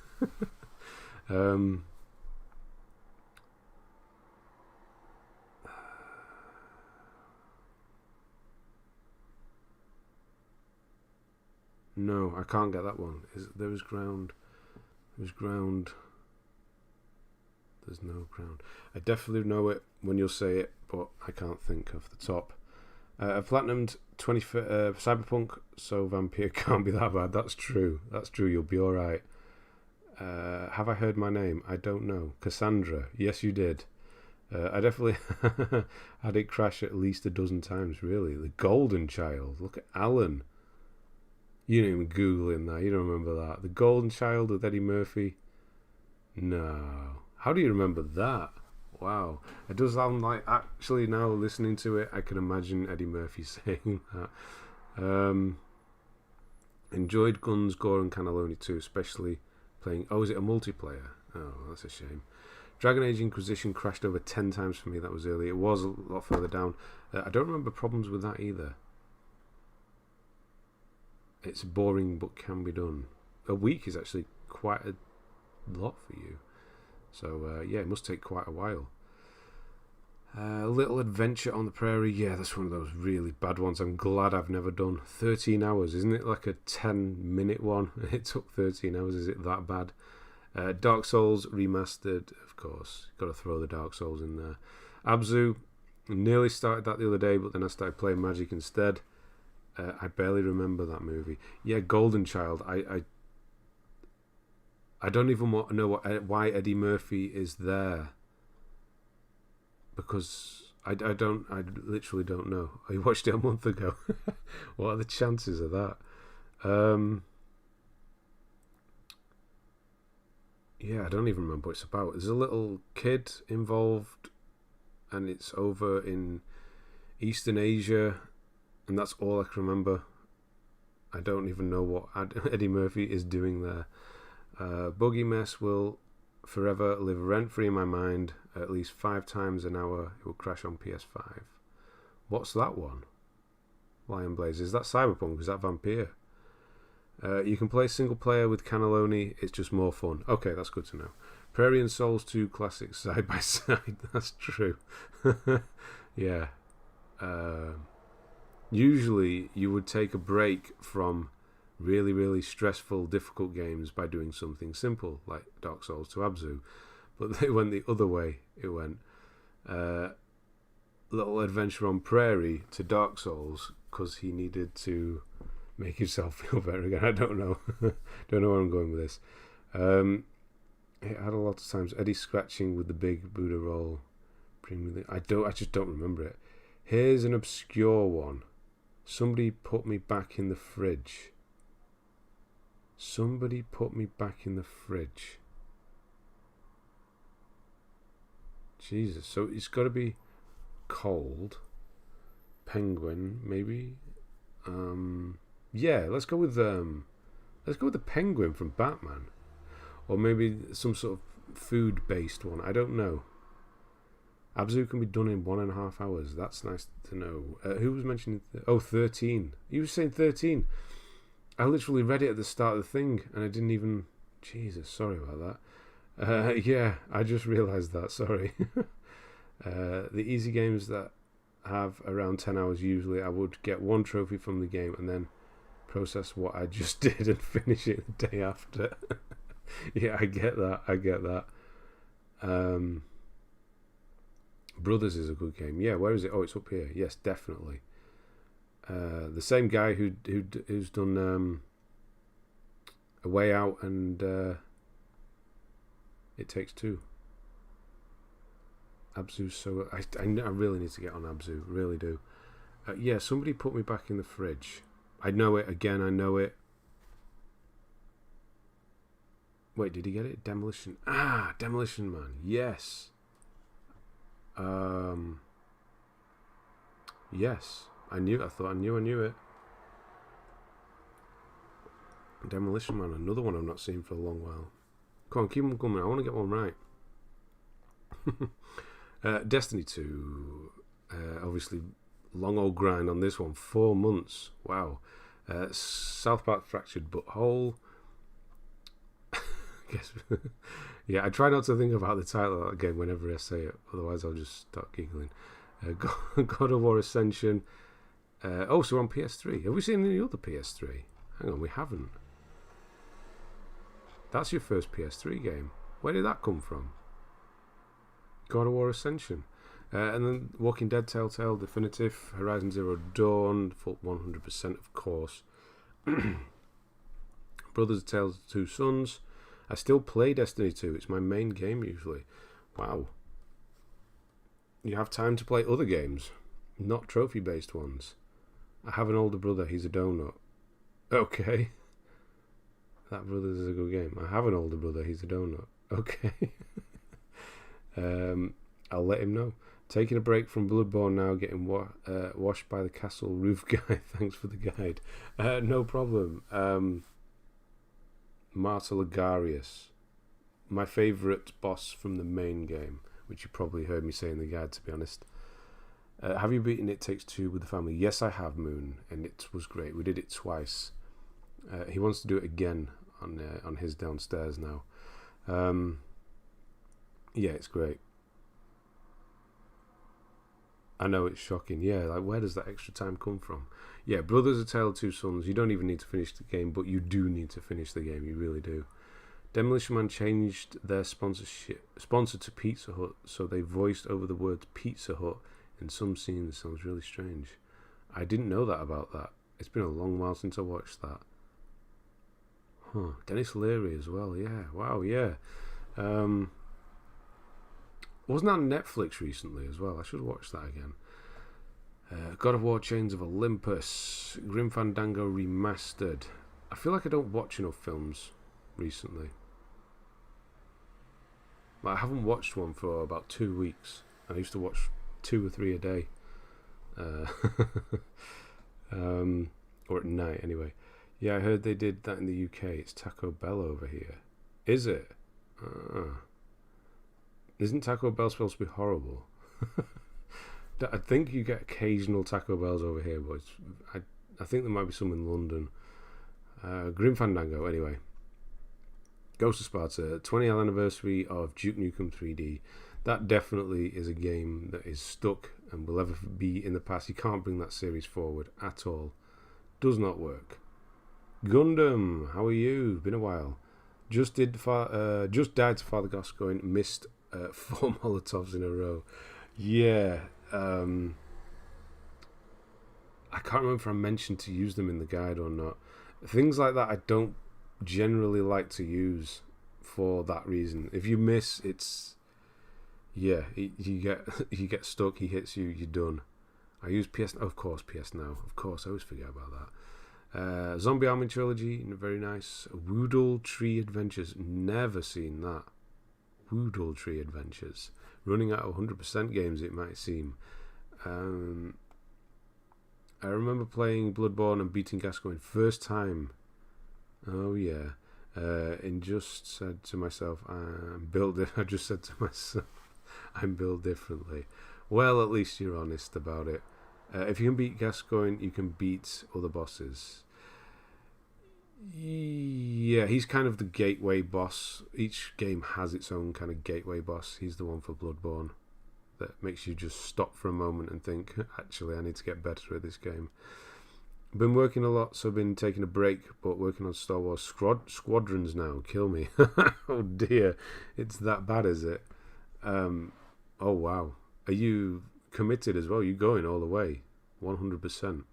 No, I can't get that one. There is ground. There's ground. There's no ground. I definitely know it when you'll say it, but I can't think off the top. I've platinumed Cyberpunk, so Vampire can't be that bad. That's true. That's true. You'll be alright. Have I heard my name? I don't know. Cassandra. Yes, you did. I definitely had it crash at least a dozen times, really. The Golden Child. Look at Alan. You didn't even Google him that. You don't remember that. The Golden Child with Eddie Murphy. No. How do you remember that? Wow. It does sound like, actually now listening to it, I can imagine Eddie Murphy saying that. Enjoyed Guns, Gore and Cannelloni too, especially playing... Oh, is it a multiplayer? Oh, that's a shame. Dragon Age Inquisition crashed over 10 times for me. That was early. It was a lot further down. I don't remember problems with that either. It's boring but can be done. A week is actually quite a lot for you. So, yeah, it must take quite a while. Little Adventure on the Prairie. Yeah, that's one of those really bad ones. I'm glad I've never done. 13 hours. Isn't it like a 10-minute one? It took 13 hours. Is it that bad? Dark Souls Remastered, of course. Got to throw the Dark Souls in there. Abzu. Nearly started that the other day, but then I started playing Magic instead. I barely remember that movie. Yeah, Golden Child. I don't even know why Eddie Murphy is there, because I literally don't know. I watched it a month ago. What are the chances of that? Yeah, I don't even remember what it's about. There's a little kid involved, and it's over in Eastern Asia. And that's all I can remember. I don't even know what Eddie Murphy is doing there. Buggy Mess will forever live rent-free in my mind. At least 5 times an hour it will crash on PS5. What's that one? Lion Blaze. Is that Cyberpunk? Is that Vampire? You can play single player with Cannelloni. It's just more fun. Okay, that's good to know. Prairie and Souls 2 classics side by side. That's true. Yeah. Usually you would take a break from really, really stressful, difficult games by doing something simple, like Dark Souls to Abzu. But they went the other way. It went Little Adventure on Prairie to Dark Souls, because he needed to make himself feel better again. I don't know. Don't know where I'm going with this. It had a lot of times Eddie scratching with the big Buddha roll. I just don't remember it. Here's an obscure one. Somebody put me back in the fridge. Somebody put me back in the fridge. Jesus. So it's got to be cold. Penguin, maybe. Yeah, let's go with the penguin from Batman, or maybe some sort of food-based one. I don't know. Abzu can be done in 1.5 hours. That's nice to know. Who was mentioning? 13. You were saying 13. I literally read it at the start of the thing, and I didn't even... Jesus, sorry about that. Yeah, I just realised that. Sorry. The easy games that have around 10 hours, usually I would get 1 trophy from the game and then process what I just did and finish it the day after. Yeah, I get that. Brothers is a good game. Yeah, where is it? Oh, it's up here. Yes, definitely. The same guy who's done A Way Out and It Takes Two. Abzu, so I really need to get on Abzu, really do. Yeah, somebody put me back in the fridge. I know it again. I know it. Wait, did he get it? Demolition. Demolition Man. Yes. Yes. I knew it. Demolition Man. Another one I've not seen for a long while. Come on, keep them coming. I want to get one right. Destiny 2. Obviously, long old grind on this one. 4 months. Wow. South Park Fractured But Whole. Guess. Yeah, I try not to think about the title again whenever I say it, otherwise I'll just start giggling. God of War Ascension. So we're on PS3. Have we seen any other PS3? Hang on, we haven't. That's your first PS3 game. Where did that come from? God of War Ascension. And then Walking Dead Telltale Definitive, Horizon Zero Dawn, full 100% of course. Brothers of Tales of Two Sons. I still play Destiny 2. It's my main game usually. Wow. You have time to play other games, not trophy-based ones. I have an older brother. He's a donut. Okay. That Brothers is a good game. I have an older brother. He's a donut. Okay. I'll let him know. Taking a break from Bloodborne now, getting washed by the castle roof guy. Thanks for the guide. No problem. Marta Ligarius. My favourite boss from the main game, which you probably heard me say in the guide, to be honest. Have you beaten It Takes Two with the family? Yes, I have, Moon, and it was great. We did it twice. He wants to do it again on his downstairs now. Yeah, it's great. I know it's shocking. Yeah, like where does that extra time come from? Yeah, Brothers of Tale of Two Sons. You don't even need to finish the game, but you do need to finish the game. You really do. Demolition Man changed their sponsor to Pizza Hut, so they voiced over the words Pizza Hut in some scenes. Sounds really strange. I didn't know that about that. It's been a long while since I watched that. Huh. Dennis Leary as well. Yeah. Wow. Yeah. Wasn't that on Netflix recently as well? I should watch that again. God of War Chains of Olympus. Grim Fandango Remastered. I feel like I don't watch enough films recently. Like, I haven't watched one for about 2 weeks. I used to watch 2 or 3 a day. Or at night anyway. Yeah, I heard they did that in the UK. It's Taco Bell over here. Is it? Isn't Taco Bell supposed to be horrible? I think you get occasional Taco Bells over here, but I think there might be some in London. Grim Fandango, anyway. Ghost of Sparta, 20th anniversary of Duke Nukem 3D. That definitely is a game that is stuck and will ever be in the past. You can't bring that series forward at all. Does not work. Gundam, how are you? Been a while. Just died to Father Gascoigne. Missed 4 Molotovs in a row. Yeah. I can't remember if I mentioned to use them in the guide or not. Things like that I don't generally like to use for that reason. If you miss, it's... Yeah, you get stuck, he hits you, you're done. I use PS... Of course, PS Now. Of course, I always forget about that. Zombie Army Trilogy, very nice. Woodle Tree Adventures, never seen that. Woodle Tree Adventures. Running out of 100% games, it might seem. I remember playing Bloodborne and beating Gascoigne first time. Oh yeah. And just said to myself, I just said to myself, I'm built differently. Well, at least you're honest about it. If you can beat Gascoigne, you can beat other bosses. Yeah, he's kind of the gateway boss. Each game has its own kind of gateway boss. He's the one for Bloodborne that makes you just stop for a moment and think, actually, I need to get better at this game. Been working a lot, so I've been taking a break, but working on Star Wars Squadrons now. Kill me. Oh dear, it's that bad, is it? Oh wow. Are you committed as well? You going all the way? 100%.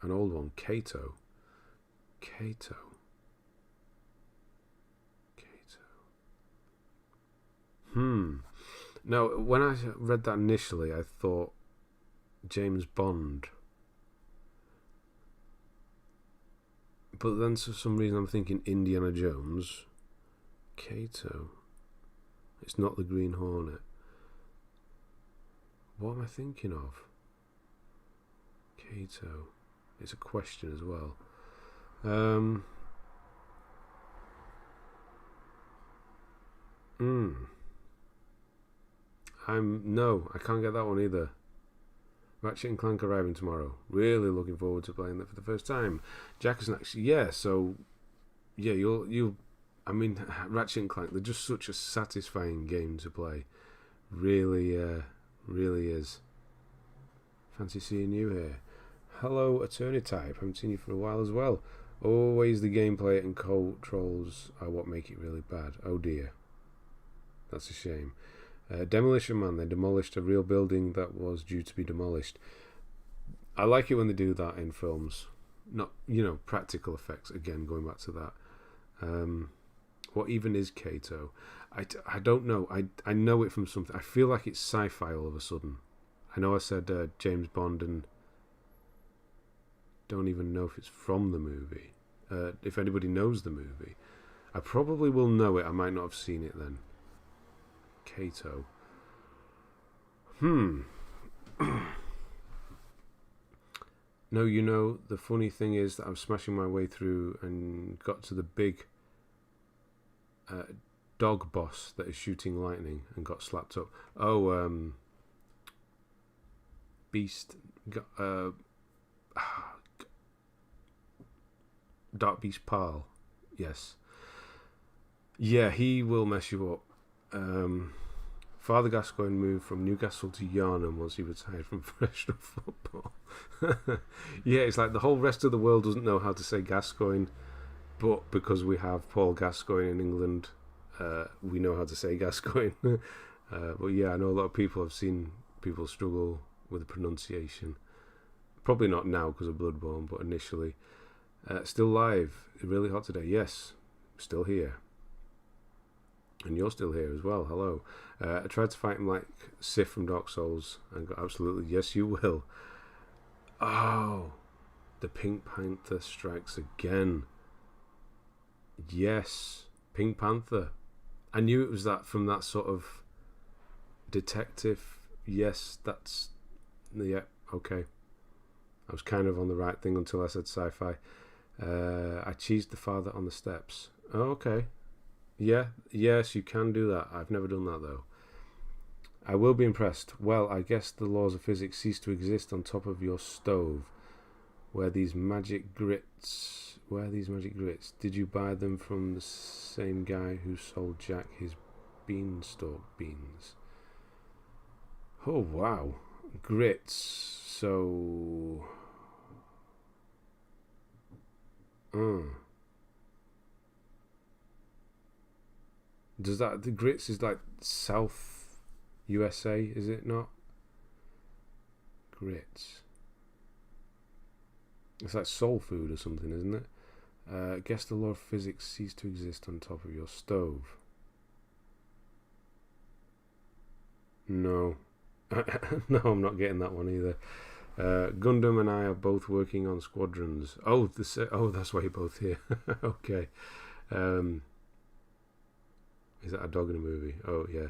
An old one, Kato. Now, when I read that initially, I thought James Bond. But then for some reason I'm thinking Indiana Jones. Kato. It's not the Green Hornet. What am I thinking of? Kato. It's a question as well. No, I can't get that one either. Ratchet and Clank arriving tomorrow. Really looking forward to playing that for the first time. Jack is actually, yeah. So yeah, you'll. I mean, Ratchet and Clank. They're just such a satisfying game to play. Really, really is. Fancy seeing you here. Hello, Attorney Type. Haven't seen you for a while as well. Always the gameplay and controls are what make it really bad. Oh dear. That's a shame. Demolition Man. They demolished a real building that was due to be demolished. I like it when they do that in films. Not, practical effects. Again, going back to that. What even is Kato? I don't know. I know it from something. I feel like it's sci-fi all of a sudden. I know I said James Bond and don't even know if it's from the movie. If anybody knows the movie, I probably will know it. I might not have seen it then. Kato. No, the funny thing is that I'm smashing my way through and got to the big dog boss that is shooting lightning and got slapped up. Beast. Dark Beast Parl. Yes. Yeah, he will mess you up. Father Gascoigne moved from Newcastle to Yarnham once he retired from professional football. Yeah, it's like the whole rest of the world doesn't know how to say Gascoigne, but because we have Paul Gascoigne in England, we know how to say Gascoigne. But yeah, I know a lot of people have seen people struggle with the pronunciation. Probably not now because of Bloodborne, but initially. Still live. Really hot today. Yes, still here. And you're still here as well. Hello. I tried to fight him like Sif from Dark Souls and got absolutely, yes you will. Oh, the Pink Panther strikes again. Yes, Pink Panther. I knew it was that from that sort of detective. Yes, that's, yeah, okay. I was kind of on the right thing until I said sci-fi. I cheesed the father on the steps. Oh, okay. Yeah, yes, you can do that. I've never done that though. I will be impressed. Well, I guess the laws of physics cease to exist on top of your stove. Where these magic grits? Did you buy them from the same guy who sold Jack his beanstalk beans? Oh wow, grits. So, does that, the grits is like South USA, is it not? Grits. It's like soul food or something, isn't it? Guess the law of physics ceased to exist on top of your stove. No. No, I'm not getting that one either. Gundam and I are both working on squadrons. Oh, that's why you're both here. Okay. Is that a dog in a movie? Oh, yeah.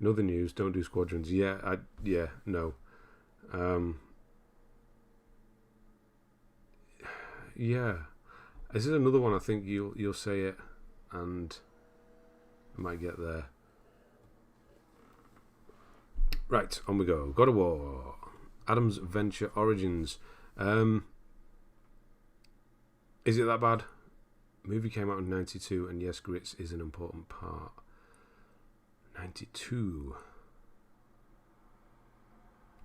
In other news, don't do squadrons. Yeah, no. Yeah. This is another one. I think you'll say it, and I might get there. Right, on we go. God of War. Adam's Venture Origins. Is it that bad? Movie came out in 92, and yes, grits is an important part. 92.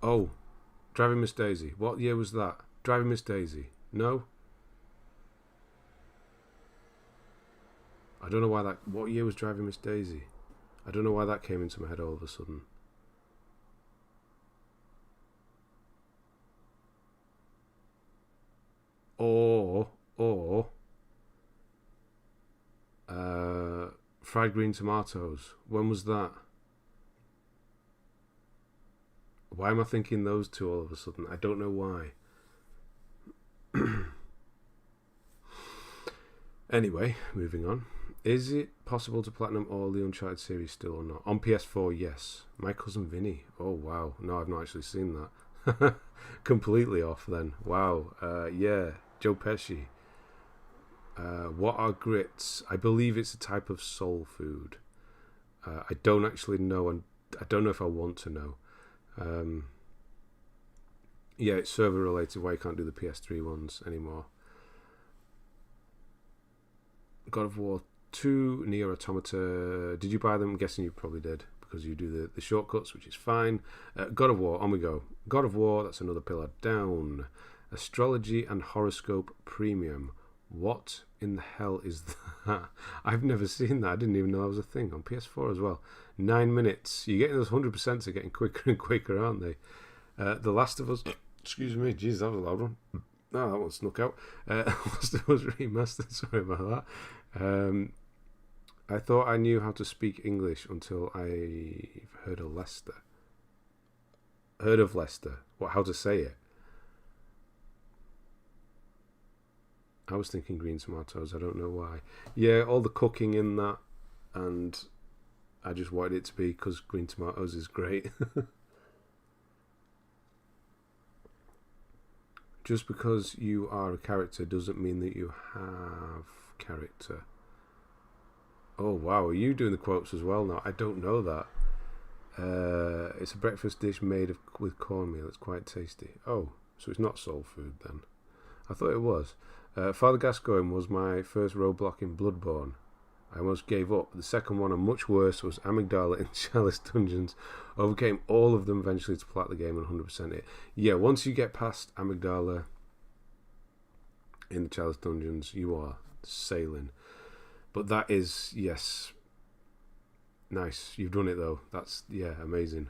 Oh, Driving Miss Daisy. What year was that? Driving Miss Daisy. No? I don't know why that... What year was Driving Miss Daisy? I don't know why that came into my head all of a sudden. Or Fried Green Tomatoes. When was that? Why am I thinking those two all of a sudden? I don't know why. Anyway, moving on. Is it possible to platinum all the Uncharted series still or not? On PS4, yes. My Cousin Vinny. Oh, wow. No, I've not actually seen that. Completely off then. Wow. Yeah. Joe Pesci. What are grits? I believe it's a type of soul food. I don't actually know, and I don't know if I want to know. Yeah, it's server related. Why you can't do the PS3 ones anymore. God of War 2, Nier Automata. Did you buy them? I'm guessing you probably did, because you do the shortcuts, which is fine. God of War, on we go. God of War, that's another pillar down. Astrology and Horoscope Premium. What in the hell is that? I've never seen that. I didn't even know that was a thing. On PS4 as well. 9 minutes. You're getting those 100% are getting quicker and quicker, aren't they? The Last of Us... Excuse me. Jeez, that was a loud one. Oh, that one snuck out. Last of Us Remastered. Sorry about that. I thought I knew how to speak English until I've heard of Leicester. Heard of Leicester? What? How to say it? I was thinking green tomatoes. I don't know why. Yeah, all the cooking in that, and I just wanted it to be because green tomatoes is great. Just because you are a character doesn't mean that you have character. Oh wow, are you doing the quotes as well now? I don't know that. It's a breakfast dish made with cornmeal. It's quite tasty. Oh, so it's not soul food then. I thought it was. Father Gascoigne was my first roadblock in Bloodborne. I almost gave up. The second one, and much worse, was Amygdala in Chalice Dungeons. Overcame all of them eventually to plat the game and 100% it. Yeah, once you get past Amygdala in the Chalice Dungeons, you are sailing. But that is, yes, nice. You've done it though. That's, yeah, amazing.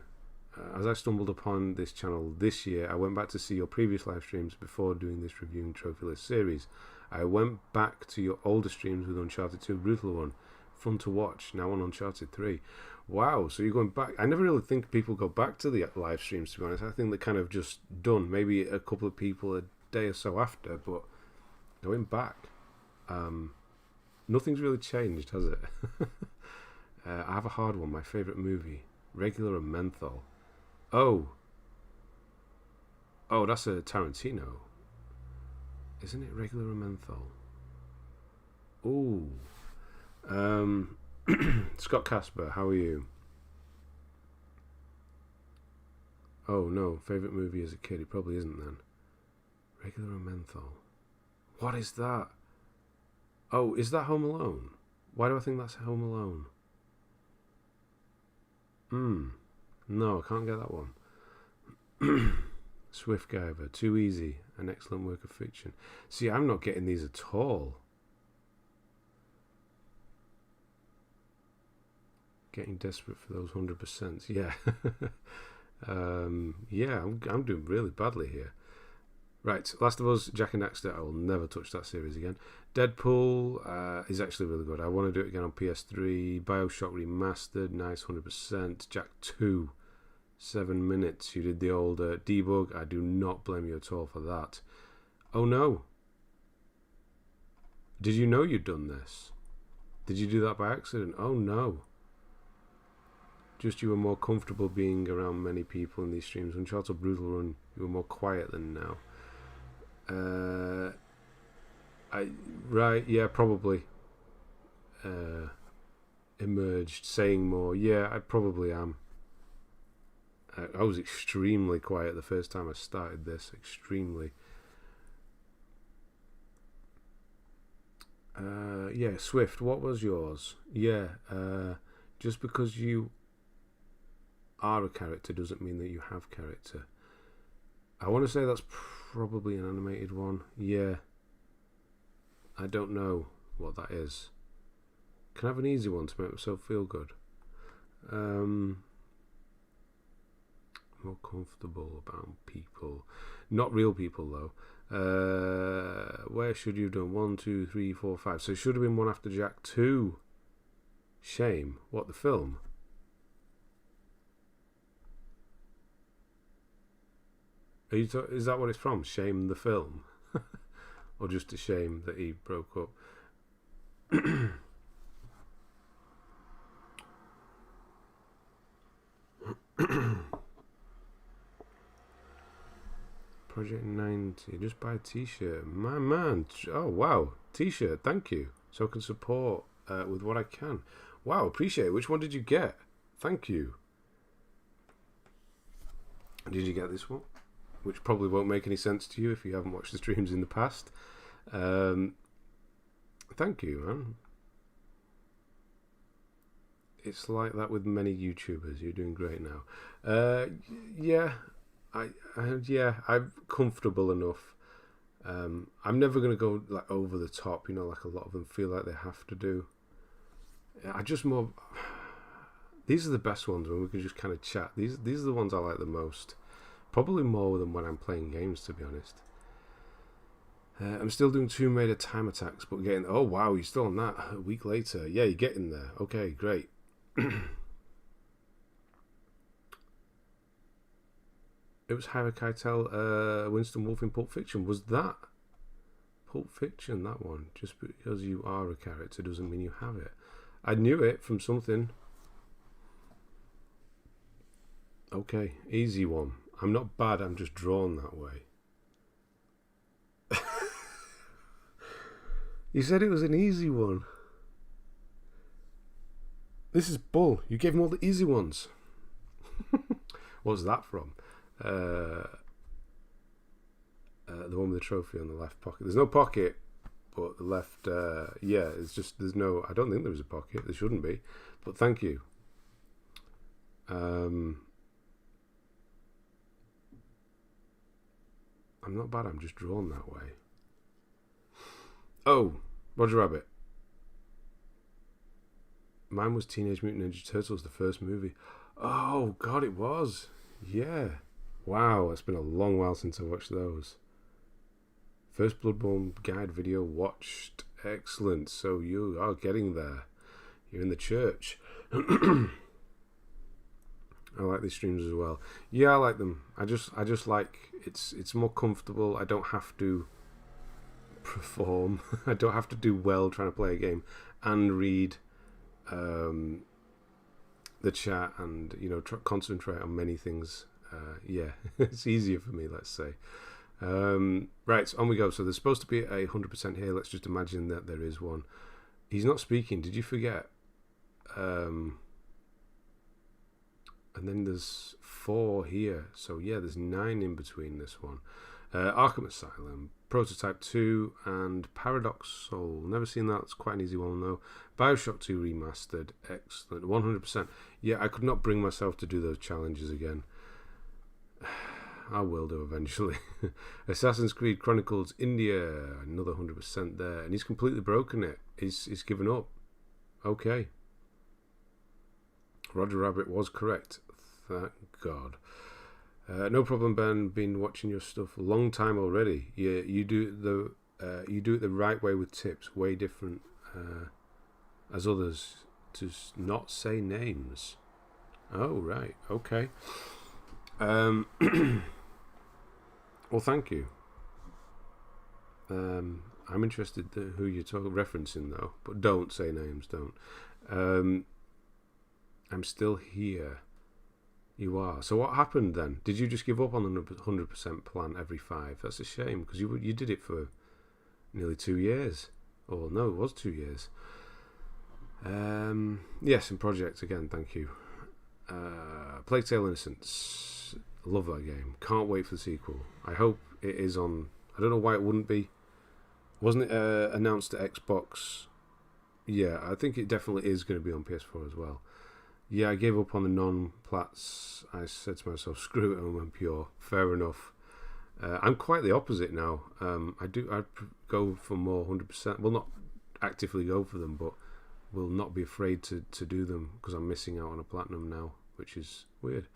As I stumbled upon this channel this year, I went back to see your previous live streams before doing this reviewing Trophy List series. I went back to your older streams with Uncharted 2 Brutal One. Fun to watch, now on Uncharted 3. Wow, so you're going back. I never really think people go back to the live streams, to be honest. I think they're kind of just done. Maybe a couple of people a day or so after, but going back, nothing's really changed, has it? I have a hard one. My favourite movie, Regular and Menthol. Oh, that's a Tarantino. Isn't it Regular and Menthol? Ooh. Scott Casper, how are you? Oh no, favourite movie as a kid? It probably isn't then. Regular and Menthol. What is that? Oh, is that Home Alone? Why do I think that's Home Alone? No, I can't get that one. Swiftgiver, Too Easy, an excellent work of fiction. See, I'm not getting these at all. Getting desperate for those 100%. Yeah. Yeah, I'm doing really badly here. Right, Last of Us, Jack and Daxter. I will never touch that series again. Deadpool is actually really good. I want to do it again on PS3. Bioshock Remastered, nice, 100%. Jack 2, 7 minutes. You did the old debug. I do not blame you at all for that. Oh no. Did you know you'd done this? Did you do that by accident? Oh no. Just you were more comfortable being around many people in these streams. Uncharted Brutal Run, you were more quiet than now. Right, yeah, probably. Emerged, saying more. Yeah, I probably am. I was extremely quiet the first time I started this. Extremely. Yeah, Swift, what was yours? Yeah, just because you are a character doesn't mean that you have character. I want to say that's probably an animated one. Yeah. I don't know what that is. Can I have an easy one to make myself feel good? More comfortable about people. Not real people, though. Where should you have done? 1, 2, 3, 4, 5. So it should have been one after Jack 2. Shame. What, the film? Is that what it's from? Shame the film? Or just a shame that he broke up? Project 90. Just buy a t-shirt. My man. Oh, wow. T-shirt. Thank you. So I can support with what I can. Wow. Appreciate it. Which one did you get? Thank you. Did you get this one? which probably won't make any sense to you if you haven't watched the streams in the past. Thank you, man. It's like that with many YouTubers. You're doing great now. Yeah, I'm comfortable enough. I'm never gonna go like over the top, like a lot of them feel like they have to do. These are the best ones when we can just kind of chat. These are the ones I like the most. Probably more than when I'm playing games, to be honest. I'm still doing Tomb Raider time attacks, but getting... Oh, wow, you're still on that a week later. Yeah, you're getting there. Okay, great. It was Harry Keitel, Winston Wolfe in Pulp Fiction. Was that Pulp Fiction, that one? Just because you are a character doesn't mean you have it. I knew it from something. Okay, easy one. I'm not bad, I'm just drawn that way. You said it was an easy one. This is bull. You gave him all the easy ones. What's that from? The one with the trophy on the left pocket. There's no pocket, but the left, it's just, there's no, I don't think there is a pocket. There shouldn't be, but thank you. I'm not bad, I'm just drawn that way. Oh, Roger Rabbit. Mine was Teenage Mutant Ninja Turtles, the first movie. Oh, God, it was. Yeah. Wow, it's been a long while since I watched those. First Bloodborne guide video watched. Excellent. So you are getting there. You're in the church. I like these streams as well. Yeah, I like them. I just like it's more comfortable. I don't have to perform. I don't have to do well trying to play a game and read the chat and concentrate on many things. Yeah, it's easier for me, let's say. Right, on we go. So there's supposed to be a 100% here. Let's just imagine that there is one. He's not speaking. Did you forget? And then there's 4 here. So yeah, there's 9 in between this one. Arkham Asylum, Prototype 2, and Paradox Soul. Never seen that. It's quite an easy one though. Bioshock 2 Remastered. Excellent. 100%. Yeah, I could not bring myself to do those challenges again. I will do eventually. Assassin's Creed Chronicles India. Another 100% there. And he's completely broken it. He's given up. Okay. Roger Rabbit was correct. Thank God. No problem, Ben. Been watching your stuff a long time already. Yeah, you do it the right way with tips. Way different as others. To not say names. Oh right. Okay. Well, thank you. I'm interested who you're referencing though, but don't say names. Don't. I'm still here. You are. So what happened then? Did you just give up on the 100% plan every 5? That's a shame because you did it for nearly 2 years. Or no, it was 2 years. Yes, and Project again. Thank you. Plague Tale Innocence. Love that game. Can't wait for the sequel. I hope it is on. I don't know why it wouldn't be. Wasn't it announced at Xbox? Yeah, I think it definitely is going to be on PS4 as well. Yeah, I gave up on the non-plats. I said to myself, screw it, I'm pure. Fair enough. I'm quite the opposite now. I go for more 100%. Well, not actively go for them, but will not be afraid to do them because I'm missing out on a platinum now, which is weird.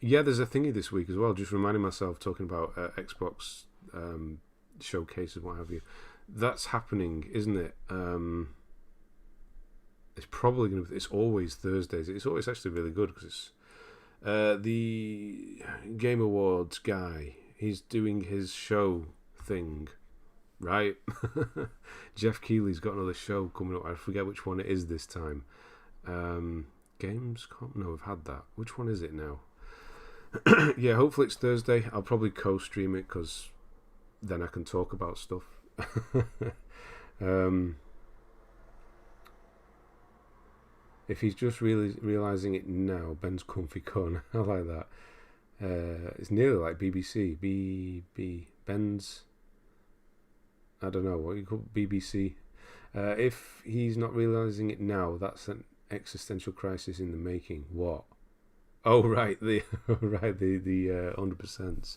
Yeah, there's a thingy this week as well. Just reminding myself, talking about Xbox showcase and what have you. That's happening, isn't it? It's probably going to. It's always Thursdays. It's always actually really good because it's the Game Awards guy. He's doing his show thing, right? Jeff Keighley's got another show coming up. I forget which one it is this time. Gamescom? No, we've had that. Which one is it now? Yeah, hopefully it's Thursday. I'll probably co-stream it because then I can talk about stuff. If he's just really realising it now, Ben's comfy corner. I like that. It's nearly like BBC. Ben's. I don't know what you call BBC. If he's not realizing it now, that's an existential crisis in the making. What? Oh right, the 100%.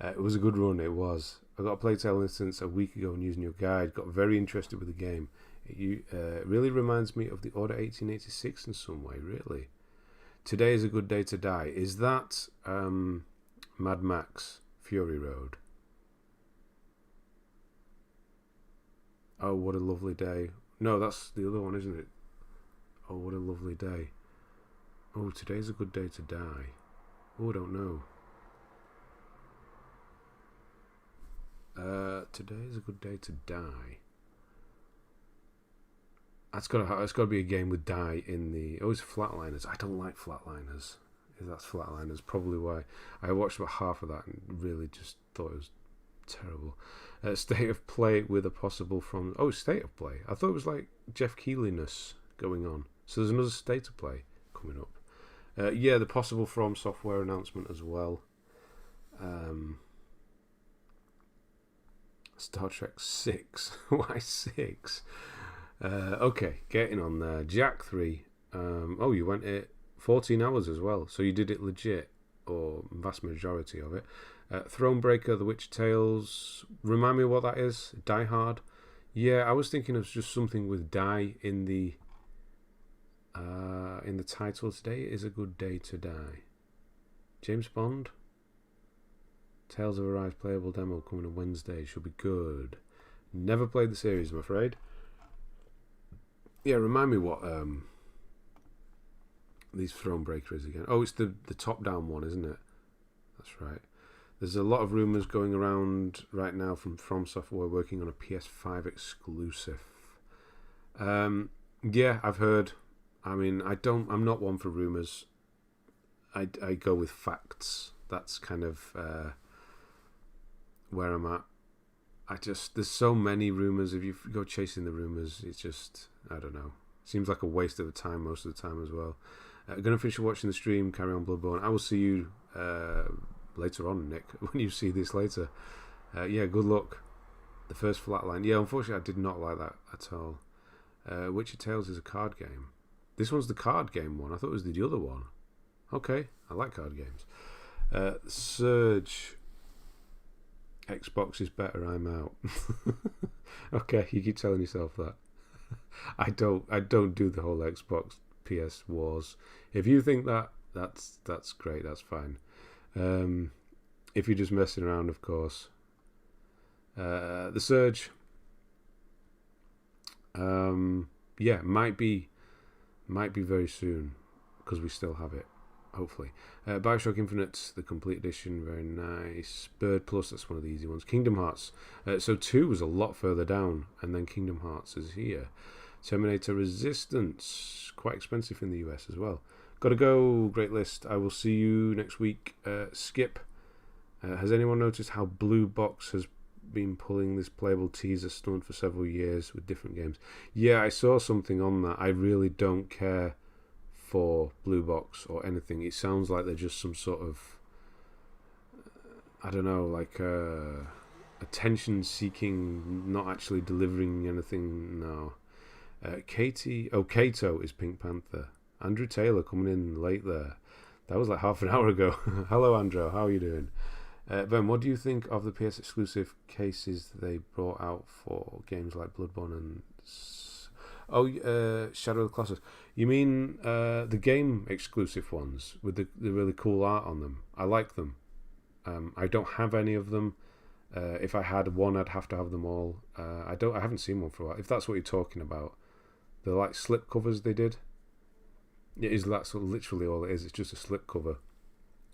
It was a good run. It was. I got a Playtale instance a week ago and using your guide. Got very interested with the game. It really reminds me of the Order 1886 in some way. Really. Today is a good day to die. Is that Mad Max Fury Road? Oh, what a lovely day. No, that's the other one, isn't it? Oh, what a lovely day. Oh, today's a good day to die. Oh, I don't know. Today is a good day to die. It's got to be a game with die in the. Oh, it's Flatliners. I don't like Flatliners. If that's Flatliners, probably why. I watched about half of that and really just thought it was terrible. State of Play with a possible from. Oh, State of Play. I thought it was like Jeff Keighley-ness going on. So there's another State of Play coming up. Yeah, the possible From Software announcement as well. Star Trek 6. Why 6? Okay, getting on there. Jack 3. Oh, you went it 14 hours as well. So you did it legit, or vast majority of it. Thronebreaker, The Witch Tales. Remind me what that is. Die Hard. Yeah, I was thinking of just something with die in the title. Today is a good day to die. James Bond. Tales of Arise playable demo coming on Wednesday. Should be good. Never played the series, I'm afraid. Yeah, remind me what these Thronebreaker is again. Oh, it's the top-down one, isn't it? That's right. There's a lot of rumours going around right now from Software working on a PS5 exclusive. Yeah, I've heard. I mean, I'm not one for rumours. I go with facts. That's kind of where I'm at. There's so many rumours. If you go chasing the rumours, it's just, I don't know. Seems like a waste of time most of the time as well. Going to finish watching the stream, carry on Bloodborne. I will see you later on, Nick, when you see this later. Yeah, good luck. The first Flatline. Yeah, unfortunately, I did not like that at all. Witcher Tales is a card game. This one's the card game one. I thought it was the other one. Okay, I like card games. Surge. Xbox is better, I'm out. Okay, you keep telling yourself that. I don't do the whole Xbox PS wars. If you think that's great, that's fine. If you're just messing around, of course. The Surge, yeah, might be very soon because we still have it. Hopefully. Bioshock Infinite, the complete edition, very nice. Bird Plus, that's one of the easy ones. Kingdom Hearts. So 2 was a lot further down, and then Kingdom Hearts is here. Terminator Resistance, quite expensive in the US as well. Gotta go, great list. I will see you next week. Skip. Has anyone noticed how Blue Box has been pulling this playable teaser stunt for several years with different games? Yeah, I saw something on that. I really don't care for Blue Box or anything. It sounds like they're just some sort of, I don't know, like attention seeking, not actually delivering anything. No. Kato is Pink Panther. Andrew Taylor coming in late there. That was like half an hour ago. Hello, Andrew. How are you doing? Ben, what do you think of the PS exclusive cases they brought out for games like Bloodborne and Shadow of the Colossus? You mean the game exclusive ones with the really cool art on them? I like them. I don't have any of them. If I had one, I'd have to have them all. I haven't seen one for a while. If that's what you're talking about, the like slip covers they did. It is that's literally all it is. It's just a slip cover.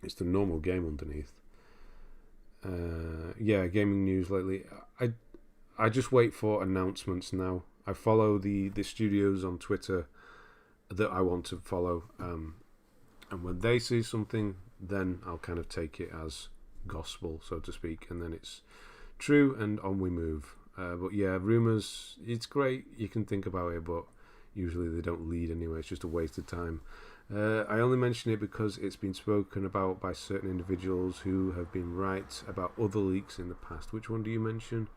It's the normal game underneath. Yeah, gaming news lately. I just wait for announcements now. I follow the studios on Twitter that I want to follow, and when they see something, then I'll kind of take it as gospel, so to speak, and then it's true, and on we move. But yeah, rumours, it's great, you can think about it, but usually they don't lead anywhere. It's just a waste of time. I only mention it because it's been spoken about by certain individuals who have been right about other leaks in the past. Which one do you mention?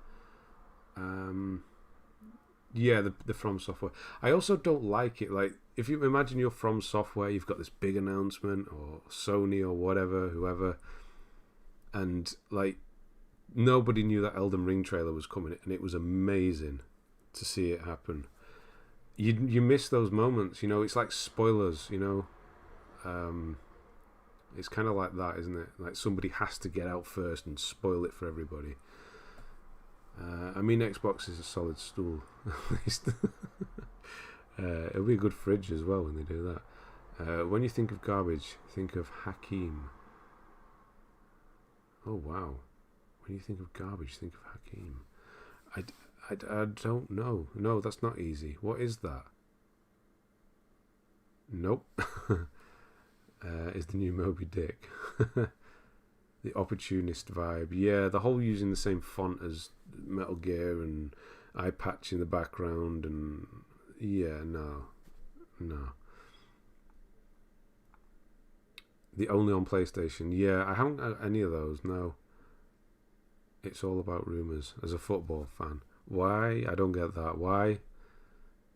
Yeah, the From Software. I also don't like it. Like, if you imagine you're From Software, you've got this big announcement, or Sony or whatever, whoever, and like nobody knew that Elden Ring trailer was coming, and it was amazing to see it happen. You miss those moments, you know. It's like spoilers, you know. It's kind of like that, isn't it? Like somebody has to get out first and spoil it for everybody. I mean, Xbox is a solid stool, at least. It'll be a good fridge as well when they do that. When you think of garbage, think of Hakim. Oh, wow. When you think of garbage, think of Hakim. I don't know. No, that's not easy. What is that? Nope. Is the new Moby Dick. The opportunist vibe. Yeah, the whole using the same font as Metal Gear and eye patch in the background, and yeah, no. The only on PlayStation. Yeah, I haven't got any of those, no. It's all about rumours. As a football fan. Why? I don't get that. Why?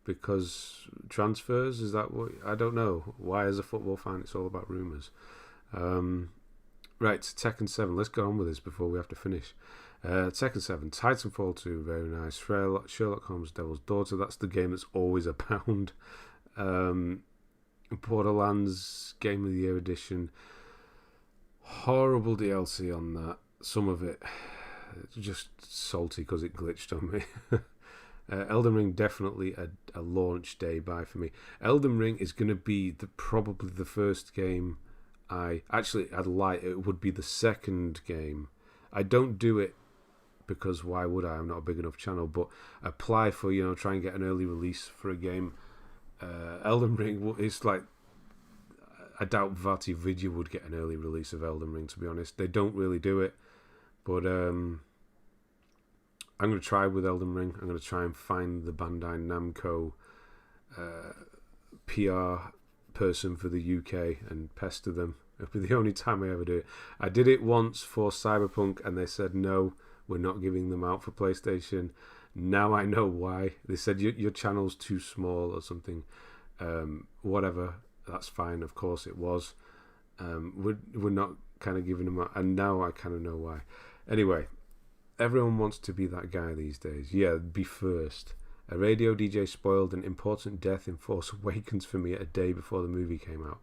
Because transfers? Is that what? I don't know. Why, as a football fan, it's all about rumours. Right, Tekken 7. Let's go on with this before we have to finish. Tekken 7. Titanfall 2. Very nice. Sherlock Holmes' Devil's Daughter. That's the game that's always abound. Borderlands Game of the Year Edition. Horrible DLC on that. Some of it just salty because it glitched on me. Elden Ring, definitely a launch day buy for me. Elden Ring is going to be probably the first game I'd lie, it would be the second game. I don't do it because why would I? I'm not a big enough channel, but apply for, try and get an early release for a game. Elden Ring is like, I doubt Vati Vidya would get an early release of Elden Ring, to be honest. They don't really do it, but I'm going to try with Elden Ring. I'm going to try and find the Bandai Namco PR person for the UK and pester them. It'll be the only time I ever do it. I did it once for Cyberpunk and they said no, we're not giving them out for PlayStation. Now I know why. They said your channel's too small or something. Whatever, that's fine. Of course it was. We're not kind of giving them out, and now I kind of know why. Anyway, everyone wants to be that guy these days. Yeah, be first. A radio DJ spoiled an important death in Force Awakens for me a day before the movie came out.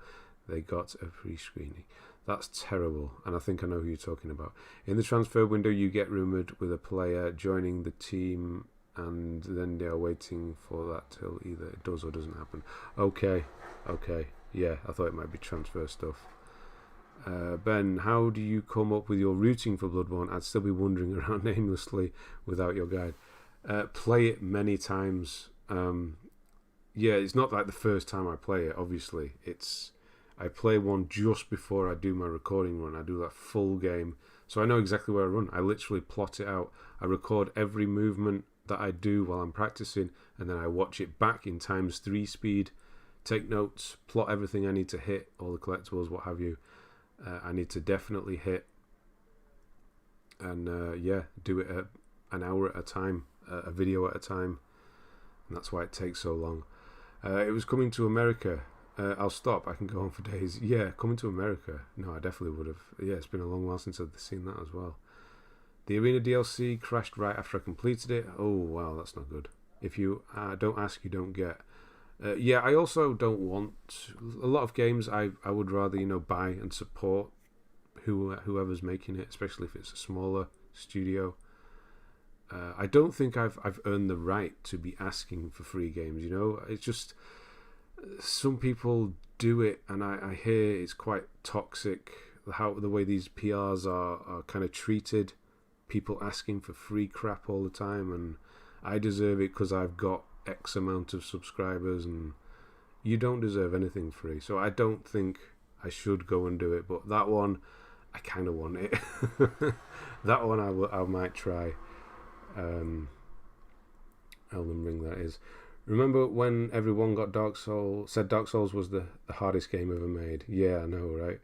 They got a pre-screening. That's terrible, and I think I know who you're talking about. In the transfer window, you get rumoured with a player joining the team, and then they are waiting for that till either it does or doesn't happen. Okay. Yeah, I thought it might be transfer stuff. Ben, how do you come up with your routing for Bloodborne? I'd still be wandering around aimlessly without your guide. Play it many times. Yeah, it's not like the first time I play it, obviously. I play one just before I do my recording run. I do that full game, so I know exactly where I run. I literally plot it out. I record every movement that I do while I'm practicing, and then I watch it back in ×3 speed, take notes, plot everything I need to hit, all the collectibles, what have you. I need to definitely hit, and do it at an hour at a time, a video at a time, and that's why it takes so long. It was coming to America. I'll stop. I can go on for days. Yeah, coming to America. No, I definitely would have. Yeah, it's been a long while since I've seen that as well. The Arena DLC crashed right after I completed it. Oh, wow, that's not good. If you don't ask, you don't get. Yeah, I also don't want a lot of games. I would rather buy and support whoever's making it, especially if it's a smaller studio. I don't think I've earned the right to be asking for free games. It's just some people do it, and I hear it's quite toxic. The way these PRs are kind of treated. People asking for free crap all the time, and I deserve it because I've got X amount of subscribers, and you don't deserve anything free. So I don't think I should go and do it. But that one, I kind of want it. That one I might try. Elden Ring, that is. Remember when everyone got Dark Souls, said Dark Souls was the hardest game ever made? Yeah, I know, right?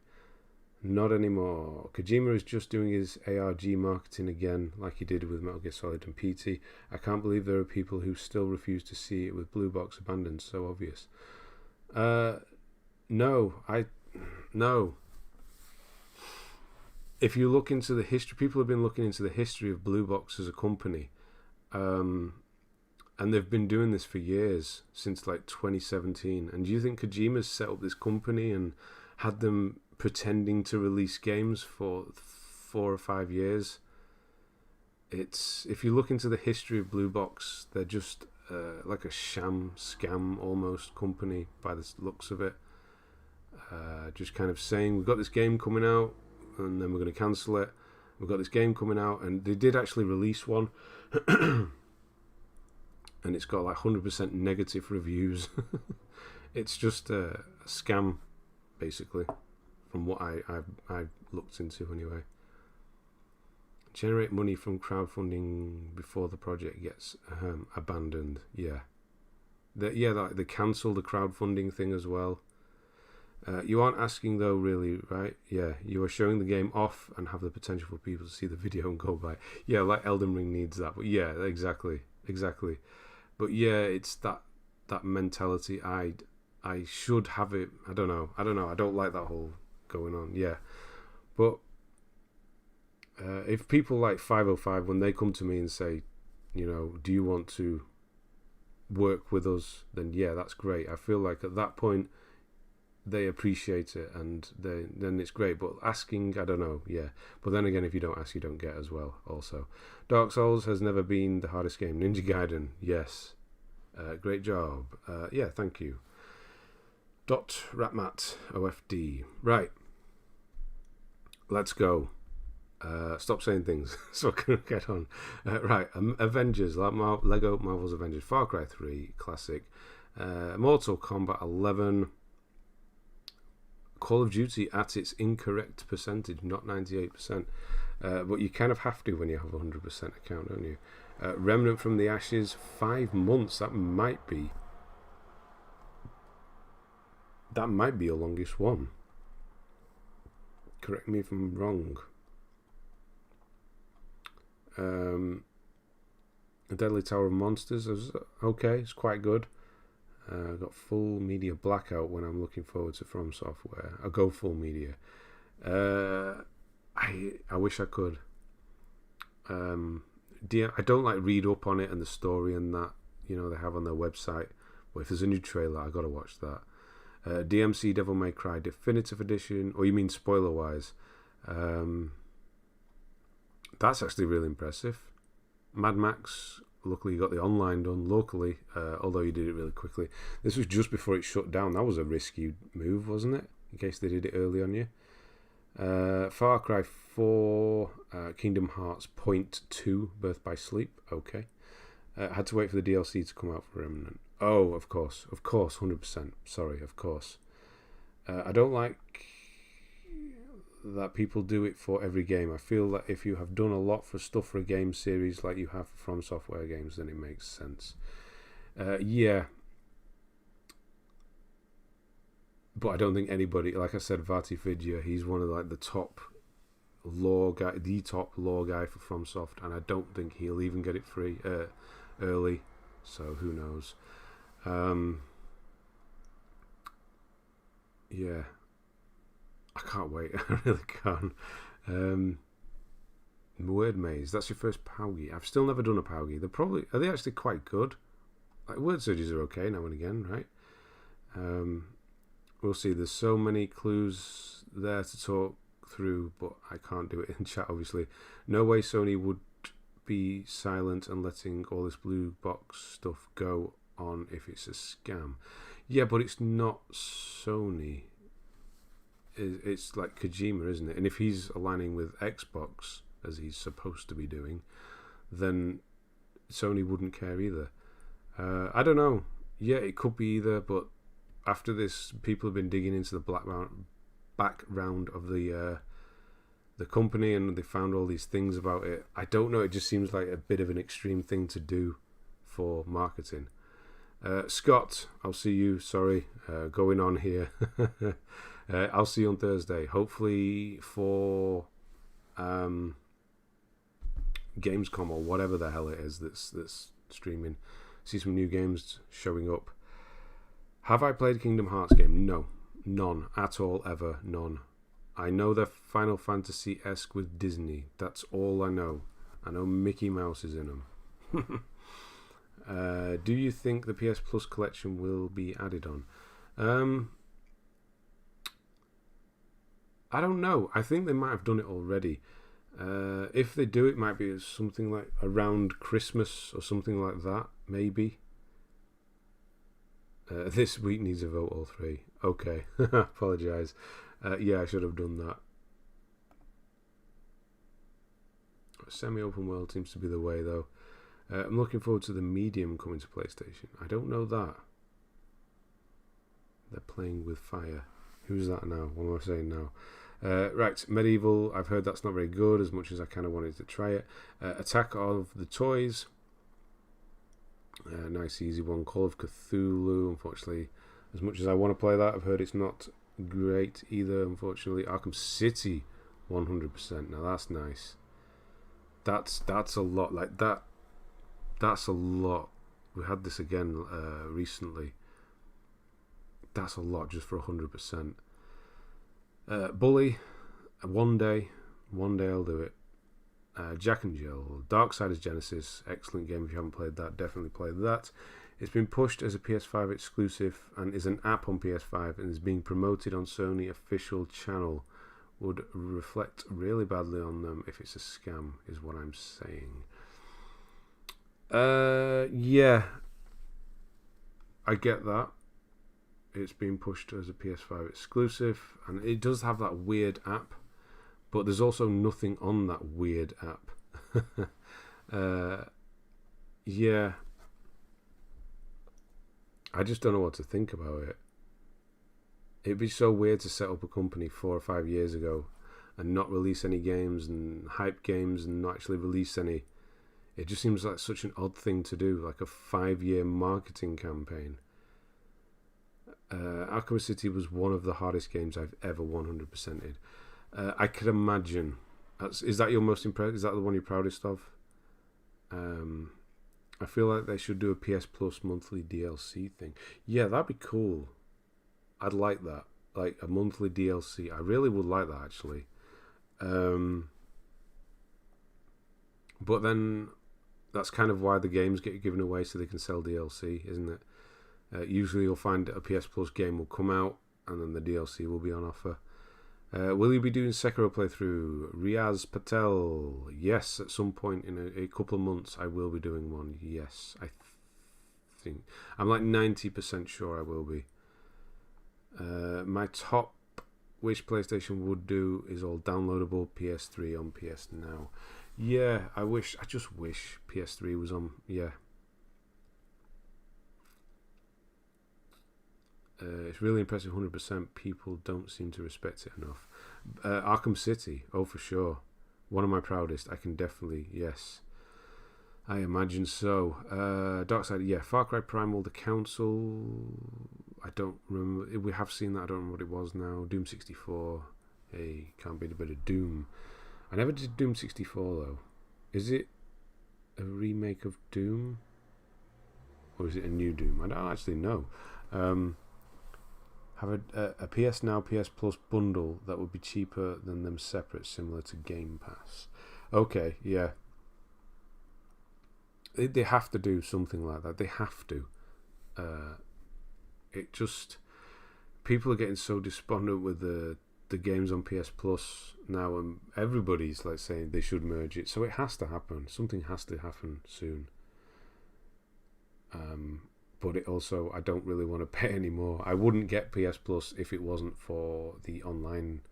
Not anymore. Kojima is just doing his ARG marketing again, like he did with Metal Gear Solid and PT. I can't believe there are people who still refuse to see it with Blue Box abandoned. So obvious. No, no. If you look into the history, people have been looking into the history of Blue Box as a company, and they've been doing this for years, since like 2017. And do you think Kojima's set up this company and had them pretending to release games for 4 or 5 years? It's, if you look into the history of Blue Box, they're just like a sham scam almost company by the looks of it. Just kind of saying, we've got this game coming out and then we're going to cancel it. We've got this game coming out, and they did actually release one and it's got like 100% negative reviews. It's just a scam, basically, from what I've looked into anyway. Generate money from crowdfunding before the project gets abandoned. Yeah, they cancelled the crowdfunding thing as well. You aren't asking though, really, right? Yeah, you are showing the game off and have the potential for people to see the video and go by. Yeah, like Elden Ring needs that, but yeah, exactly. But yeah, it's that mentality. I should have it. I don't know. I don't like that whole going on. Yeah, but if people like 505, when they come to me and say, do you want to work with us, then yeah, that's great. I feel like at that point they appreciate it, and then it's great. But asking, I don't know. Yeah, but then again, if you don't ask, you don't get as well. Also, Dark Souls has never been the hardest game. Ninja Gaiden, yes, great job. Yeah, thank you. Ratmat OFD. Right, let's go. Stop saying things so I can get on. Right, Avengers, like Lego Marvel's Avengers, Far Cry 3 classic, Mortal Kombat 11, Call of Duty at its incorrect percentage, not 98%, but you kind of have to when you have a 100% account, don't you? Remnant from the Ashes, 5 months. That might be your longest one. Correct me if I'm wrong. Deadly Tower of Monsters is okay. It's quite good. Got full media blackout when I'm looking forward to From Software. I go full media. I wish I could. I don't like read up on it and the story and that they have on their website. But if there's a new trailer, I gotta watch that. DMC Devil May Cry Definitive Edition. Or you mean spoiler wise? That's actually really impressive. Mad Max, luckily you got the online done locally, although you did it really quickly. This was just before it shut down. That was a risky move, wasn't it? In case they did it early on you. Far Cry 4, Kingdom Hearts Point 2, Birth by Sleep. Okay. Had to wait for the DLC to come out for Remnant. Oh, of course, 100%. Sorry, of course. I don't like that people do it for every game. I feel that if you have done a lot for stuff for a game series like you have for From Software games, then it makes sense. Yeah. But I don't think anybody, like I said, Vati Vidya, he's one of the top lore guy, the top lore guy for FromSoft, and I don't think he'll even get it free early. So who knows? Yeah. I can't wait. I really can't. Word Maze. That's your first Paugi. I've still never done a Paugi. Are they actually quite good? Like word searches are okay now and again, right? We'll see. There's so many clues there to talk through, but I can't do it in chat, obviously. No way Sony would be silent and letting all this blue box stuff go on if it's a scam. Yeah, but it's not Sony. It's like Kojima, isn't it? And if he's aligning with Xbox, as he's supposed to be doing, then Sony wouldn't care either. I don't know. Yeah, it could be either, but after this, people have been digging into the background of the company, and they found all these things about it. I don't know. It just seems like a bit of an extreme thing to do for marketing. Scott, I'll see you. Sorry, going on here. I'll see you on Thursday. Hopefully for Gamescom or whatever the hell it is that's streaming. See some new games showing up. Have I played Kingdom Hearts game? No, none at all, ever, none. I know they're Final Fantasy-esque with Disney. That's all I know. I know Mickey Mouse is in them. Do you think the PS Plus collection will be added on? I don't know. I think they might have done it already. If they do, it might be something like around Christmas or something like that, maybe. This week needs a vote, all three. Okay, apologise. Yeah, I should have done that. Semi-open world seems to be the way, though. I'm looking forward to the Medium coming to PlayStation. I don't know that. They're playing with fire. Who's that now? What am I saying now? Right, Medieval. I've heard that's not very good, as much as I kind of wanted to try it. Attack of the Toys. Nice easy one. Call of Cthulhu. Unfortunately, as much as I want to play that, I've heard it's not great either, unfortunately. Arkham City, 100%. Now that's nice. That's a lot. Like that. That's a lot. We had this again recently. That's a lot just for 100%. Bully, one day I'll do it. Jack and Jill, Darksiders Genesis, excellent game. If you haven't played that, definitely play that. It's been pushed as a PS5 exclusive and is an app on PS5 and is being promoted on Sony official channel. Would reflect really badly on them if it's a scam, is what I'm saying. Yeah, I get that. It's been pushed as a PS5 exclusive, and it does have that weird app, but there's also nothing on that weird app. Yeah, I just don't know what to think about it. It'd be so weird to set up a company 4 or 5 years ago and not release any games and hype games and not actually release any. It just seems like such an odd thing to do, like a 5-year marketing campaign. Arkham City was one of the hardest games I've ever 100%ed. I could imagine. Is that your most impressive? Is that the one you're proudest of? I feel like they should do a PS Plus monthly DLC thing. Yeah, that'd be cool. I'd like that. Like a monthly DLC. I really would like that, actually. But then that's kind of why the games get given away, so they can sell DLC, isn't it? Usually you'll find a PS Plus game will come out and then the DLC will be on offer. Will you be doing Sekiro playthrough? Riaz Patel. Yes, at some point in a couple of months I will be doing one. Yes, I think. I'm like 90% sure I will be. My top which PlayStation would do is all downloadable PS3 on PS Now. Yeah, I just wish PS3 was on. Yeah. It's really impressive. 100%. People don't seem to respect it enough. Arkham City, oh for sure, one of my proudest. I can definitely, yes, I imagine so. Darkside, yeah. Far Cry Primal, The Council. I don't remember. We have seen that. I don't remember what it was now. Doom 64. Hey, can't beat a bit of Doom. I never did Doom 64 though. Is it a remake of Doom, or is it a new Doom? I don't actually know. Have a PS Now, PS Plus bundle that would be cheaper than them separate, similar to Game Pass. Okay, yeah. They have to do something like that. They have to. It just... People are getting so despondent with the games on PS Plus now, and everybody's like saying they should merge it. So it has to happen. Something has to happen soon. But it also, I don't really want to pay anymore. I wouldn't get PS Plus if it wasn't for the online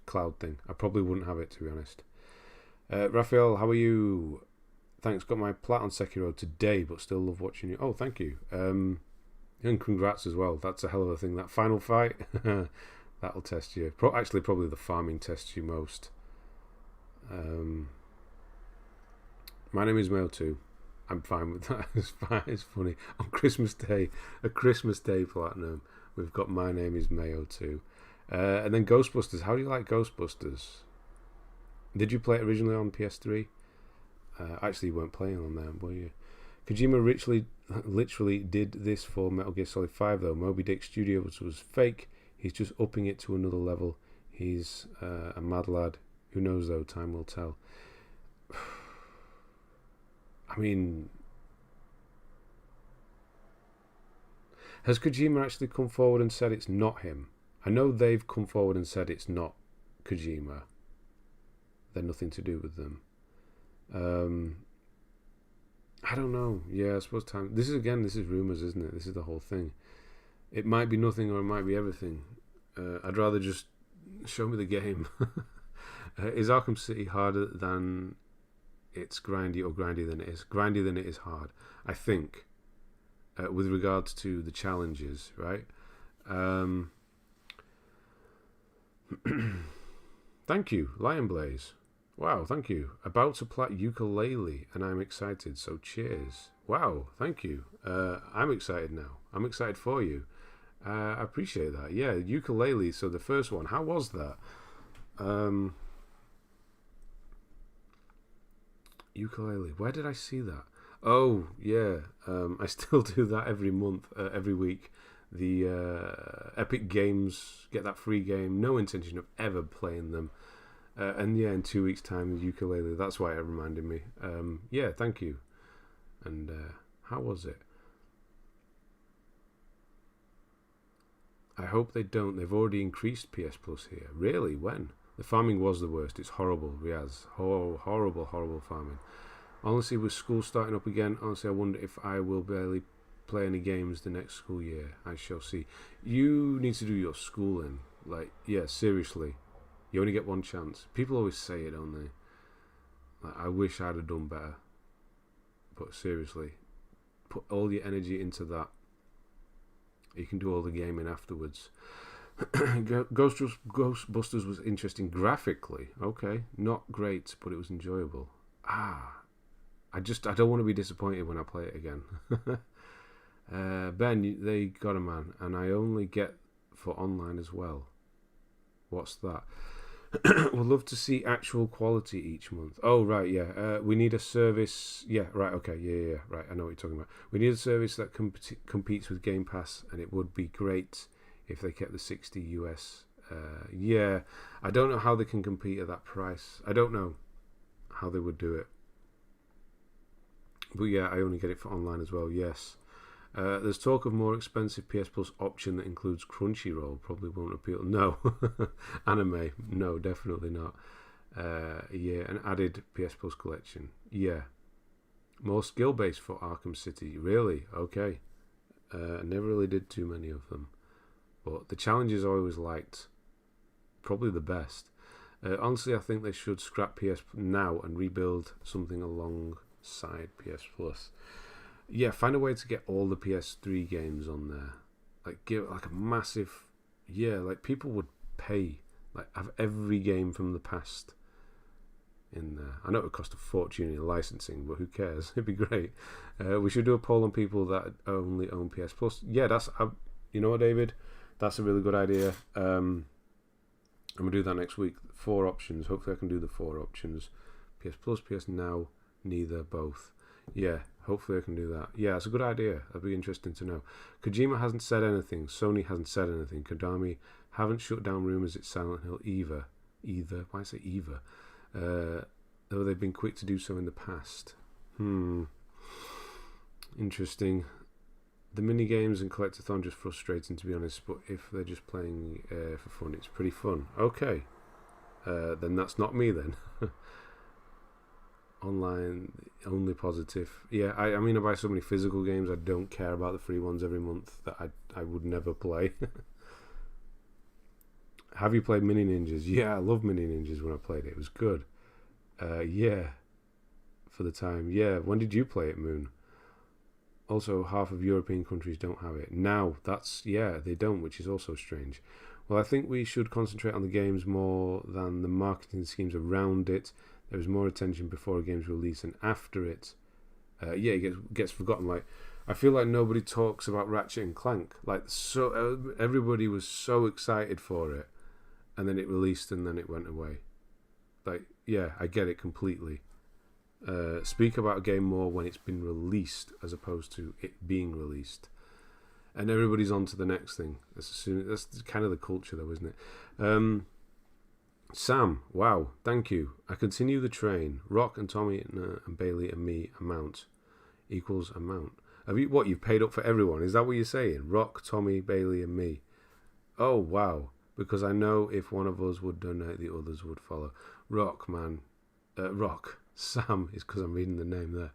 cloud thing. I probably wouldn't have it, to be honest. Raphael, how are you? Thanks, got my plat on Sekiro today, but still love watching you. Oh, thank you. And congrats as well. That's a hell of a thing. That final fight, that'll test you. Actually, probably the farming tests you most. My name is Mail too. I'm fine with that. It's fine. It's funny. On Christmas Day, a Christmas Day platinum, we've got My Name Is Mayo too. And then Ghostbusters. How do you like Ghostbusters? Did you play it originally on PS3? Actually, you weren't playing on there, were you? Kojima literally did this for Metal Gear Solid 5, though. Moby Dick Studios was fake. He's just upping it to another level. He's a mad lad. Who knows, though? Time will tell. I mean, has Kojima actually come forward and said it's not him? I know they've come forward and said it's not Kojima. They're nothing to do with them. I don't know. Yeah, I suppose time. This is rumours, isn't it? This is the whole thing. It might be nothing or it might be everything. I'd rather just show me the game. Is Arkham City harder than it's grindy, or grindy than it is? Grindy than it is hard, I think. With regards to the challenges, right? Thank you, Lion Blaze. Wow, thank you. About to play ukulele, and I'm excited, so cheers. Wow, thank you. I'm excited now. I'm excited for you. I appreciate that. Yeah, ukulele, so the first one. How was that? Ukulele. Where did I see that? Oh, yeah. I still do that every month, every week. The Epic Games, get that free game. No intention of ever playing them. And yeah, in 2 weeks' time, the ukulele. That's why it reminded me. Yeah, thank you. And how was it? I hope they don't. They've already increased PS Plus here. Really? When? The farming was the worst. It's horrible, Riaz. Horrible, horrible farming. Honestly, with school starting up again, honestly, I wonder if I will barely play any games the next school year. I shall see. You need to do your schooling. Like, yeah, seriously. You only get one chance. People always say it, don't they? Like, I wish I'd have done better. But seriously, put all your energy into that. You can do all the gaming afterwards. Ghostbusters was interesting graphically. Okay, not great, but it was enjoyable. I don't want to be disappointed when I play it again. Ben, they got a man, and I only get for online as well. What's that? We'd love to see actual quality each month. Oh, right, yeah. We need a service. Yeah, right, okay. Yeah, right. I know what you're talking about. We need a service that competes with Game Pass, and it would be great if they kept the 60 US. Yeah, I don't know how they can compete at that price. I don't know how they would do it. But yeah, I only get it for online as well, yes. There's talk of more expensive PS Plus option that includes Crunchyroll. Probably won't appeal. No. Anime. No, definitely not. Yeah, an added PS Plus collection. Yeah. More skill-based for Arkham City. Really? Okay. I never really did too many of them. But the challenges I always liked. Probably the best. Honestly, I think they should scrap PS Now and rebuild something alongside PS Plus. Yeah, find a way to get all the PS3 games on there. Like, give it like a massive... Yeah, like people would pay. Like, have every game from the past in there. I know it would cost a fortune in licensing, but who cares? It'd be great. We should do a poll on people that only own PS Plus. Yeah, that's... you know what, David? That's a really good idea. I'm going to do that next week. 4 options. Hopefully I can do the 4 options. PS Plus, PS Now, neither, both. Yeah, hopefully I can do that. Yeah, it's a good idea. That'd be interesting to know. Kojima hasn't said anything. Sony hasn't said anything. Konami haven't shut down rumours it's Silent Hill either. Why say either? Though they've been quick to do so in the past. Interesting. The mini games and collectathon just frustrating, to be honest, but if they're just playing for fun, it's pretty fun. Okay. Then that's not me then. Online, only positive. Yeah, I mean, I buy so many physical games, I don't care about the free ones every month that I would never play. Have you played Mini Ninjas? Yeah, I love Mini Ninjas when I played it. It was good. Yeah, for the time. Yeah, when did you play it, Moon? Also, half of European countries don't have it. Now, they don't, which is also strange. Well, I think we should concentrate on the games more than the marketing schemes around it. There was more attention before a game's release and after it. Yeah, it gets forgotten. Like, I feel like nobody talks about Ratchet and Clank. Like, so everybody was so excited for it, and then it released, and then it went away. Like, yeah, I get it completely. Speak about a game more when it's been released as opposed to it being released, and everybody's on to the next thing. That's kind of the culture, though, isn't it? Sam, wow, thank you. I continue the train. Rock and Tommy and Bailey and me amount equals amount. You've paid up for everyone? Is that what you're saying? Rock, Tommy, Bailey and me. Oh, wow. Because I know if one of us would donate, the others would follow. Rock, man. Rock. Sam is because I'm reading the name there.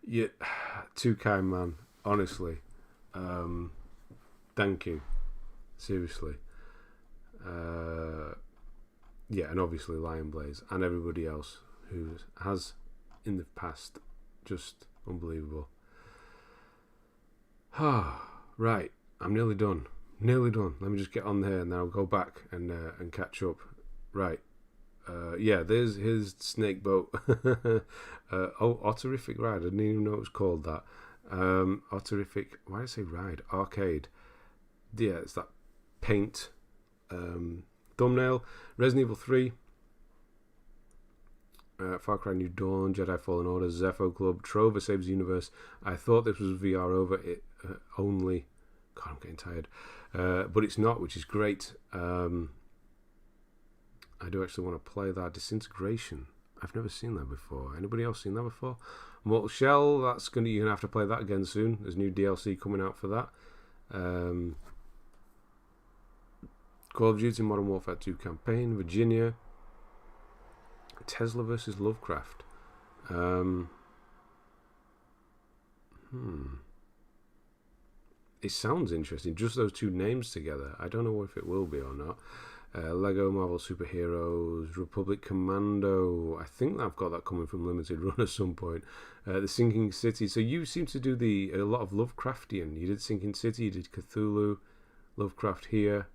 Yeah, too kind, man. Honestly. Thank you. Seriously. Yeah, and obviously Lion Blaze and everybody else who has in the past. Just unbelievable. Right, I'm nearly done. Let me just get on there and then I'll go back and catch up. Right. Yeah, there's his snake boat. Otterific Ride. I didn't even know it was called that. Otterific. Why did I say ride? Arcade. Yeah, it's that paint thumbnail. Resident Evil 3. Far Cry New Dawn, Jedi Fallen Order, Zepho Club, Trover Saves the Universe. I thought this was VR over it only. God, I'm getting tired. But it's not, which is great. I do actually want to play that. Disintegration. I've never seen that before. Anybody else seen that before? Mortal Shell. You're gonna have to play that again soon. There's new DLC coming out for that. Call of Duty Modern Warfare 2 campaign. Virginia. Tesla versus Lovecraft. It sounds interesting. Just those two names together. I don't know if it will be or not. Lego Marvel Superheroes, Republic Commando. I think I've got that coming from Limited Run at some point. The Sinking City. So you seem to do a lot of Lovecraftian. You did Sinking City, you did Cthulhu, Lovecraft here.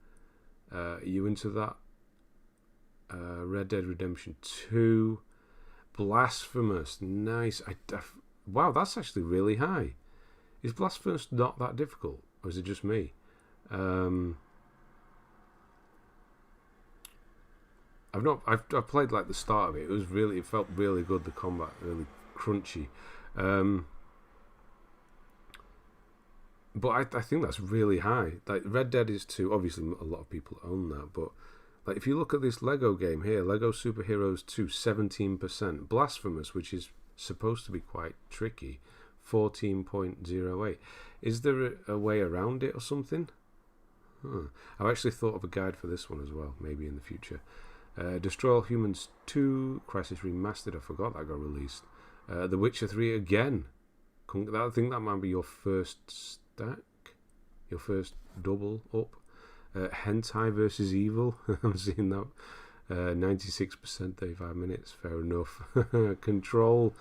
Are you into that? Red Dead Redemption 2. Blasphemous. Nice. Wow, that's actually really high. Is Blasphemous not that difficult? Or is it just me? I've played like the start of it. It felt really good. The combat really crunchy. But I think that's really high. Like Red Dead is 2. Obviously, a lot of people own that. But like if you look at this Lego game here, Lego Superheroes 2, 17%. Blasphemous, which is supposed to be quite tricky, 14.08. Is there a way around it or something? I've actually thought of a guide for this one as well, maybe in the future. Destroy All Humans 2, Crisis Remastered, I forgot that got released. The Witcher 3 again. I think that might be your first stack, your first double up. Hentai versus Evil, I'm seeing that. 96%, 35 minutes, fair enough. Control.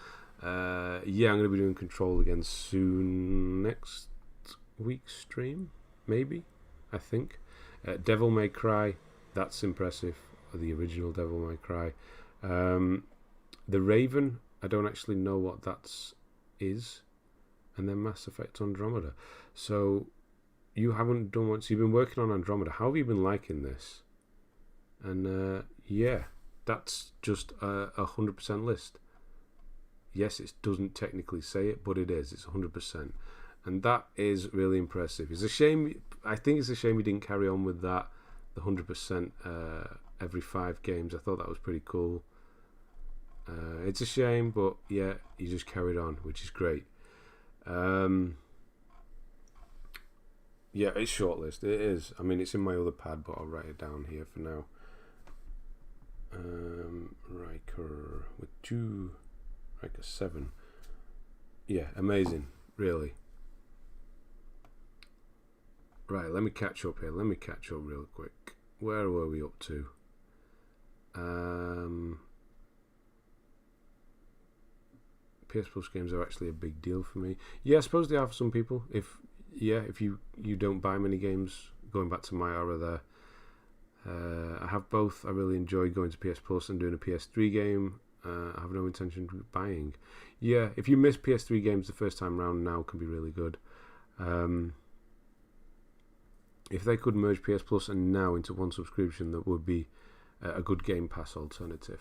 Yeah, I'm going to be doing Control again soon. Next week's stream, maybe, I think. Devil May Cry, that's impressive. The original Devil May Cry. The Raven, I don't actually know what that is. And then Mass Effect Andromeda. So you haven't done much. You've been working on Andromeda. How have you been liking this? And yeah, that's just a 100% list. Yes, it doesn't technically say it, but it is. It's 100%. And that is really impressive. It's a shame. I think it's a shame we didn't carry on with that. The 100% every 5 games. I thought that was pretty cool. It's a shame, but yeah, you just carried on, which is great. Yeah, it's shortlist. It is. I mean, it's in my other pad, but I'll write it down here for now. Riker with 2. Riker 7. Yeah, amazing. Really. Right, let me catch up here. Let me catch up real quick. Where were we up to? PS Plus games are actually a big deal for me. Yeah, I suppose they are for some people. If you don't buy many games, going back to my aura there. I have both. I really enjoy going to PS Plus and doing a PS3 game. I have no intention of buying. Yeah, if you miss PS3 games the first time round, now can be really good. If they could merge PS Plus and Now into one subscription, that would be a good Game Pass alternative.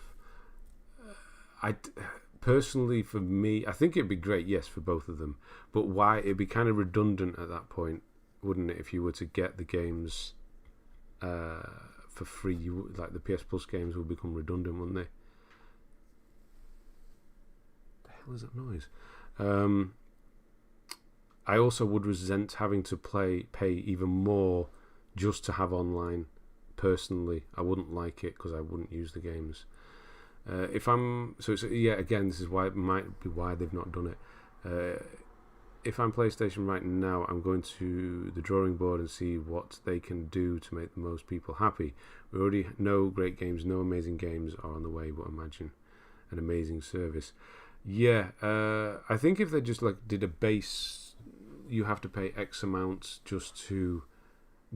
Personally, for me, I think it'd be great, yes, for both of them. But why? It'd be kind of redundant at that point, wouldn't it? If you were to get the games for free, like the PS Plus games would become redundant, wouldn't they? The hell is that noise? I also would resent having to pay even more just to have online. Personally, I wouldn't like it because I wouldn't use the games. Again, this is why it might be why they've not done it. If I'm PlayStation right now, I'm going to the drawing board and see what they can do to make the most people happy. We already know great games, no amazing games are on the way, but imagine an amazing service. Yeah, I think if they just did a base, you have to pay X amount just to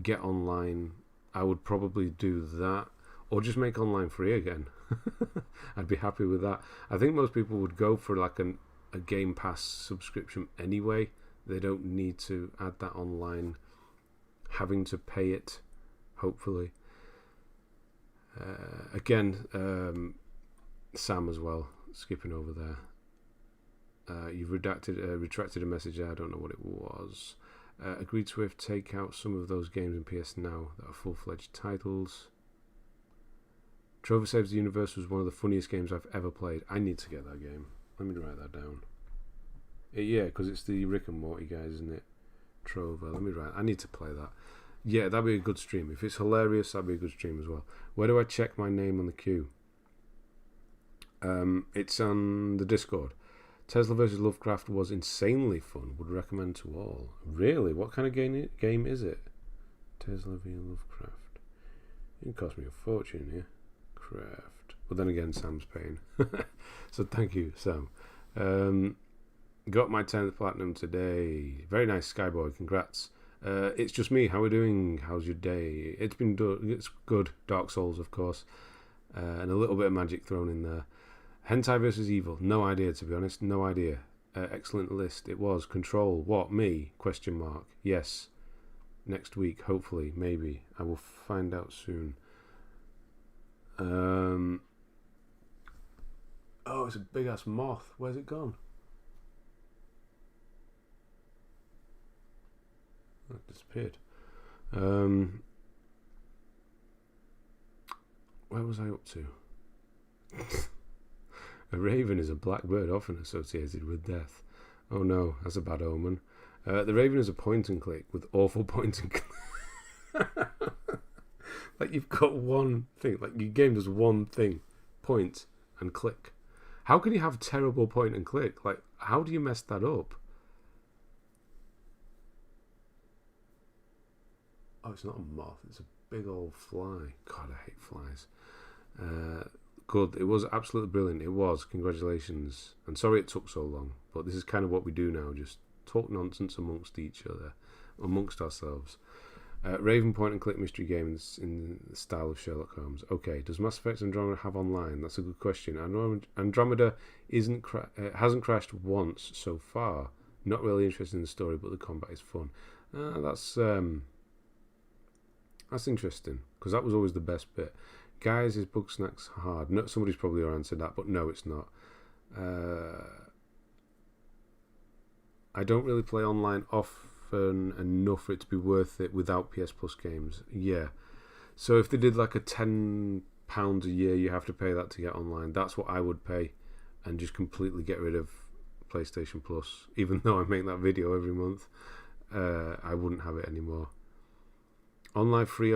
get online, I would probably do that, or just make online free again. I'd be happy with that. I think most people would go for a Game Pass subscription anyway. They don't need to add that online, having to pay it, hopefully. Sam as well, skipping over there. You've retracted a message there, I don't know what it was. Agreed Swift, take out some of those games in PS Now that are full-fledged titles. Trover Saves the Universe was one of the funniest games I've ever played. I need to get that game. Let me write that down. Yeah, because it's the Rick and Morty guys, isn't it? Trover. Let me write. I need to play that. Yeah, that'd be a good stream. If it's hilarious, that'd be a good stream as well. Where do I check my name on the queue? It's on the Discord. Tesla vs. Lovecraft was insanely fun. Would recommend to all. Really? What kind of game is it? Tesla vs. Lovecraft. It can cost me a fortune here. Craft. But then again, Sam's paying. So thank you, Sam. Got my 10th platinum today. Very nice, Skyboy. Congrats. It's just me. How are we doing? How's your day? It's been it's good. Dark Souls, of course. And a little bit of magic thrown in there. Hentai vs. Evil. No idea, to be honest. No idea. Excellent list. It was. Control. What? Me? Question mark. Yes. Next week, hopefully. Maybe. I will find out soon. Oh, it's a big ass moth. Where's it gone? Oh, it disappeared. Where was I up to? A raven is a black bird often associated with death. Oh no, that's a bad omen. The raven is a point and click with awful point and click. Like you've got one thing, like your game does one thing, point and click. How can you have terrible point and click? Like, how do you mess that up? Oh, it's not a moth, it's a big old fly. God, I hate flies. Good, it was absolutely brilliant. It was, congratulations. And sorry it took so long, but this is kind of what we do now, just talk nonsense amongst each other, amongst ourselves. Raven point and click mystery games in the style of Sherlock Holmes. Okay, does Mass Effect Andromeda have online? That's a good question. Andromeda hasn't crashed once so far. Not really interested in the story, but the combat is fun. That's interesting, because that was always the best bit. Guys, is Bug Snacks hard? No, somebody's probably answered that, but no, it's not. I don't really play online often enough for it to be worth it without PS Plus games. Yeah. So if they did like a £10 a year, you have to pay that to get online. That's what I would pay, and just completely get rid of PlayStation Plus. Even though I make that video every month, I wouldn't have it anymore. Online free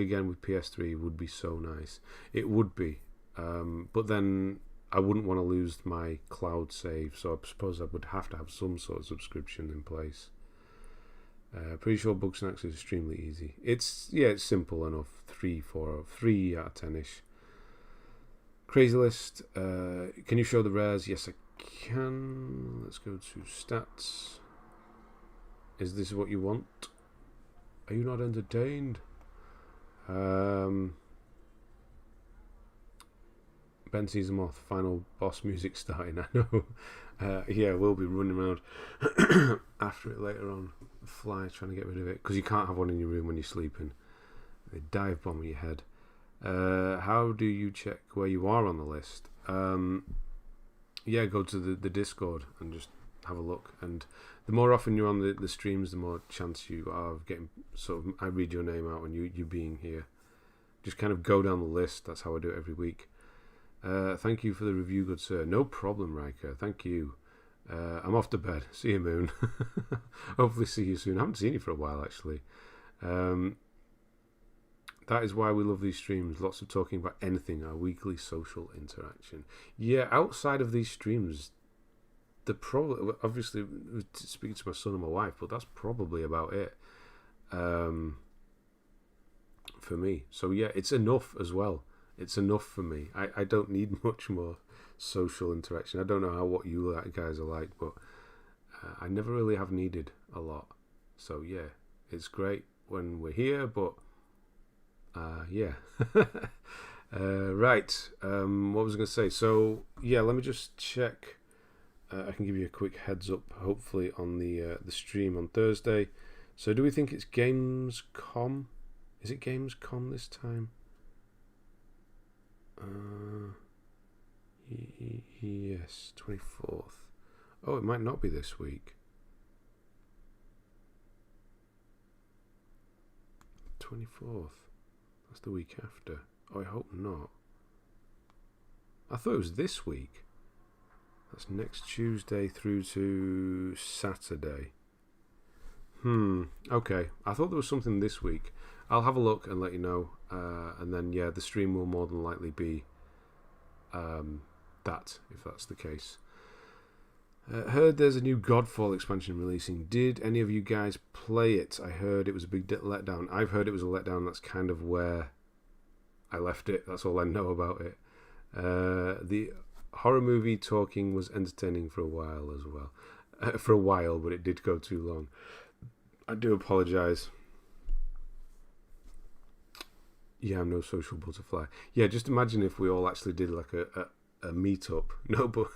again with PS3 would be so nice. It would be, but then I wouldn't want to lose my cloud save, so I suppose I would have to have some sort of subscription in place. Pretty sure Bug Snacks is extremely easy. It's simple enough. 3 out of 10ish. Crazy list. Can you show the rares? Yes, I can. Let's go to stats. Is this what you want? Are you not entertained? Ben sees them off. Final boss music starting. I know. Yeah, we'll be running around after it later on. Fly trying to get rid of it because you can't have one in your room when you're sleeping. They dive bomb your head. How do you check where you are on the list? Yeah, go to the Discord and just have a look. And the more often you're on the streams, the more chance you are of getting I read your name out and you being here. Just kind of go down the list. That's how I do it every week. Thank you for the review, good sir. No problem, Riker. Thank you. I'm off to bed. See you, Moon. Hopefully see you soon. I haven't seen you for a while, actually. That is why we love these streams. Lots of talking about anything, our weekly social interaction. Yeah, outside of these streams, obviously, speaking to my son and my wife, but that's probably about it for me. So yeah, it's enough as well. It's enough for me. I don't need much more social interaction. I don't know what you guys are like, but I never really have needed a lot. So yeah, it's great when we're here, but yeah. Right. What was I going to say? So yeah, let me just check. I can give you a quick heads up, hopefully, on the stream on Thursday. So do we think it's Gamescom? Is it Gamescom this time? Yes, 24th. Oh, it might not be this week. 24th. That's the week after. Oh, I hope not. I thought it was this week. That's next Tuesday through to Saturday. Okay. I thought there was something this week. I'll have a look and let you know. And then, yeah, the stream will more than likely be that, if that's the case. Heard there's a new Godfall expansion releasing. Did any of you guys play it? I heard it was a big letdown. I've heard it was a letdown. That's kind of where I left it. That's all I know about it. The horror movie talking was entertaining for a while as well. For a while, but it did go too long. I do apologise. Yeah, I'm no social butterfly. Yeah, just imagine if we all actually did like a meet-up. No, but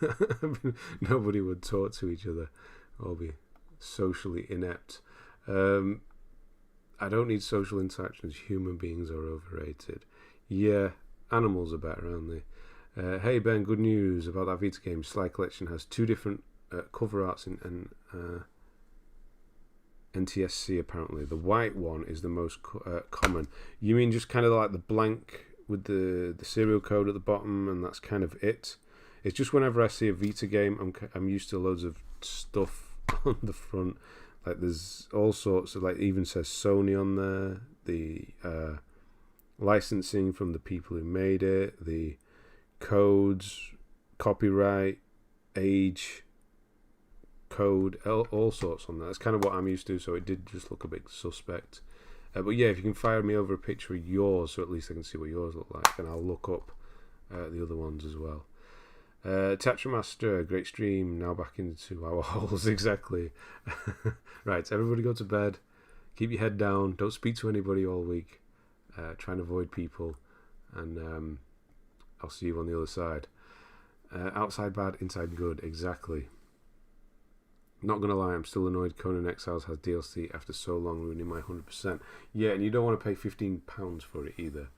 nobody would talk to each other or be socially inept. I don't need social interactions. Human beings are overrated. Yeah, animals are better, aren't they? Hey Ben, good news about that Vita game. Sly Collection has 2 different cover arts and NTSC apparently. The white one is the most common. You mean just kind of like the blank with the serial code at the bottom, and that's kind of it? It's just whenever I see a Vita game, I'm used to loads of stuff on the front. Like there's all sorts of, like, even says Sony on there, the licensing from the people who made it, the codes, copyright, age, code, all sorts on that. That's kind of what I'm used to, so it did just look a bit suspect. But yeah, if you can fire me over a picture of yours, so at least I can see what yours look like, and I'll look up the other ones as well. Tetramaster, great stream, now back into our holes. Exactly. Right, everybody go to bed, keep your head down, don't speak to anybody all week, try and avoid people, and I'll see you on the other side. Outside bad, inside good. Exactly. Not gonna lie, I'm still annoyed Conan Exiles has DLC after so long, ruining my 100%. Yeah, and you don't want to pay £15 for it either.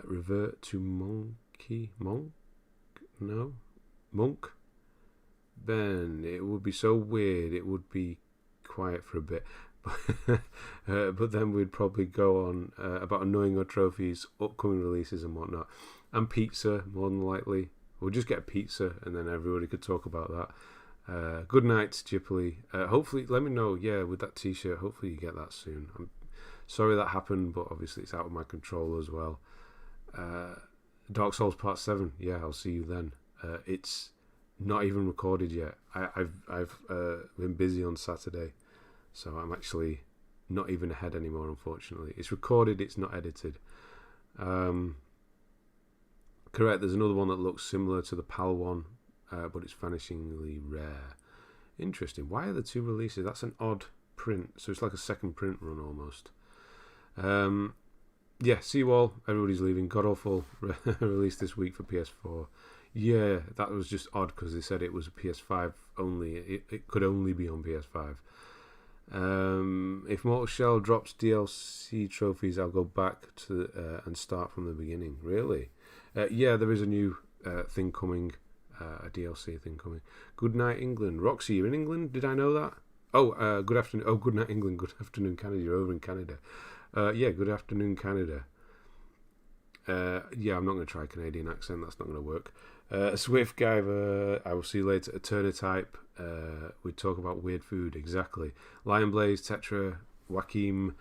Revert to Monk? Ben, it would be so weird. It would be quiet for a bit. But then we'd probably go on about annoying our trophies, upcoming releases and whatnot. And pizza, more than likely. We'll just get a pizza and then everybody could talk about that. Good night, Gipoli. Hopefully, let me know, yeah, with that t-shirt, hopefully you get that soon. I'm sorry that happened, but obviously it's out of my control as well. Dark Souls Part 7, yeah, I'll see you then. It's not even recorded yet. I've been busy on Saturday, so I'm actually not even ahead anymore, unfortunately. It's recorded, it's not edited. Correct, there's another one that looks similar to the PAL one, but it's vanishingly rare. Interesting. Why are the 2 releases? That's an odd print. So it's like a second print run almost. Yeah, Seawall, everybody's leaving. God Awful released this week for PS4. Yeah, that was just odd because they said it was a PS5 only. It could only be on PS5. If Mortal Shell drops DLC trophies, I'll go back to and start from the beginning. Really? Yeah, there is a new thing coming, a DLC thing coming. Good night, England. Roxy, you're in England? Did I know that? Oh, good afternoon. Oh, good night, England. Good afternoon, Canada. You're over in Canada. Yeah, good afternoon, Canada. Yeah, I'm not going to try a Canadian accent. That's not going to work. Swift Giver, I will see you later. Eternatype, we talk about weird food. Exactly. Lion Blaze, Tetra, Joaquim,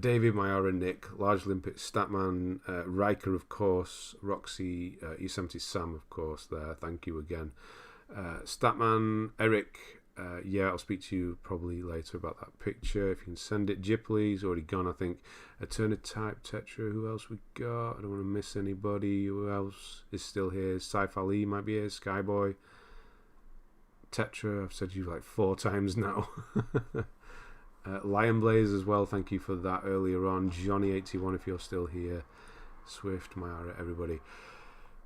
David, Mayara, Nick, Large Limpet, Statman, Riker, of course, Roxy, Yosemite Sam, of course, there. Thank you again. Statman, Eric, yeah, I'll speak to you probably later about that picture. If you can send it. Jipley's already gone, I think. Eternatype, Tetra, who else we got? I don't want to miss anybody. Who else is still here? Sci-Fi Lee might be here. Skyboy. Tetra, I've said you like 4 times now. Lion Blaze as well, thank you for that earlier on. Johnny81, if you're still here. Swift, Mayara, everybody.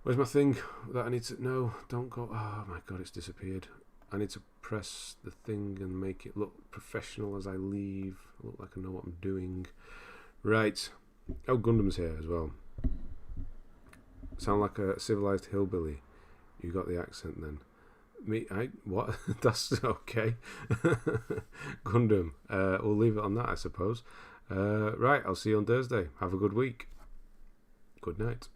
Where's my thing that I need to... No, don't go... Oh my god, it's disappeared. I need to press the thing and make it look professional as I leave. Look like I know what I'm doing. Right. Oh, Gundam's here as well. Sound like a civilized hillbilly. You got the accent then. Me, what? That's okay. Gundam. We'll leave it on that, I suppose. Right, I'll see you on Thursday. Have a good week. Good night.